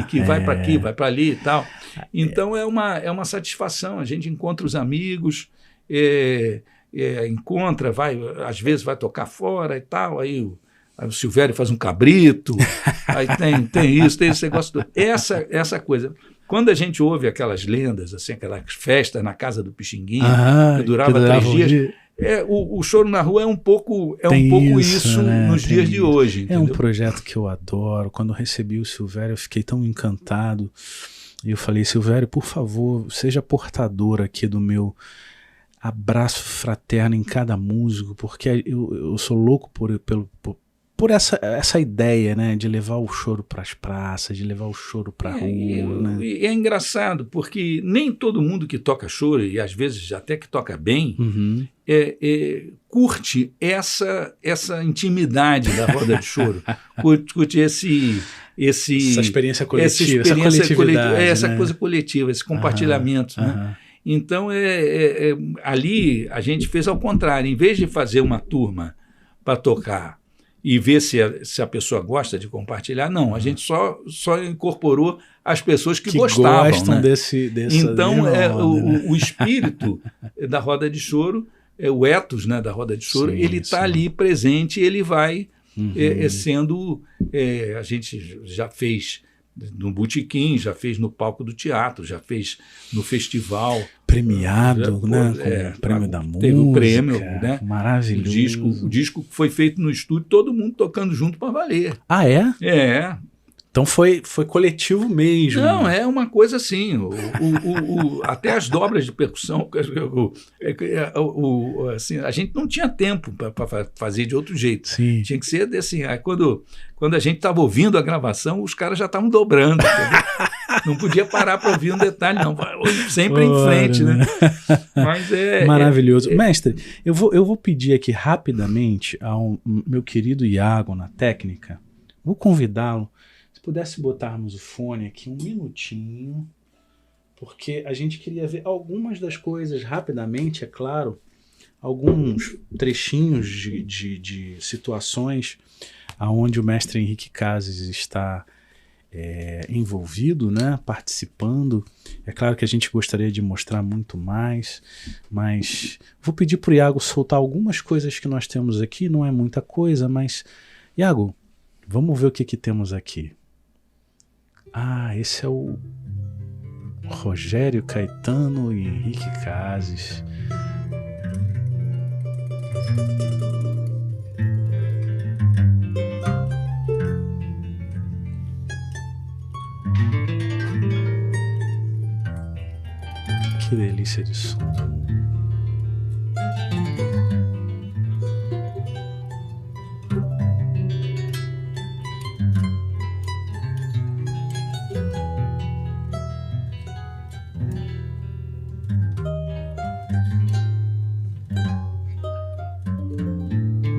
[SPEAKER 2] Que vai para aqui, vai para ali e tal. Então é uma satisfação, a gente encontra os amigos, encontra, às vezes vai tocar fora e tal, aí o Silvério faz um cabrito, aí tem isso, tem esse negócio. Essa coisa. Quando a gente ouve aquelas lendas, assim, aquelas festas na casa do Pixinguinha, que durava 3 dias, o choro na rua é um pouco isso, né? Nos dias de hoje. Entendeu?
[SPEAKER 1] É um projeto que eu adoro. Quando eu recebi o Silvério, eu fiquei tão encantado. E eu falei, Silvério, por favor, seja portador aqui do meu abraço fraterno em cada músico, porque eu sou louco por essa ideia, né, de levar o choro para as praças, de levar o choro para a rua. Né?
[SPEAKER 2] É engraçado, porque nem todo mundo que toca choro, e às vezes até que toca bem, curte essa intimidade da roda de choro, curte essa
[SPEAKER 1] experiência coletiva,
[SPEAKER 2] essa coisa coletiva, esse compartilhamento. Né? Então, ali a gente fez ao contrário. Em vez de fazer uma turma para tocar e ver se a pessoa gosta de compartilhar, não, a gente só incorporou as pessoas que gostavam.
[SPEAKER 1] Gostam, né?
[SPEAKER 2] Então, o espírito da roda de choro, o ethos, né, da roda de choro, ele está ali presente, ele vai sendo... a gente já fez no Botequim, já fez no palco do teatro, já fez no festival.
[SPEAKER 1] Premiado, né? Com o prêmio da música.
[SPEAKER 2] Teve o prêmio, né?
[SPEAKER 1] Maravilhoso.
[SPEAKER 2] O disco foi feito no estúdio, todo mundo tocando junto para valer.
[SPEAKER 1] Ah, é?
[SPEAKER 2] É.
[SPEAKER 1] Então foi coletivo mesmo.
[SPEAKER 2] Não, é uma coisa assim. Até as dobras de percussão, assim, a gente não tinha tempo para fazer de outro jeito.
[SPEAKER 1] Sim.
[SPEAKER 2] Tinha que ser assim. Aí quando a gente estava ouvindo a gravação, os caras já estavam dobrando. Não podia parar para ouvir um detalhe, não. Sempre em frente, né? Mas
[SPEAKER 1] maravilhoso. Mestre, eu vou pedir aqui rapidamente ao meu querido Iago na técnica. Vou convidá-lo. Pudesse botarmos o fone aqui um minutinho, porque a gente queria ver algumas das coisas rapidamente, é claro, alguns trechinhos de situações onde o mestre Henrique Cazes está envolvido, né, participando. É claro que a gente gostaria de mostrar muito mais, mas vou pedir para o Iago soltar algumas coisas que nós temos aqui, não é muita coisa, mas, Iago, vamos ver o que temos aqui. Esse é o Rogério Caetano e Henrique Cazes. Que delícia de som.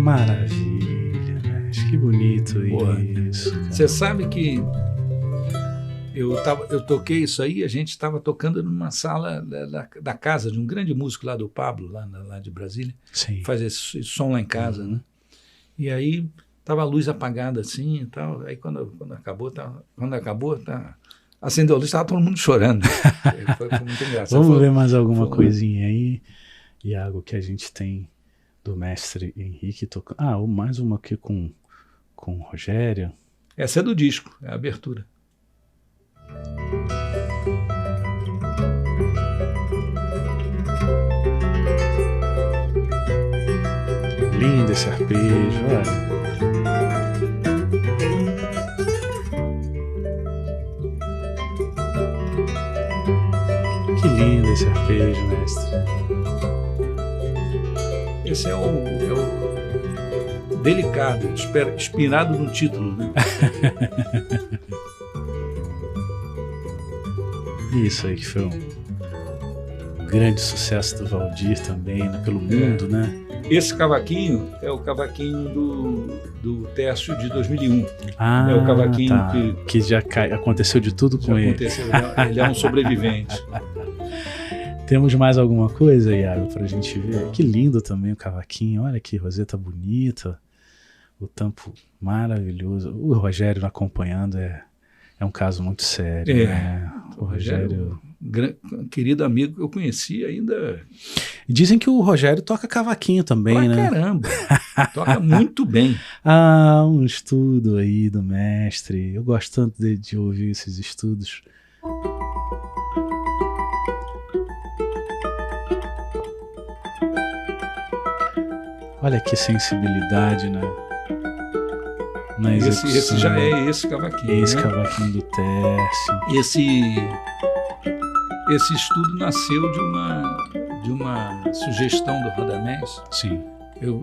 [SPEAKER 1] Maravilha, mas que bonito isso.
[SPEAKER 2] Você sabe que eu toquei isso aí, a gente estava tocando numa sala da casa de um grande músico lá do Pablo, lá de Brasília.
[SPEAKER 1] Sim.
[SPEAKER 2] Faz esse som lá em casa, né? E aí estava a luz apagada assim e tal. Aí quando acabou, acendeu a luz, estava todo mundo chorando. Foi muito engraçado.
[SPEAKER 1] Vamos ver mais alguma coisinha aí, Iago, que a gente tem do mestre Henrique tocando. Mais uma aqui com o Rogério.
[SPEAKER 2] Essa é do disco, é a abertura.
[SPEAKER 1] Lindo esse arpejo, olha. Que lindo esse arpejo, mestre.
[SPEAKER 2] Esse é o Delicado, inspirado no título, né?
[SPEAKER 1] Isso aí que foi um grande sucesso do Valdir também, né? Pelo mundo, né?
[SPEAKER 2] Esse cavaquinho é o cavaquinho do Tércio de 2001.
[SPEAKER 1] Ah,
[SPEAKER 2] é o cavaquinho
[SPEAKER 1] tá. Que já aconteceu de tudo com ele.
[SPEAKER 2] Ele é um sobrevivente.
[SPEAKER 1] Temos mais alguma coisa, Iago, pra gente ver? Que lindo também o cavaquinho. Olha que roseta bonita. O tampo maravilhoso. O Rogério acompanhando é um caso muito sério. Né?
[SPEAKER 2] O Rogério, querido amigo que eu conheci ainda.
[SPEAKER 1] Dizem que o Rogério toca cavaquinho também, né?
[SPEAKER 2] Caramba! Toca muito bem.
[SPEAKER 1] Um estudo aí do mestre. Eu gosto tanto de ouvir esses estudos. Olha que sensibilidade, né?
[SPEAKER 2] Esse já é esse cavaquinho.
[SPEAKER 1] Esse, né? Cavaquinho do Tércio.
[SPEAKER 2] Esse estudo nasceu de uma sugestão do Radamés.
[SPEAKER 1] Sim.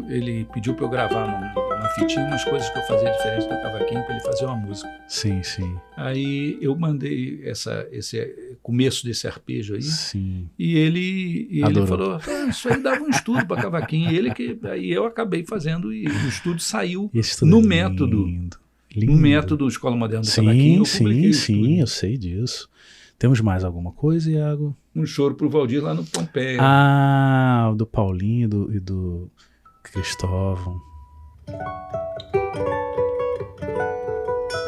[SPEAKER 2] Ele pediu para eu gravar numa fitinha umas coisas que eu fazia diferente do cavaquinho para ele fazer uma música.
[SPEAKER 1] Sim, sim.
[SPEAKER 2] Aí eu mandei esse começo desse arpejo aí.
[SPEAKER 1] Sim.
[SPEAKER 2] E ele falou, isso aí dava um estudo para cavaquinho. Aí eu acabei fazendo e o estudo saiu no método.
[SPEAKER 1] Lindo.
[SPEAKER 2] No método Escola Moderna do Cavaquinho.
[SPEAKER 1] Sim, eu sei disso. Temos mais alguma coisa, Iago?
[SPEAKER 2] Um choro pro Valdir lá no Pompeia.
[SPEAKER 1] O do Paulinho e do Cristóvão.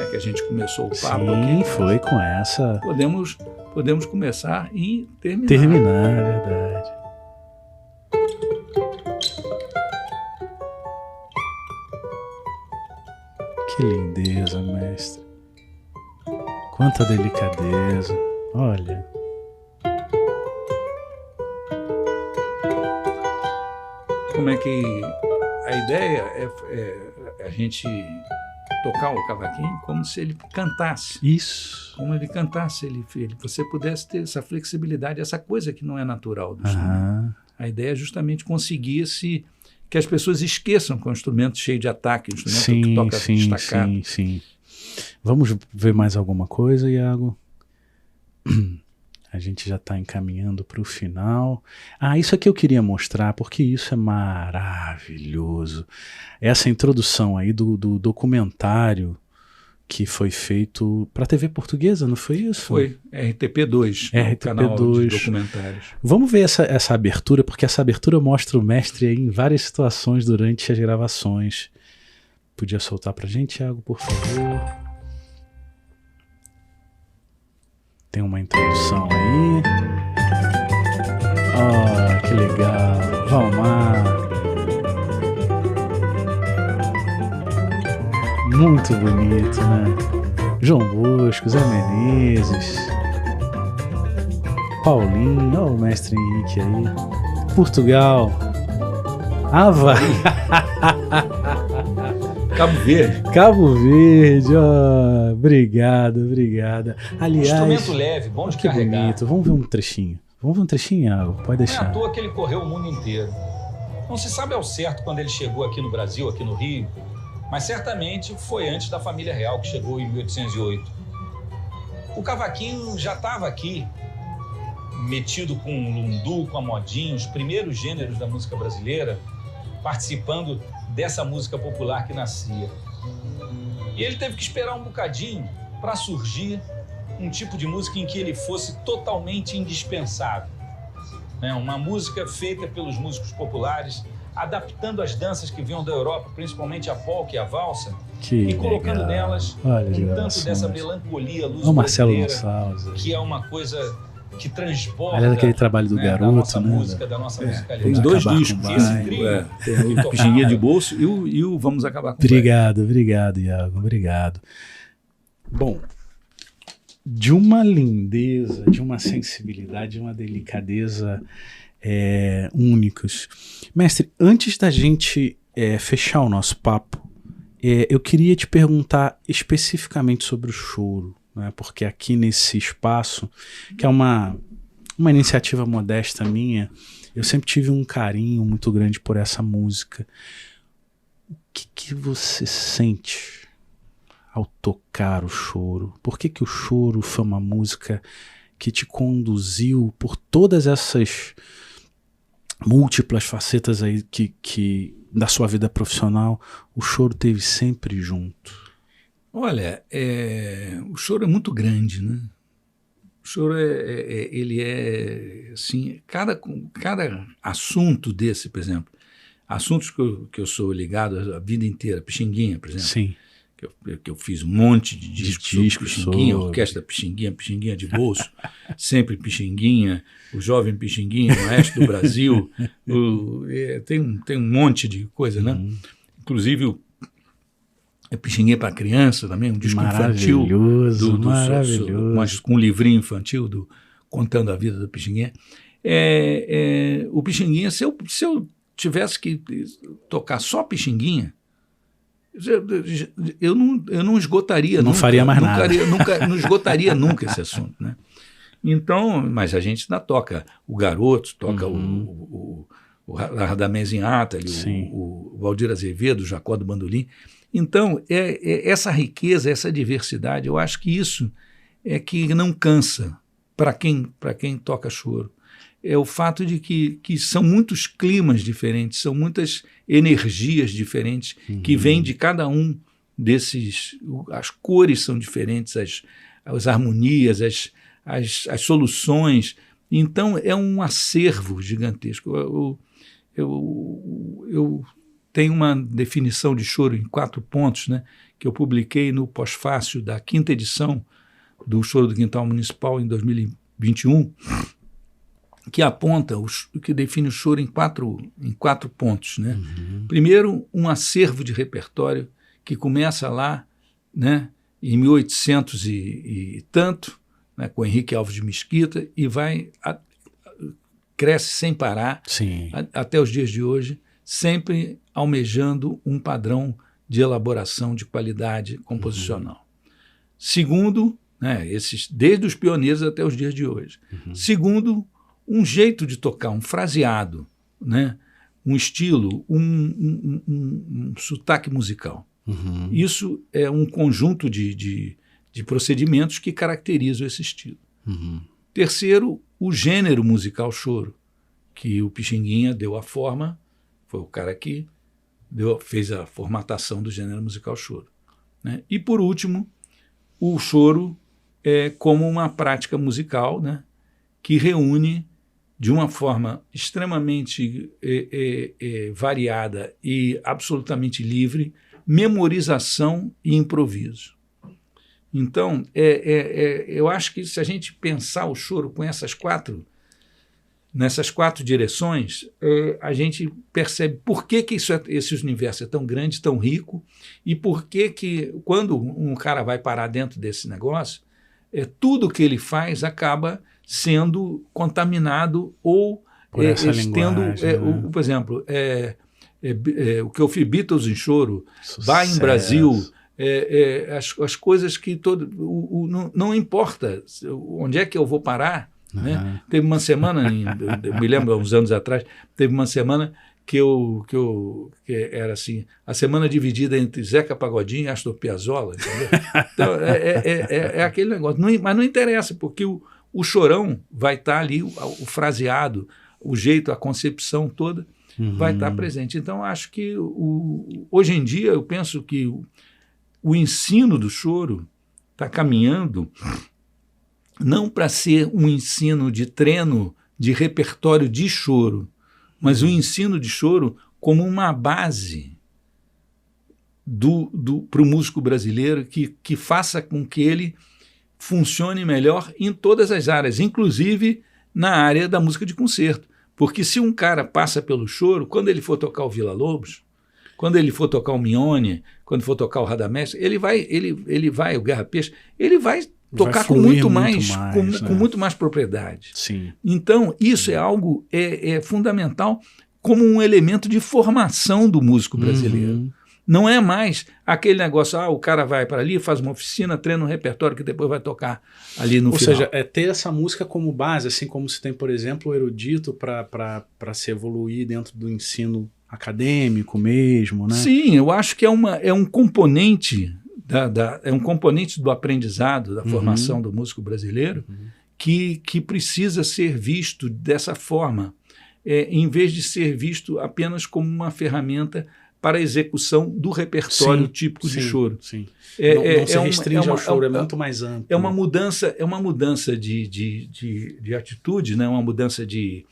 [SPEAKER 2] É que a gente começou o papo.
[SPEAKER 1] Sim, aqui. Foi com essa.
[SPEAKER 2] Podemos começar e terminar.
[SPEAKER 1] Terminar, é verdade. Que lindeza, mestre. Quanta delicadeza. Olha.
[SPEAKER 2] Como é que a ideia é a gente tocar o cavaquinho como se ele cantasse.
[SPEAKER 1] Isso.
[SPEAKER 2] Como ele cantasse, você pudesse ter essa flexibilidade, essa coisa que não é natural do instrumento. A ideia é justamente conseguir que as pessoas esqueçam que é um instrumento cheio de ataque, um instrumento que toca destacado.
[SPEAKER 1] Sim. Vamos ver mais alguma coisa, Iago? A gente já está encaminhando para o final. Isso aqui eu queria mostrar, porque isso é maravilhoso. Essa introdução aí do documentário que foi feito para a TV portuguesa, não foi isso?
[SPEAKER 2] Foi, RTP2, canal de documentários.
[SPEAKER 1] Vamos ver essa abertura, porque essa abertura mostra o mestre aí em várias situações durante as gravações. Podia soltar para a gente, Iago, por favor? Tem uma introdução aí. Que legal. Valmar. Muito bonito, né? João Bosco, Zé Menezes. Paulinho, o mestre Henrique aí. Portugal. Havaí. Cabo Verde, obrigada. Aliás,
[SPEAKER 3] instrumento leve, bom de carregar.
[SPEAKER 1] Bonito. Vamos ver um trechinho, Iago, pode deixar.
[SPEAKER 3] Não é à toa que ele correu o mundo inteiro. Não se sabe ao certo quando ele chegou aqui no Brasil, aqui no Rio, mas certamente foi antes da família real, que chegou em 1808. O cavaquinho já estava aqui, metido com o lundu, com a modinha, os primeiros gêneros da música brasileira, participando dessa música popular que nascia. E ele teve que esperar um bocadinho para surgir um tipo de música em que ele fosse totalmente indispensável. Uma música feita pelos músicos populares, adaptando as danças que vinham da Europa, principalmente a polca e a valsa, e colocando nelas um tanto dessa melancolia luso-brasileira, que é uma coisa que transborda.
[SPEAKER 1] Olha aquele trabalho do garoto,
[SPEAKER 3] da nossa
[SPEAKER 1] né?
[SPEAKER 3] música, da nossa musicalidade.
[SPEAKER 2] Tem 2 discos. Tem o Pigininha de Bolso e o Vamos Acabar com o
[SPEAKER 1] Obrigado, Iago. Obrigado. Bom, de uma lindeza, de uma sensibilidade, de uma delicadeza únicos. Mestre, antes da gente fechar o nosso papo, eu queria te perguntar especificamente sobre o choro. Né, porque aqui nesse espaço, que é uma iniciativa modesta minha, eu sempre tive um carinho muito grande por essa música. o que você sente ao tocar o choro? Por que o choro foi uma música que te conduziu por todas essas múltiplas facetas aí que da sua vida profissional, o choro teve sempre junto?
[SPEAKER 2] Olha, o choro é muito grande, né? O choro ele é assim, cada assunto desse, por exemplo, assuntos que eu sou ligado a vida inteira, Pixinguinha, por exemplo.
[SPEAKER 1] Sim.
[SPEAKER 2] Que eu fiz um monte de discos sobre Pixinguinha, Orquestra Pixinguinha, Pixinguinha de bolso, sempre Pixinguinha, o jovem Pixinguinha, o maestro do Brasil, tem um monte de coisa, né? Inclusive Pixinguinha para criança também, um disco infantil,
[SPEAKER 1] maravilhoso,
[SPEAKER 2] mas com um livrinho infantil contando a vida do Pixinguinha. O Pixinguinha, se eu tivesse que tocar só Pixinguinha, eu não esgotaria
[SPEAKER 1] não
[SPEAKER 2] nunca.
[SPEAKER 1] Faria mais nada.
[SPEAKER 2] Não esgotaria nunca esse assunto, né? Então, mas a gente ainda toca o Garoto, toca o Radamés Inhata, o Valdir Azevedo, o Jacó do Bandolim. Então, essa riqueza, essa diversidade, eu acho que isso é que não cansa para quem toca choro. É o fato de que são muitos climas diferentes, são muitas energias diferentes que vêm de cada um desses. As cores são diferentes, as harmonias, as soluções. Então, é um acervo gigantesco. Eu tenho uma definição de choro em 4 pontos, né, que eu publiquei no pós-fácil da 5ª edição do Choro do Quintal Municipal em 2021, que aponta, que define o choro em quatro pontos, né? Primeiro, um acervo de repertório que começa lá, né, em 1800 e tanto, né, com Henrique Alves de Mesquita, e cresce sem parar até os dias de hoje, sempre almejando um padrão de elaboração de qualidade composicional. Segundo, né, desde os pioneiros até os dias de hoje. Segundo, um jeito de tocar, um fraseado, né? Um estilo, um sotaque musical. Isso é um conjunto de procedimentos que caracterizam esse estilo. Terceiro, o gênero musical choro, que o Pixinguinha deu a forma, foi o cara que fez a formatação do gênero musical choro, né? E, por último, o choro como uma prática musical, né, que reúne de uma forma extremamente variada e absolutamente livre, memorização e improviso. Então, eu acho que se a gente pensar o choro com nessas 4 direções, a gente percebe por que esse universo é tão grande, tão rico, e por que quando um cara vai parar dentro desse negócio, tudo que ele faz acaba sendo contaminado ou tendo, por exemplo, o que eu fiz, Beatles em choro, vai em Brasil, as coisas que não importa onde é que eu vou parar, né? Teve uma semana, eu me lembro, há uns anos atrás, teve uma semana que era assim, a semana dividida entre Zeca Pagodinho e Astor Piazzolla, entendeu? Então, aquele negócio, mas não interessa, porque o chorão vai estar ali, o fraseado, o jeito, a concepção toda vai estar presente. Então, acho que hoje em dia eu penso que o ensino do choro está caminhando não para ser um ensino de treino de repertório de choro, mas o ensino de choro como uma base para o músico brasileiro que faça com que ele funcione melhor em todas as áreas, inclusive na área da música de concerto. Porque se um cara passa pelo choro, quando ele for tocar o Villa-Lobos, quando ele for tocar o Mione, quando for tocar o Radamés, ele vai o Guerra Peixe, ele vai tocar com muito mais, com muito mais propriedade.
[SPEAKER 1] Sim.
[SPEAKER 2] Então, isso é algo fundamental como um elemento de formação do músico brasileiro. Não é mais aquele negócio, o cara vai para ali, faz uma oficina, treina um repertório que depois vai tocar ali no final.
[SPEAKER 1] Ou seja, é ter essa música como base, assim como se tem, por exemplo, o erudito para se evoluir dentro do ensino acadêmico mesmo, né?
[SPEAKER 2] Sim, eu acho que é um componente é um componente do aprendizado, da formação do músico brasileiro, que precisa ser visto dessa forma, em vez de ser visto apenas como uma ferramenta para a execução do repertório típico de choro.
[SPEAKER 1] Sim. Não se restringe ao choro, é muito mais amplo.
[SPEAKER 2] É uma mudança de atitude, né? Uma mudança de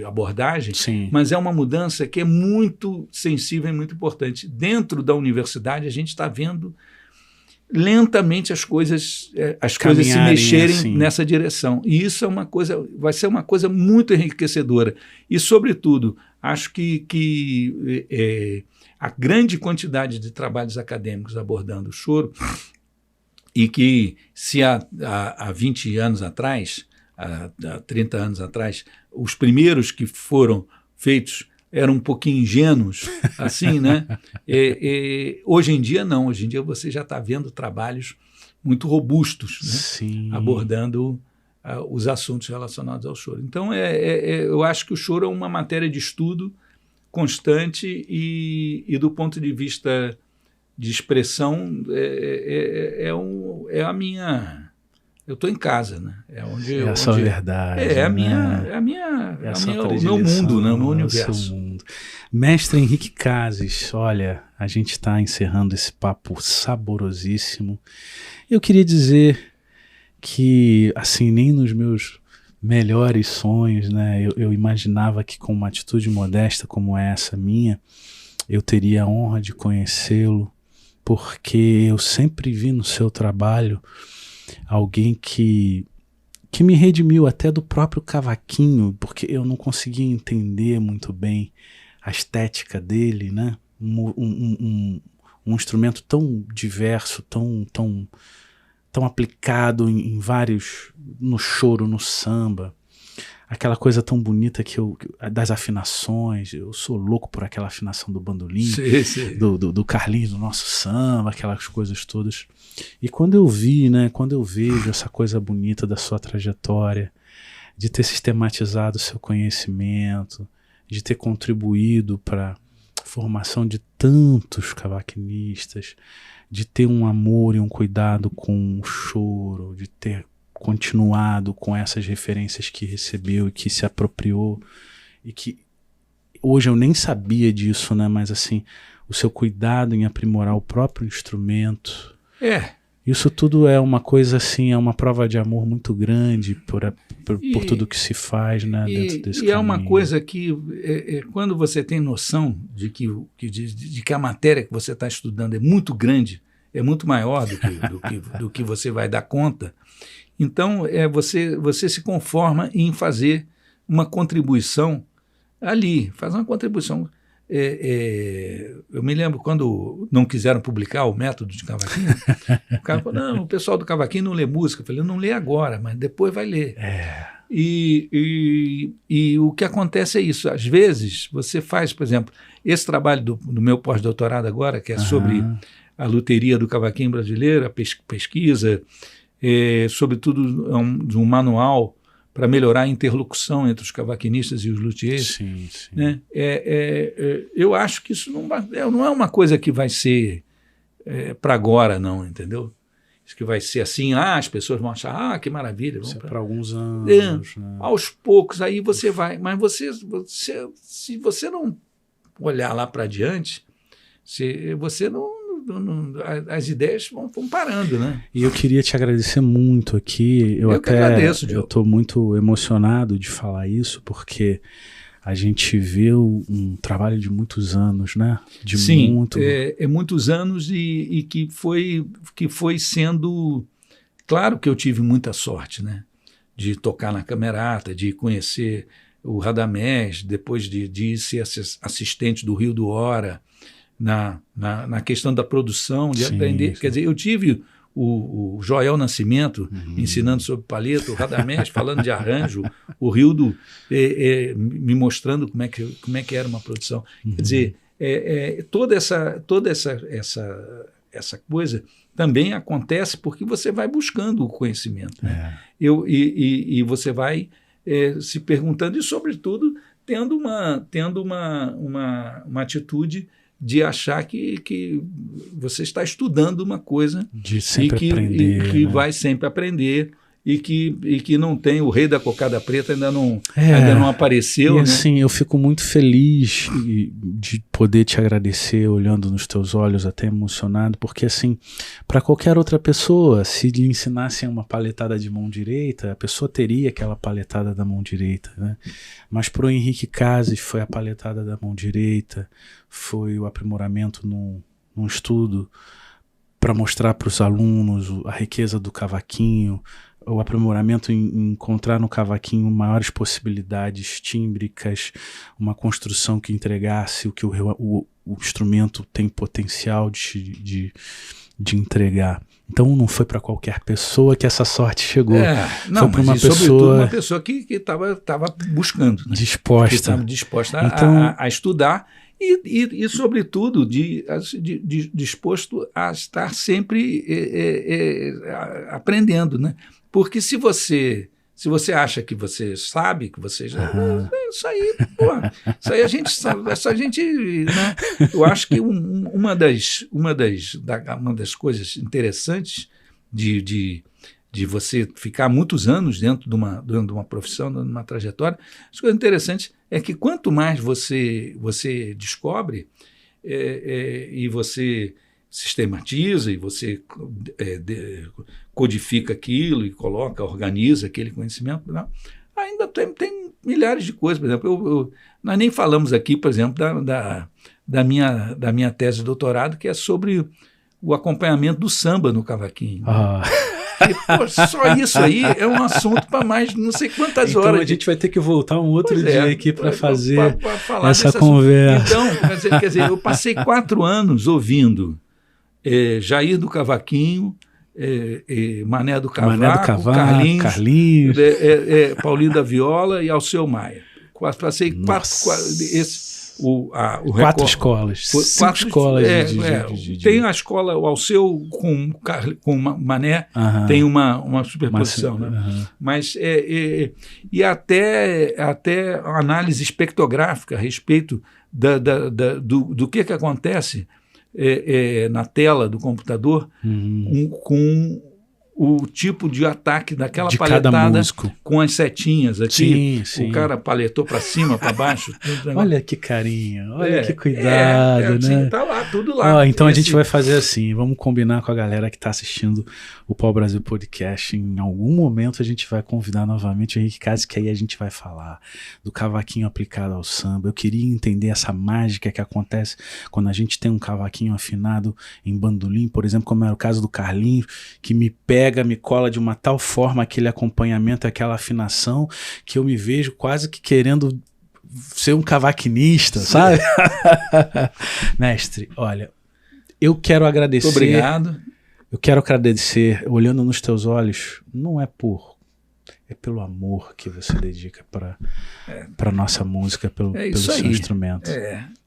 [SPEAKER 2] abordagem, mas é uma mudança que é muito sensível e muito importante. Dentro da universidade, a gente está vendo lentamente as coisas se mexerem assim nessa direção. E isso vai ser uma coisa muito enriquecedora. E, sobretudo, acho que a grande quantidade de trabalhos acadêmicos abordando o choro, e que se há 20 anos atrás, há 30 anos atrás, os primeiros que foram feitos eram um pouquinho ingênuos, assim, né? Hoje em dia, não. Hoje em dia você já está vendo trabalhos muito robustos, né? Abordando os assuntos relacionados ao choro. Então, eu acho que o choro é uma matéria de estudo constante e do ponto de vista de expressão, é a minha... Eu estou em casa, né? É onde
[SPEAKER 1] a sua verdade.
[SPEAKER 2] O meu mundo, né? O meu universo.
[SPEAKER 1] Mundo. Mestre Henrique Cases, olha, a gente está encerrando esse papo saborosíssimo. Eu queria dizer que, assim, nem nos meus melhores sonhos, né? Eu imaginava que com uma atitude modesta como essa minha, eu teria a honra de conhecê-lo, porque eu sempre vi no seu trabalho alguém que me redimiu até do próprio cavaquinho, porque eu não conseguia entender muito bem a estética dele, né? Um instrumento tão diverso, tão aplicado em vários, no choro, no samba, aquela coisa tão bonita das afinações. Eu sou louco por aquela afinação do bandolim, do Carlinhos, do nosso samba, aquelas coisas todas. E quando eu vejo essa coisa bonita da sua trajetória, de ter sistematizado o seu conhecimento, de ter contribuído para a formação de tantos cavaquinistas, de ter um amor e um cuidado com o choro, de ter continuado com essas referências que recebeu e que se apropriou, e que hoje eu nem sabia disso, né? Mas assim, o seu cuidado em aprimorar o próprio instrumento, isso tudo é uma coisa assim, é uma prova de amor muito grande por tudo que se faz, né, dentro desse caminho.
[SPEAKER 2] É uma coisa que quando você tem noção de que a matéria que você está estudando é muito grande, é muito maior do que você vai dar conta. Então, você se conforma em fazer uma contribuição ali, fazer uma contribuição. Eu me lembro quando não quiseram publicar o método de cavaquinho, o cara falou, não, o pessoal do cavaquinho não lê música. Eu falei, não lê agora, mas depois vai ler. E o que acontece é isso. Às vezes, você faz, por exemplo, esse trabalho do meu pós-doutorado agora, que é sobre a luteria do cavaquinho brasileiro, a pesquisa, sobretudo um manual para melhorar a interlocução entre os cavaquinistas e os luthiers.
[SPEAKER 1] Sim.
[SPEAKER 2] Né? Eu acho que isso não é uma coisa que vai ser para agora, não, entendeu? Isso que vai ser assim, as pessoas vão achar, que maravilha.
[SPEAKER 1] Isso para alguns anos. Né?
[SPEAKER 2] Aos poucos, aí você vai. Mas se você não olhar lá para adiante, você não... as ideias vão parando, né?
[SPEAKER 1] E eu queria te agradecer muito aqui. Eu
[SPEAKER 2] que agradeço, Diogo.
[SPEAKER 1] Eu estou muito emocionado de falar isso, porque a gente vê um trabalho de muitos anos, né?
[SPEAKER 2] Sim, muitos anos e que foi sendo... Claro que eu tive muita sorte, né? De tocar na Camerata, de conhecer o Radamés, depois de ser assistente do Rio do Hora, na questão da produção, de aprender. Quer dizer, eu tive o Joel Nascimento ensinando sobre palheta, o Radamés falando de arranjo, o Rildo me mostrando como é que era uma produção. Quer dizer, toda essa coisa também acontece porque você vai buscando o conhecimento. Né? E você vai se perguntando e, sobretudo, tendo uma atitude de achar que você está estudando uma coisa
[SPEAKER 1] de sempre aprender,
[SPEAKER 2] e que vai sempre aprender e que não tem o rei da cocada preta, ainda não apareceu.
[SPEAKER 1] E
[SPEAKER 2] né?
[SPEAKER 1] assim, eu fico muito feliz de poder te agradecer, olhando nos teus olhos, até emocionado, porque assim, para qualquer outra pessoa, se lhe ensinassem uma paletada de mão direita, a pessoa teria aquela paletada da mão direita, né? Mas para o Henrique Cazes foi a paletada da mão direita, foi o aprimoramento num estudo para mostrar para os alunos a riqueza do cavaquinho, o aprimoramento em encontrar no cavaquinho maiores possibilidades tímbricas, uma construção que entregasse o que o instrumento tem potencial de entregar. Então não foi para qualquer pessoa que essa sorte chegou.
[SPEAKER 2] Não,
[SPEAKER 1] foi para
[SPEAKER 2] sobretudo uma pessoa que estava buscando. Né?
[SPEAKER 1] Disposta.
[SPEAKER 2] Que estava disposta então, a estudar e sobretudo, disposto a estar sempre aprendendo, né? Porque se você acha que você sabe, que você já... Isso aí a gente... Né? Eu acho que uma das coisas interessantes de você ficar muitos anos dentro de uma profissão, de uma trajetória, as coisas interessantes é que quanto mais você descobre e você sistematiza e você codifica aquilo e organiza aquele conhecimento, não, ainda tem milhares de coisas. Por exemplo, nós nem falamos aqui, por exemplo, da minha tese de doutorado, que é sobre o acompanhamento do samba no cavaquinho. Só isso aí é um assunto para mais não sei quantas horas.
[SPEAKER 1] Então a gente vai ter que voltar um outro dia aqui para fazer
[SPEAKER 2] falar
[SPEAKER 1] essa conversa.
[SPEAKER 2] Então, quer dizer, eu passei 4 anos ouvindo Jair do Cavaquinho, Mané do Cavaco, Carlinhos. Paulinho da Viola e Alceu Maia. Passei
[SPEAKER 1] 4 escolas. 5 escolas.
[SPEAKER 2] Tem a escola, o Alceu com Mané, tem uma superposição. Né? Mas, e até análise espectrográfica a respeito do que acontece na tela do computador com o tipo de ataque daquela
[SPEAKER 1] de
[SPEAKER 2] paletada com as setinhas aqui.
[SPEAKER 1] Sim.
[SPEAKER 2] O cara paletou para cima, para baixo.
[SPEAKER 1] Olha que carinho, olha que cuidado, né?
[SPEAKER 2] Tá lá, tudo lá.
[SPEAKER 1] Então a gente vai fazer assim, vamos combinar com a galera que está assistindo o Pau Brasil Podcast. Em algum momento a gente vai convidar novamente o Henrique Cazes, que aí a gente vai falar do cavaquinho aplicado ao samba. Eu queria entender essa mágica que acontece quando a gente tem um cavaquinho afinado em bandolim, por exemplo, como era o caso do Carlinhos, que me cola de uma tal forma aquele acompanhamento, aquela afinação, que eu me vejo quase que querendo ser um cavaquinista, sabe? Mestre, olha, eu quero agradecer.
[SPEAKER 2] Muito obrigado.
[SPEAKER 1] Eu quero agradecer, olhando nos teus olhos, não é pelo amor que você dedica para nossa música, pelo seu instrumento.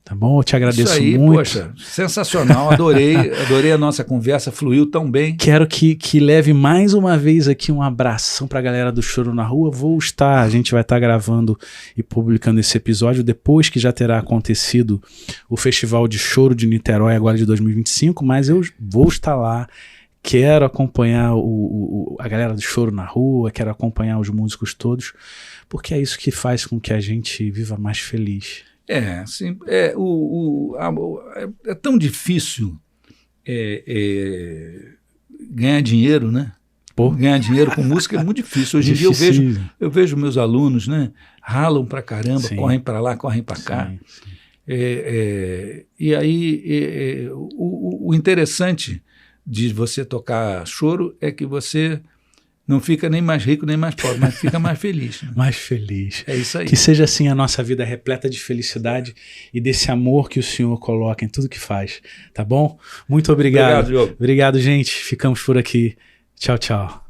[SPEAKER 1] Tá bom? Eu te agradeço
[SPEAKER 2] isso aí,
[SPEAKER 1] muito.
[SPEAKER 2] Poxa, sensacional, adorei a nossa conversa, fluiu tão bem.
[SPEAKER 1] Quero que leve mais uma vez aqui um abração pra galera do Choro na Rua. A gente vai estar gravando e publicando esse episódio depois que já terá acontecido o Festival de Choro de Niterói agora de 2025, mas eu vou estar lá. Quero acompanhar a galera do Choro na Rua, quero acompanhar os músicos todos, porque é isso que faz com que a gente viva mais feliz.
[SPEAKER 2] Sim, é tão difícil ganhar dinheiro, né? Ganhar dinheiro com música é muito difícil. Hoje em dia eu vejo meus alunos, né? Ralam pra caramba, correm para lá, correm para cá.
[SPEAKER 1] Sim.
[SPEAKER 2] E aí o interessante de você tocar choro é que você não fica nem mais rico nem mais pobre, mas fica mais feliz. Né?
[SPEAKER 1] Mais feliz.
[SPEAKER 2] É isso aí.
[SPEAKER 1] Que seja assim a nossa vida repleta de felicidade e desse amor que o Senhor coloca em tudo que faz. Tá bom? Muito obrigado.
[SPEAKER 2] Obrigado, Diogo.
[SPEAKER 1] Obrigado, gente. Ficamos por aqui. Tchau, tchau.